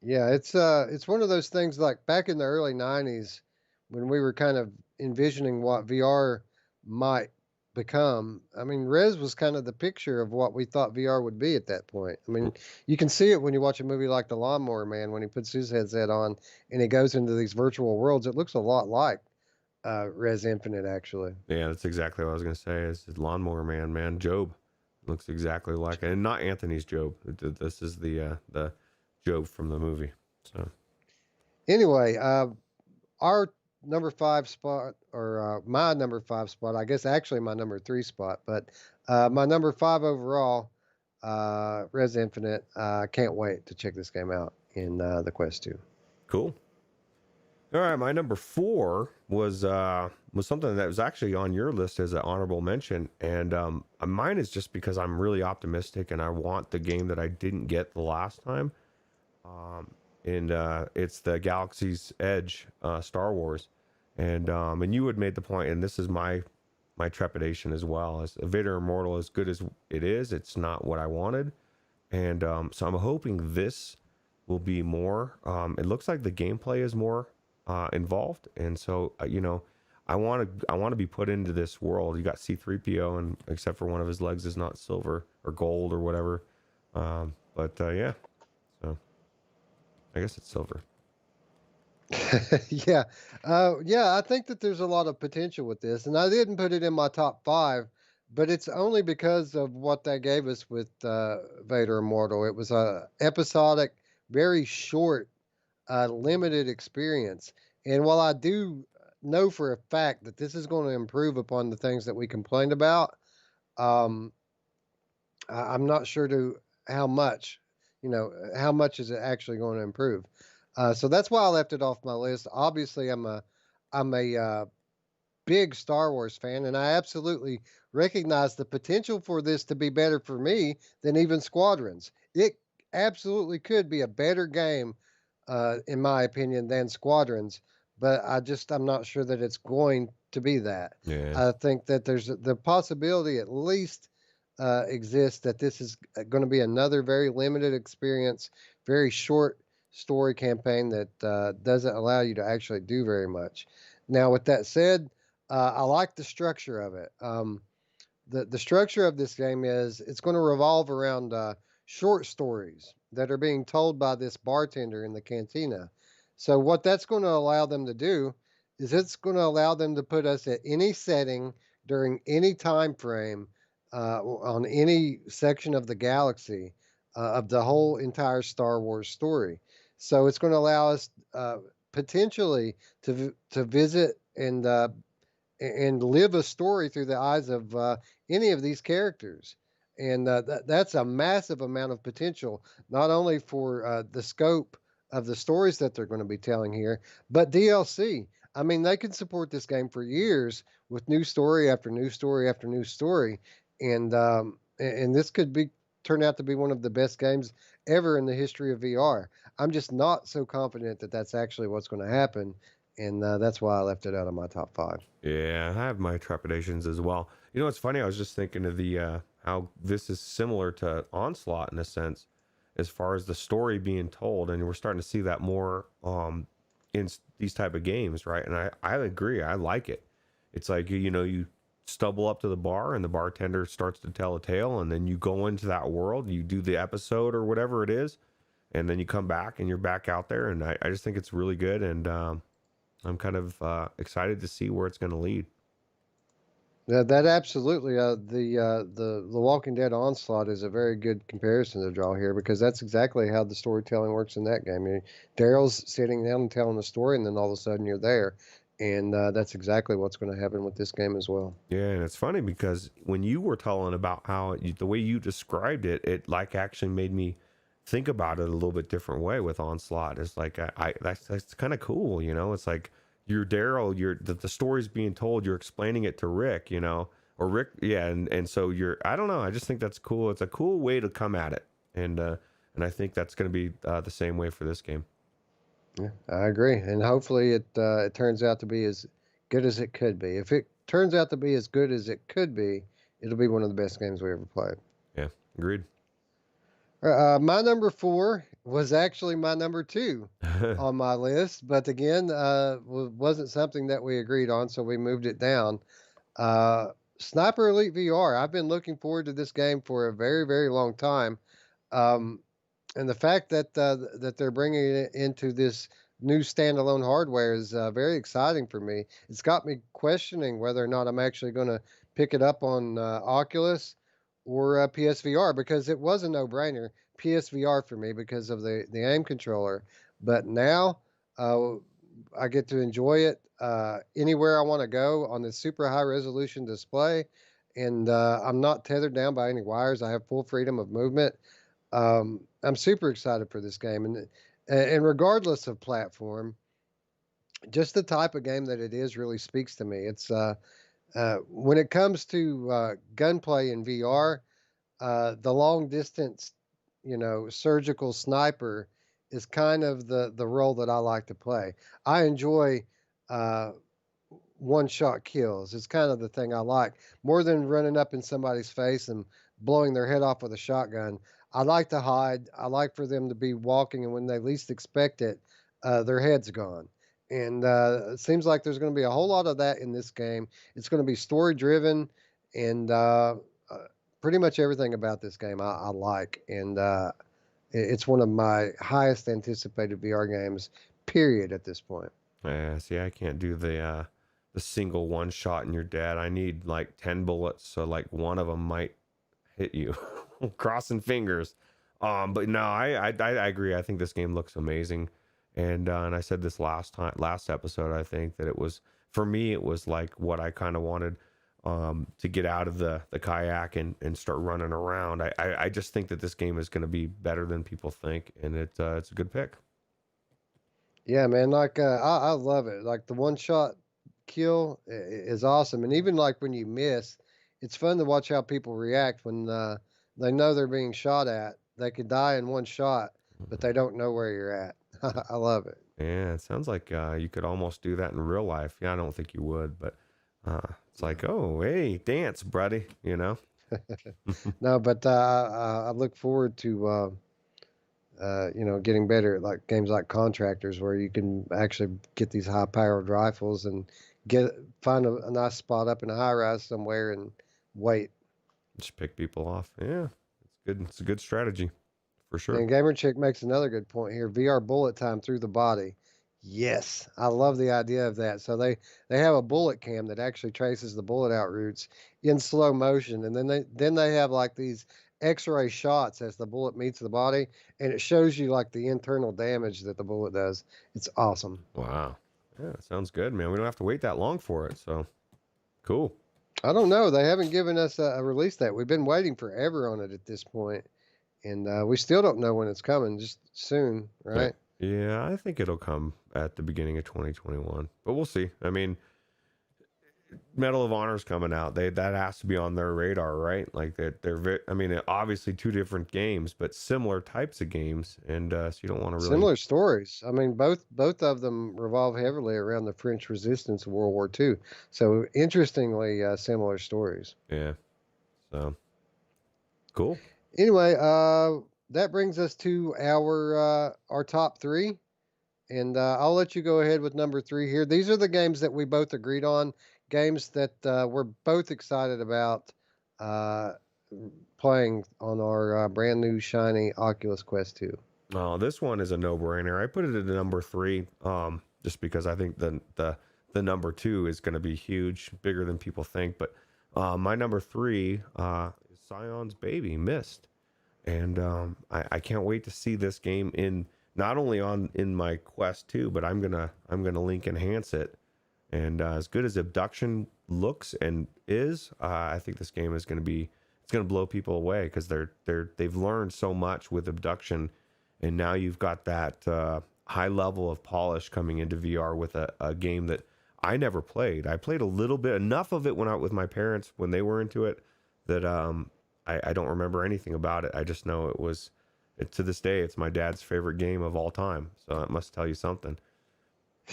Yeah, it's one of those things like back in the early 90s when we were kind of envisioning what VR might become. I mean, Res was kind of the picture of what we thought VR would be at that point. I mean, you can see it when you watch a movie like The Lawnmower Man when he puts his headset on and he goes into these virtual worlds. It looks a lot like Res Infinite, actually. Yeah, that's exactly what I was gonna say. Is Lawnmower Man, man, Job looks exactly like it, and not Anthony's Job. This is the Job from the movie. So Anyway, our number 5 spot, or my number 5 spot, I guess actually my number 3 spot, but my number 5 overall, Res Infinite. I can't wait to check this game out in the Quest 2. cool. All right, my number 4 was something that was actually on your list as an honorable mention, and mine is just because I'm really optimistic and I want the game that I didn't get the last time. And it's the Galaxy's Edge, Star Wars, and you had made the point, and this is my trepidation as well. As Vader Immortal, as good as it is, it's not what I wanted, and so I'm hoping this will be more. It looks like the gameplay is more involved, and so I want to be put into this world. You got C-3PO, and except for one of his legs is not silver or gold or whatever, but yeah, so I guess it's silver. Yeah. Yeah, I think that there's a lot of potential with this, and I didn't put it in my top 5, but it's only because of what they gave us with Vader Immortal. It was a episodic, very short, limited experience. And while I do know for a fact that this is going to improve upon the things that we complained about, um, I'm not sure to how much, how much is it actually going to improve? So that's why I left it off my list. Obviously, I'm a big Star Wars fan, and I absolutely recognize the potential for this to be better for me than even Squadrons. It absolutely could be a better game, in my opinion, than Squadrons, but I'm not sure that it's going to be that. Yeah. I think that there's the possibility at least exists that this is going to be another very limited experience, very short story campaign that doesn't allow you to actually do very much. Now, with that said, I like the structure of it. The structure of this game is it's going to revolve around short stories that are being told by this bartender in the cantina. So what that's going to allow them to do is it's going to allow them to put us at any setting during any time frame on any section of the galaxy of the whole entire Star Wars story. So it's going to allow us potentially to visit and live a story through the eyes of any of these characters. And that's a massive amount of potential, not only for the scope of the stories that they're going to be telling here, but DLC. I mean, they could support this game for years with new story after new story after new story, and this could be turn out to be one of the best games ever in the history of VR. I'm just not so confident that that's actually what's going to happen, and that's why I left it out of my top five. Yeah, I have my trepidations as well. You know, it's funny. I was just thinking of the how this is similar to Onslaught in a sense, as far as the story being told, and we're starting to see that more these type of games, right? And I agree. I like it. It's like you know you stumble up to the bar and the bartender starts to tell a tale, and then you go into that world, you do the episode or whatever it is, and then you come back and you're back out there. And I just think it's really good, and I'm kind of excited to see where it's going to lead. Yeah, that absolutely. The Walking Dead Onslaught is a very good comparison to draw here because that's exactly how the storytelling works in that game. Daryl's sitting down and telling the story, and then all of a sudden you're there, and that's exactly what's going to happen with this game as well. Yeah, and it's funny because when you were telling about how the way you described it, it like actually made me think about it a little bit different way with Onslaught. It's like I that's kind of cool, you know. It's like you're Daryl, the story's being told, you're explaining it to Rick, you know, or Rick, yeah, and so you're I don't know, I just think that's cool. It's a cool way to come at it, and I think that's going to be the same way for this game. Yeah, I agree, and hopefully it turns out to be as good as it could be. If it turns out to be as good as it could be, it'll be one of the best games we ever played. Yeah, agreed. My number four was actually my number two on my list, but again, wasn't something that we agreed on, so we moved it down. Sniper Elite VR. I've been looking forward to this game for a very, very long time, um, and the fact that they're bringing it into this new standalone hardware is very exciting for me. It's got me questioning whether or not I'm actually going to pick it up on Oculus or PSVR because it was a no-brainer PSVR for me because of the aim controller. But now uh, I get to enjoy it anywhere I want to go on this super high resolution display, and I'm not tethered down by any wires. I have full freedom of movement. I'm super excited for this game, and regardless of platform, just the type of game that it is really speaks to me. It's when it comes to gunplay in VR, the long distance, surgical sniper is kind of the role that I like to play. I enjoy uh, one shot kills. It's kind of the thing I like more than running up in somebody's face and blowing their head off with a shotgun. I like to hide. I like for them to be walking, and when they least expect it, their head's gone. And it seems like there's going to be a whole lot of that in this game. It's going to be story driven, and pretty much everything about this game I like. And it's one of my highest anticipated VR games, period, at this point. Yeah, see, I can't do the single one shot and you're dead. I need like 10 bullets, so like one of them might hit you. Crossing fingers. But no, I agree. I think this game looks amazing, and I said this last episode. I think that it was for me. It was like what I kind of wanted to get out of the kayak and start running around. I just think that this game is going to be better than people think, and it's a good pick. Yeah, man. Like I love it. Like the one shot kill is awesome, and even like when you miss, it's fun to watch how people react when they know they're being shot at. They could die in one shot, but they don't know where you're at. I love it. Yeah, it sounds like you could almost do that in real life. Yeah, I don't think you would, but it's like, oh, hey, dance, buddy, you know? No, but I look forward to getting better at like games like Contractors, where you can actually get these high-powered rifles and get find a nice spot up in a high rise somewhere and wait. Just pick people off. Yeah, it's good. It's a good strategy for sure. And Gamer Chick makes another good point here. VR bullet time through the body. Yes, I love the idea of that. So they have a bullet cam that actually traces the bullet out routes in slow motion, and then they have like these X-ray shots as the bullet meets the body, and it shows you like the internal damage that the bullet does. It's awesome. Wow. Yeah, sounds good, man. We don't have to wait that long for it, so cool. I don't know. They haven't given us a release date. We've been waiting forever on it at this point, and we still don't know when it's coming. Just soon, right? Yeah, I think it'll come at the beginning of 2021, but we'll see. I mean, Medal of Honor's coming out. That has to be on their radar, right? Like I mean, obviously two different games, but similar types of games, and so you don't want to really Similar stories. I mean, both of them revolve heavily around the French Resistance of World War II. So interestingly, similar stories. Yeah. So cool. Anyway, that brings us to our top three, and I'll let you go ahead with number three here. These are the games that we both agreed on, games that we're both excited about uh, playing on our brand new shiny Oculus Quest 2. Oh, this one is a no-brainer. I put it at number three, just because I think the number two is going to be huge, bigger than people think. But my number three is Scion's Baby, Mist, and I can't wait to see this game in not only in my Quest 2, but I'm gonna link enhance it. And as good as Abduction looks and is, I think this game is it's gonna blow people away because they've learned so much with Abduction, and now you've got that high level of polish coming into VR with a game that I never played. I played a little bit, enough of it when I with my parents when they were into it that I don't remember anything about it. I just know to this day it's my dad's favorite game of all time. So that must tell you something.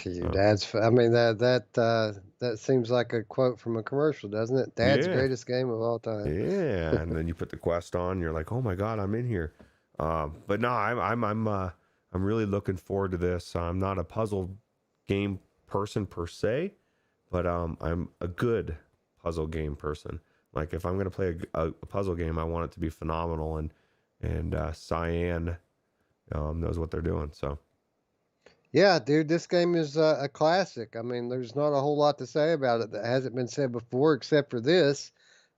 Your dad's. I mean that seems like a quote from a commercial, doesn't it? Dad's Yeah. greatest game of all time. Yeah, and then you put the Quest on, you're like, oh my god, I'm in here. But no, I'm really looking forward to this. I'm not a puzzle game person per se, but I'm a good puzzle game person. Like if I'm gonna play a puzzle game, I want it to be phenomenal, and Cyan knows what they're doing. So Yeah, dude, this game is a classic. I mean, there's not a whole lot to say about it that hasn't been said before, except for this.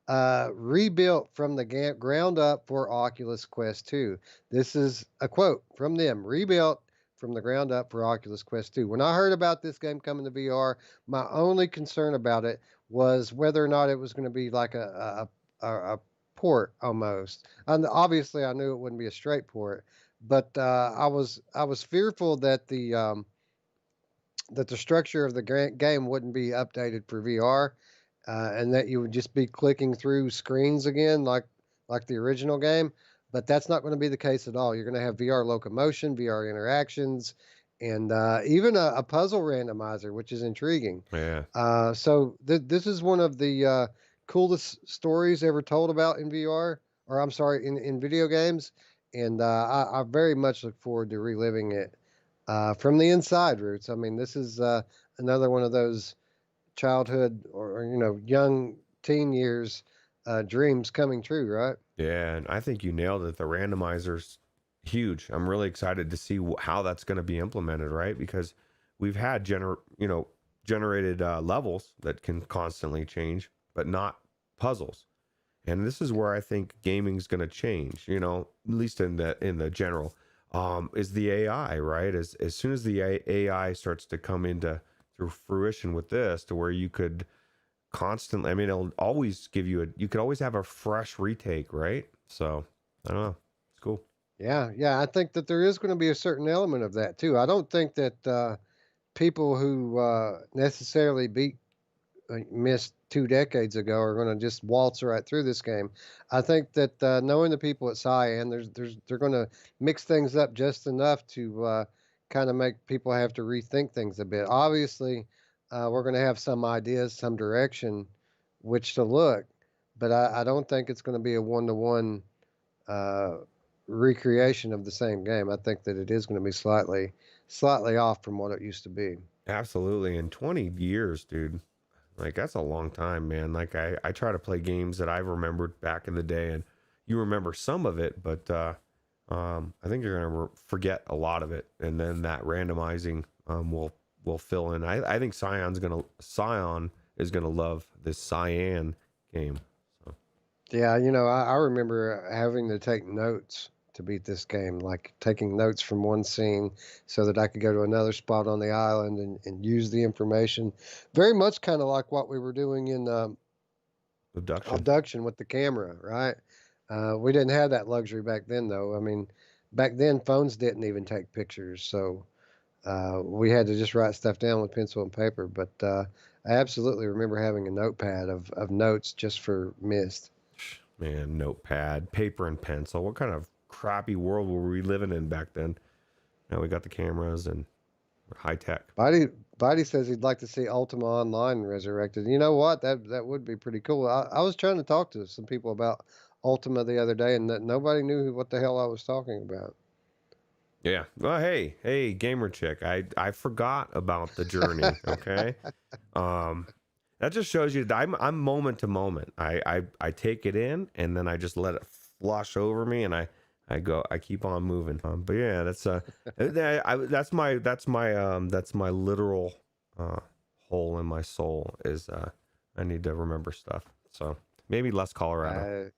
Rebuilt from the ground up for Oculus Quest 2. This is a quote from them. Rebuilt from the ground up for Oculus Quest 2. When I heard about this game coming to VR, my only concern about it was whether or not it was going to be like a port almost. And obviously, I knew it wouldn't be a straight port, but I was fearful that the structure of the game wouldn't be updated for VR, and that you would just be clicking through screens again like the original game. But that's not going to be the case at all. You're going to have VR locomotion, VR interactions, and even a puzzle randomizer, which is intriguing. yeah, So this is one of the coolest stories ever told about in VR, or I'm sorry, in video games. And I very much look forward to reliving it from the inside, Roots. I mean, this is another one of those childhood or young teen years dreams coming true, right? yeah, and I think you nailed it. The randomizer's huge. I'm really excited to see how that's going to be implemented, right? Because we've had generated levels that can constantly change, but not puzzles. And this is where I think gaming's going to change. At least in the general, is the AI, right? As soon as the AI starts to come through fruition with this, to where you could constantly, I mean, it'll always give you you could always have a fresh retake, right? So I don't know, it's cool. Yeah, yeah, I think that there is going to be a certain element of that too. I don't think that people who necessarily beat missed 2 decades ago are going to just waltz right through this game. I think that knowing the people at Cyan, they're going to mix things up just enough to kind of make people have to rethink things a bit. Obviously, we're going to have some ideas, some direction, which to look, but I don't think it's going to be a one-to-one uh, recreation of the same game. I think that it is going to be slightly off from what it used to be. Absolutely. In 20 years, dude. Like that's a long time, man. Like I try to play games that I remembered back in the day, and you remember some of it, but I think you're gonna forget a lot of it, and then that randomizing will fill in. I think Scion is gonna love this Cyan game. So Yeah, I remember having to take notes to beat this game, like taking notes from one scene so that I could go to another spot on the island and use the information. Very much kind of like what we were doing in abduction. abduction with the camera, right? We didn't have that luxury back then, though. I mean, back then phones didn't even take pictures, so we had to just write stuff down with pencil and paper. But I absolutely remember having a notepad of notes just for mist. Man, notepad, paper and pencil. What kind of crappy world were we living in back then? Now we got the cameras and high tech. Body says he'd like to see Ultima Online resurrected. You know what? That would be pretty cool. I was trying to talk to some people about Ultima the other day, and that nobody knew what the hell I was talking about. Yeah. Well, hey, gamer chick. I forgot about the journey. Okay. That just shows you that I'm moment to moment. I take it in and then I just let it flush over me, and I keep on moving. But yeah, that's my literal hole in my soul is I need to remember stuff. So maybe less Colorado.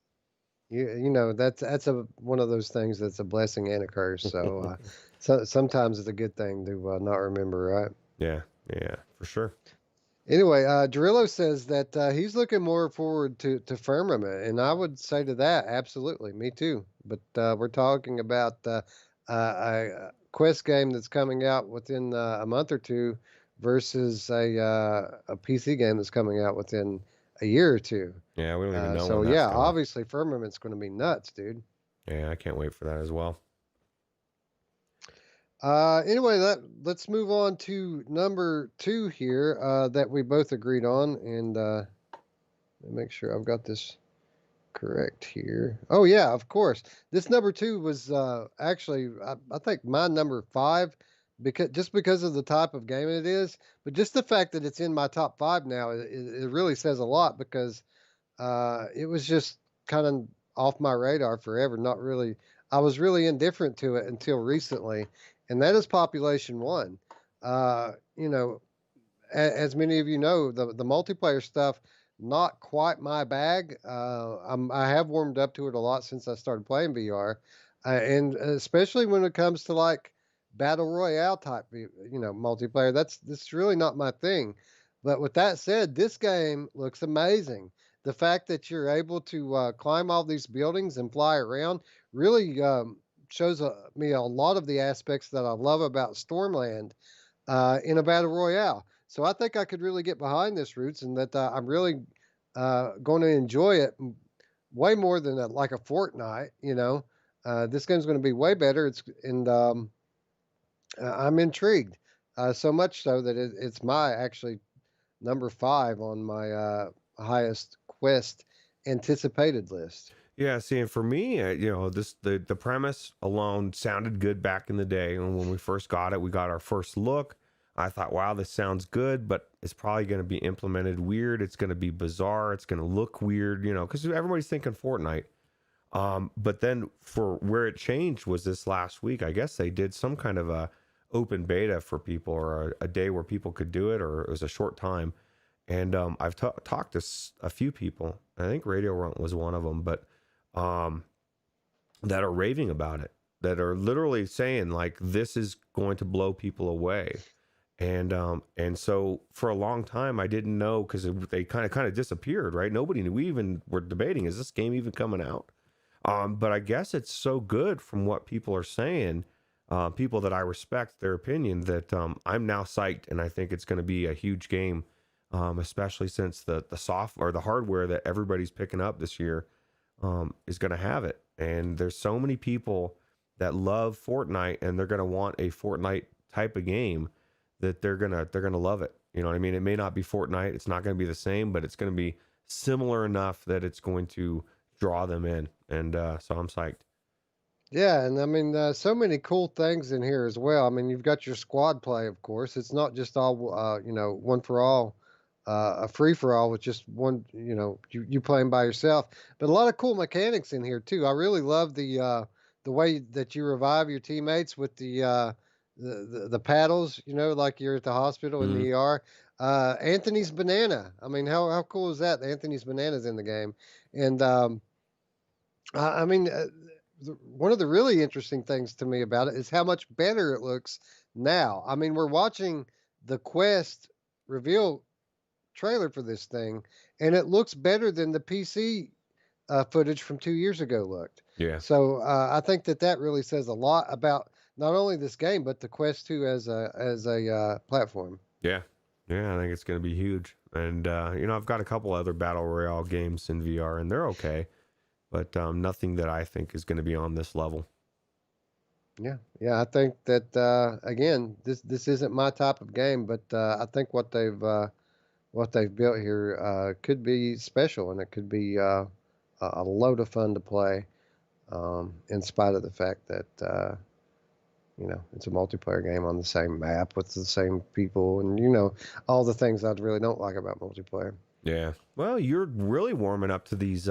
That's one of those things that's a blessing and a curse. So sometimes it's a good thing to not remember, right? Yeah, for sure. Anyway, Derillo says that he's looking more forward to Firmament, and I would say to that, absolutely, me too. But we're talking about a Quest game that's coming out within a month or two versus a PC game that's coming out within a year or two. Yeah, we don't even know So when that's yeah, coming. obviously Firmament's going to be nuts, dude. Yeah, I can't wait for that as well. Anyway, let's move on to number 2 here that we both agreed on, and let me make sure I've got this correct here. Oh yeah, of course. This number 2 was actually I think my number 5 because of the type of game it is, but just the fact that it's in my top 5 now, it really says a lot because it was just kind of off my radar forever. Not really. I was really indifferent to it until recently, and that is Population One. You know, as many of you know, the multiplayer stuff not quite my bag. I have warmed up to it a lot since I started playing VR, and especially when it comes to like battle royale type, multiplayer. That's really not my thing. But with that said, this game looks amazing. The fact that you're able to climb all these buildings and fly around really shows me a lot of the aspects that I love about Stormland in a battle royale. So I think I could really get behind this, Ruuts, and that I'm really going to enjoy it way more than like a Fortnite. This game's going to be way better. I'm intrigued, so much so that it's my actually number 5 on my highest Quest anticipated list. Yeah, see, and for me, the premise alone sounded good back in the day, and when we first got it, we got our first look. I thought, wow, this sounds good, but it's probably going to be implemented weird. It's going to be bizarre. It's going to look weird, because everybody's thinking Fortnite. But then for where it changed was this last week. I guess they did some kind of a open beta for people, or a day where people could do it, or it was a short time. And I've talked to a few people. I think Radio Runt was one of them, but that are raving about it, that are literally saying like this is going to blow people away. And so for a long time I didn't know, because they kind of disappeared, right? Nobody knew. We even were debating, is this game even coming out? But I guess it's so good from what people are saying, people that I respect their opinion, that I'm now psyched, and I think it's going to be a huge game, especially since the software, the hardware that everybody's picking up this year is going to have it. And there's so many people that love Fortnite, and they're going to want a Fortnite type of game, that they're gonna love it. You know what I mean? It may not be Fortnite, it's not going to be the same, but it's going to be similar enough that it's going to draw them in. And so I'm psyched. Yeah, and I mean, so many cool things in here as well. I mean, you've got your squad play, of course. It's not just all, one for all, a free for all with just one, you playing by yourself. But a lot of cool mechanics in here too. I really love the way that you revive your teammates with the paddles. Like you're at the hospital in Mhm. the ER. Anthony's banana. I mean, how cool is that? Anthony's banana's in the game, and I mean, one of the really interesting things to me about it is how much better it looks now. I mean, we're watching the Quest reveal trailer for this thing, and it looks better than the PC footage from 2 years ago looked. Yeah. So I think that really says a lot about not only this game but the Quest 2 as a platform. Yeah. Yeah, I think it's going to be huge. And, I've got a couple other Battle Royale games in VR, and they're okay, but nothing that I think is going to be on this level. Yeah, I think that again, this isn't my type of game, but I think what they've built here could be special, and it could be a load of fun to play, in spite of the fact that it's a multiplayer game on the same map with the same people, and all the things I really don't like about multiplayer. Yeah. Well, you're really warming up to these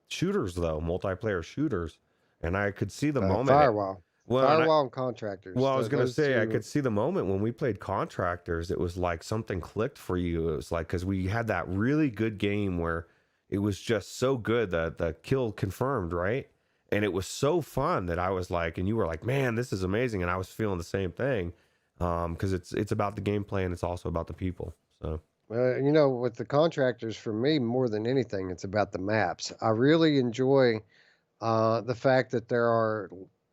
shooters, though, multiplayer shooters, and I could see the moment. Firewall. Well, and Firewall and Contractors. well, I was going to Those say, I two. could see the moment when we played Contractors. It was like something clicked for you. It was like, because we had that really good game where it was just so good that the kill confirmed, right? And it was so fun that I was like, and you were like, man, this is amazing. And I was feeling the same thing, because it's about the gameplay, and it's also about the people. So, With the Contractors, for me, more than anything, it's about the maps. I really enjoy the fact that there are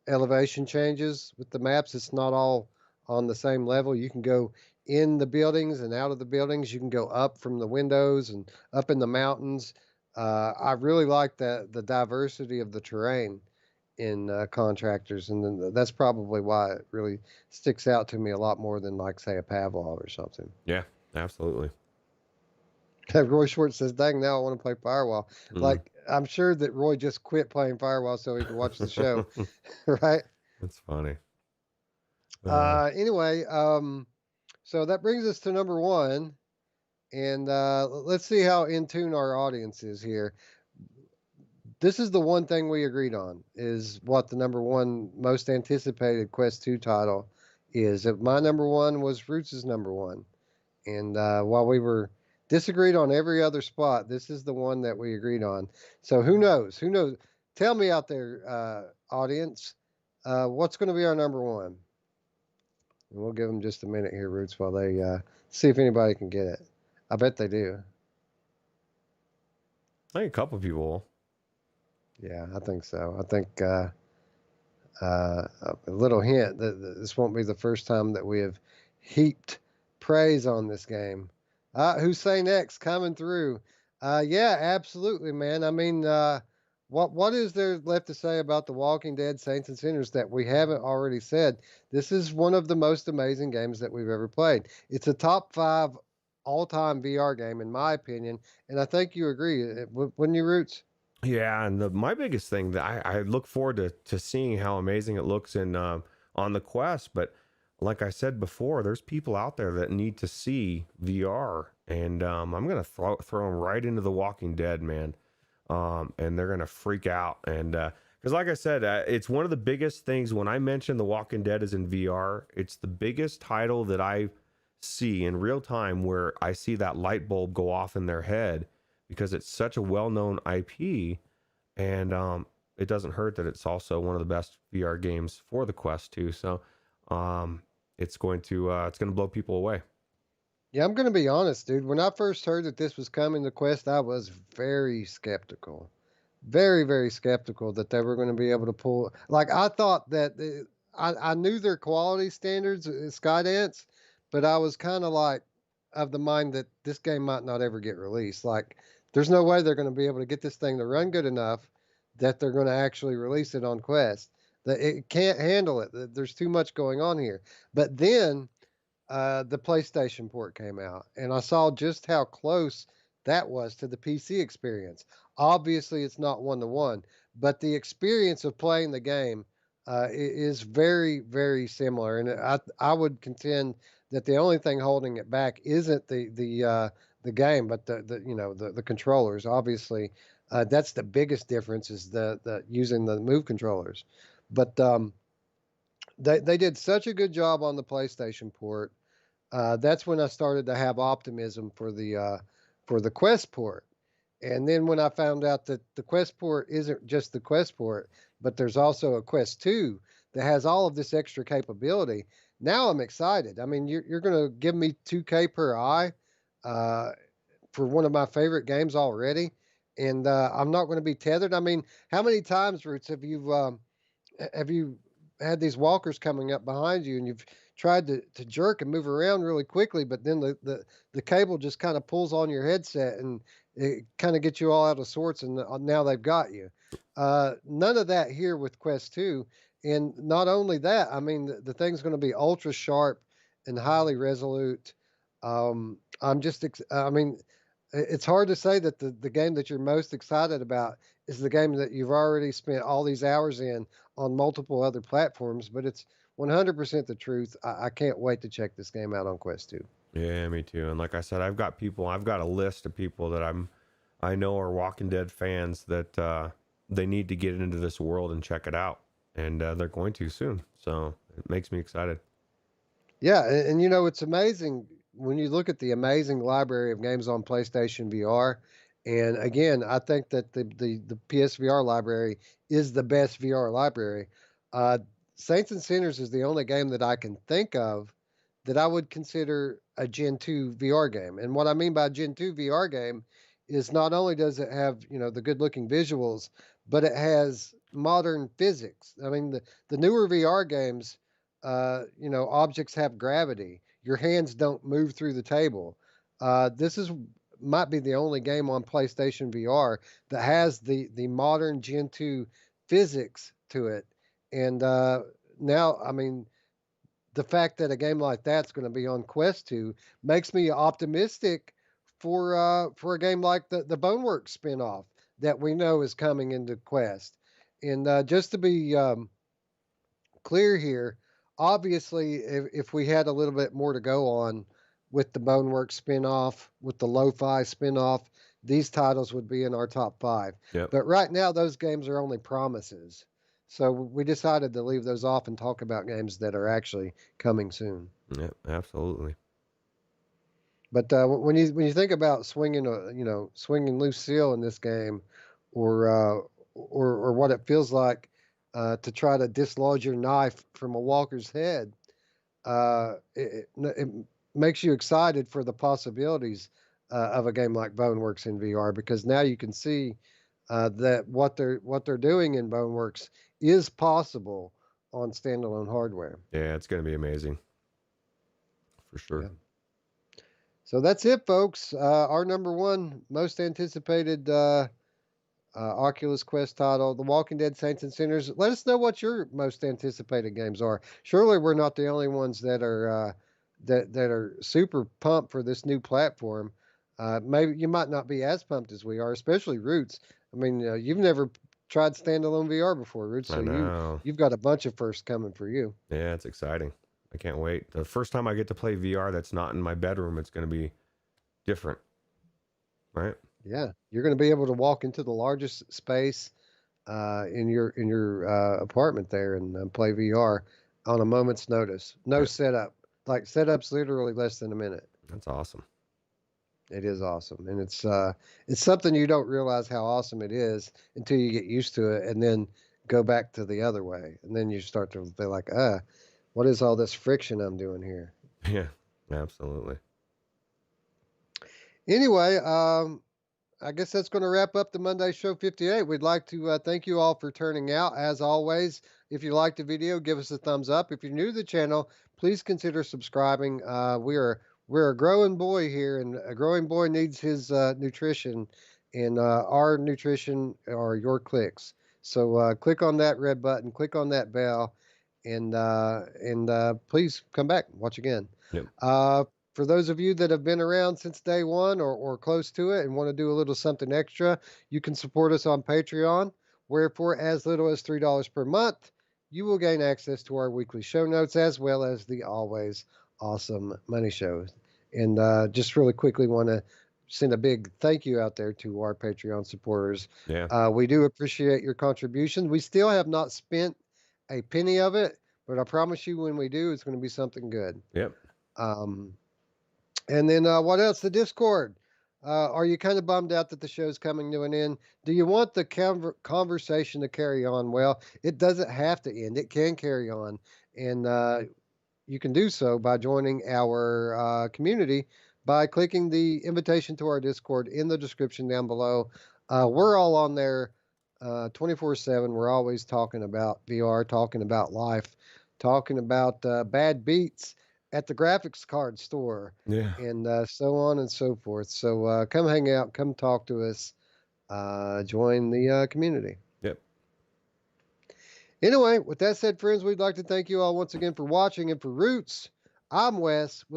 elevation changes with the maps. It's not all on the same level. You can go in the buildings and out of the buildings. You can go up from the windows and up in the mountains. I really like the diversity of the terrain in Contractors, and then that's probably why it really sticks out to me a lot more than, like, say, a Pavlov or something. yeah, absolutely. Roy Schwartz says, "Dang, now I want to play Firewall." Mm. Like, I'm sure that Roy just quit playing Firewall so he could watch the show, right? That's funny. Anyway, so that brings us to number one, and let's see how in tune our audience is here. This is the one thing we agreed on, is what the number one most anticipated Quest 2 title is. My number one was Ruuts' number one, and while we were disagreed on every other spot, this is the one that we agreed on. So who knows? Who knows? Tell me out there, audience, what's going to be our number one? And we'll give them just a minute here, Ruuts, while they see if anybody can get it. I bet they do. I think a couple people will. Yeah, I think so. I think a little hint that this won't be the first time that we have heaped praise on this game. Hussein X coming through. Yeah, absolutely, man. I mean, what is there left to say about The Walking Dead Saints and Sinners that we haven't already said? This is one of the most amazing games that we've ever played. It's a top 5 all-time VR game, in my opinion, and I think you agree, wouldn't you, Ruuts? Yeah, and my biggest thing that I look forward to seeing how amazing it looks in on the Quest. But like I said before, there's people out there that need to see VR, and I'm gonna throw them right into The Walking Dead, man. And they're gonna freak out, and because like I said, it's one of the biggest things when I mention The Walking Dead is in VR. It's the biggest title that I see in real time where I see that light bulb go off in their head, because it's such a well-known IP, and it doesn't hurt that it's also one of the best VR games for the Quest 2. So it's going to blow people away. Yeah, I'm going to be honest, dude. When I first heard that this was coming to Quest, I was very skeptical. very, very skeptical that they were going to be able to pull. Like I thought that I knew their quality standards, Skydance, but I was kind of like of the mind that this game might not ever get released. Like there's no way they're going to be able to get this thing to run good enough that they're going to actually release it on Quest. That it can't handle it. There's too much going on here. But then the PlayStation port came out, and I saw just how close that was to the PC experience. Obviously, it's not one to one, but the experience of playing the game is very, very similar. And I would contend that the only thing holding it back isn't the game, but the controllers. Obviously, that's the biggest difference is the using the Move controllers. But they did such a good job on the PlayStation port. That's when I started to have optimism for the Quest port. And then when I found out that the Quest port isn't just the Quest port, but there's also a Quest 2 that has all of this extra capability, now I'm excited. I mean, you're going to give me 2K per eye uh, for one of my favorite games already, and I'm not going to be tethered. I mean, how many times, Roots, have you had these walkers coming up behind you and you've tried to jerk and move around really quickly, but then the cable just kind of pulls on your headset and it kind of gets you all out of sorts and now they've got you. None of that here with Quest 2. And not only that, I mean, the thing's going to be ultra sharp and highly resolute. I mean, it's hard to say that the game that you're most excited about is the game that you've already spent all these hours in on multiple other platforms, but it's 100% the truth. I can't wait to check this game out on Quest 2. Yeah, me too. And like I said, I've got a list of people that I know are Walking Dead fans that they need to get into this world and check it out, and they're going to soon. So it makes me excited. Yeah, and you know, it's amazing when you look at the amazing library of games on PlayStation VR. And again, I think that the PSVR library is the best VR library. Uh, Saints and Sinners is the only game that I can think of that I would consider a Gen 2 VR game. And what I mean by Gen 2 VR game is not only does it have, you know, the good looking visuals, but it has modern physics. I mean, the newer VR games, you know, objects have gravity. Your hands don't move through the table. This is might be the only game on PlayStation VR that has the modern Gen 2 physics to it. And now, I mean, the fact that a game like that's going to be on Quest 2 makes me optimistic for a game like the Boneworks spinoff that we know is coming into Quest. And just to be clear here, obviously, if we had a little bit more to go on with the Boneworks spinoff, with the Lo-Fi spinoff, these titles would be in our top 5. Yep. But right now, those games are only promises. So we decided to leave those off and talk about games that are actually coming soon. Yep, absolutely. But when you think about swinging Lucille in this game, or what it feels like to try to dislodge your knife from a walker's head, it makes you excited for the possibilities of a game like Boneworks in VR, because now you can see that what they're doing in Boneworks is possible on standalone hardware. Yeah, it's going to be amazing for sure. Yeah. So that's it, folks. Our number one most anticipated Oculus Quest title, The Walking Dead Saints and Sinners. Let us know what your most anticipated games are. Surely we're not the only ones that are that are super pumped for this new platform. Maybe you might not be as pumped as we are, especially Ruuts. I mean, you've never tried standalone VR before, Ruuts, I so know. you've got a bunch of firsts coming for you. Yeah, it's exciting. I can't wait. The first time I get to play VR that's not in my bedroom, it's going to be different, right? Yeah, you're going to be able to walk into the largest space in your apartment there and play VR on a moment's notice. No Right. setup. Like setup's literally less than a minute. That's awesome. It is awesome, and it's something you don't realize how awesome it is until you get used to it, and then go back to the other way, and then you start to be like, what is all this friction I'm doing here? Yeah, absolutely. Anyway, I guess that's going to wrap up the Monday Show 58. We'd like to thank you all for turning out. As always, if you liked the video, give us a thumbs up. If you're new to the channel, please consider subscribing. We're a growing boy here, and a growing boy needs his nutrition, and our nutrition are your clicks. So click on that red button, click on that bell, and please come back and watch again. Yep. For those of you that have been around since day one or close to it and want to do a little something extra, you can support us on Patreon, where for as little as $3 per month, you will gain access to our weekly show notes as well as the always awesome money shows. And just really quickly want to send a big thank you out there to our Patreon supporters. Yeah. We do appreciate your contributions. We still have not spent a penny of it, but I promise you when we do, it's going to be something good. Yep. And then what else? The Discord. Are you kind of bummed out that the show's coming to an end? Do you want the conversation to carry on? Well, it doesn't have to end. It can carry on. And you can do so by joining our community by clicking the invitation to our Discord in the description down below. We're all on there 24/7. We're always talking about VR, talking about life, talking about bad beats at the graphics card store, Yeah. and so on and so forth. So come hang out, come talk to us, join the community. Yep. Anyway, with that said, friends, we'd like to thank you all once again for watching, and for Ruuts, I'm Wes.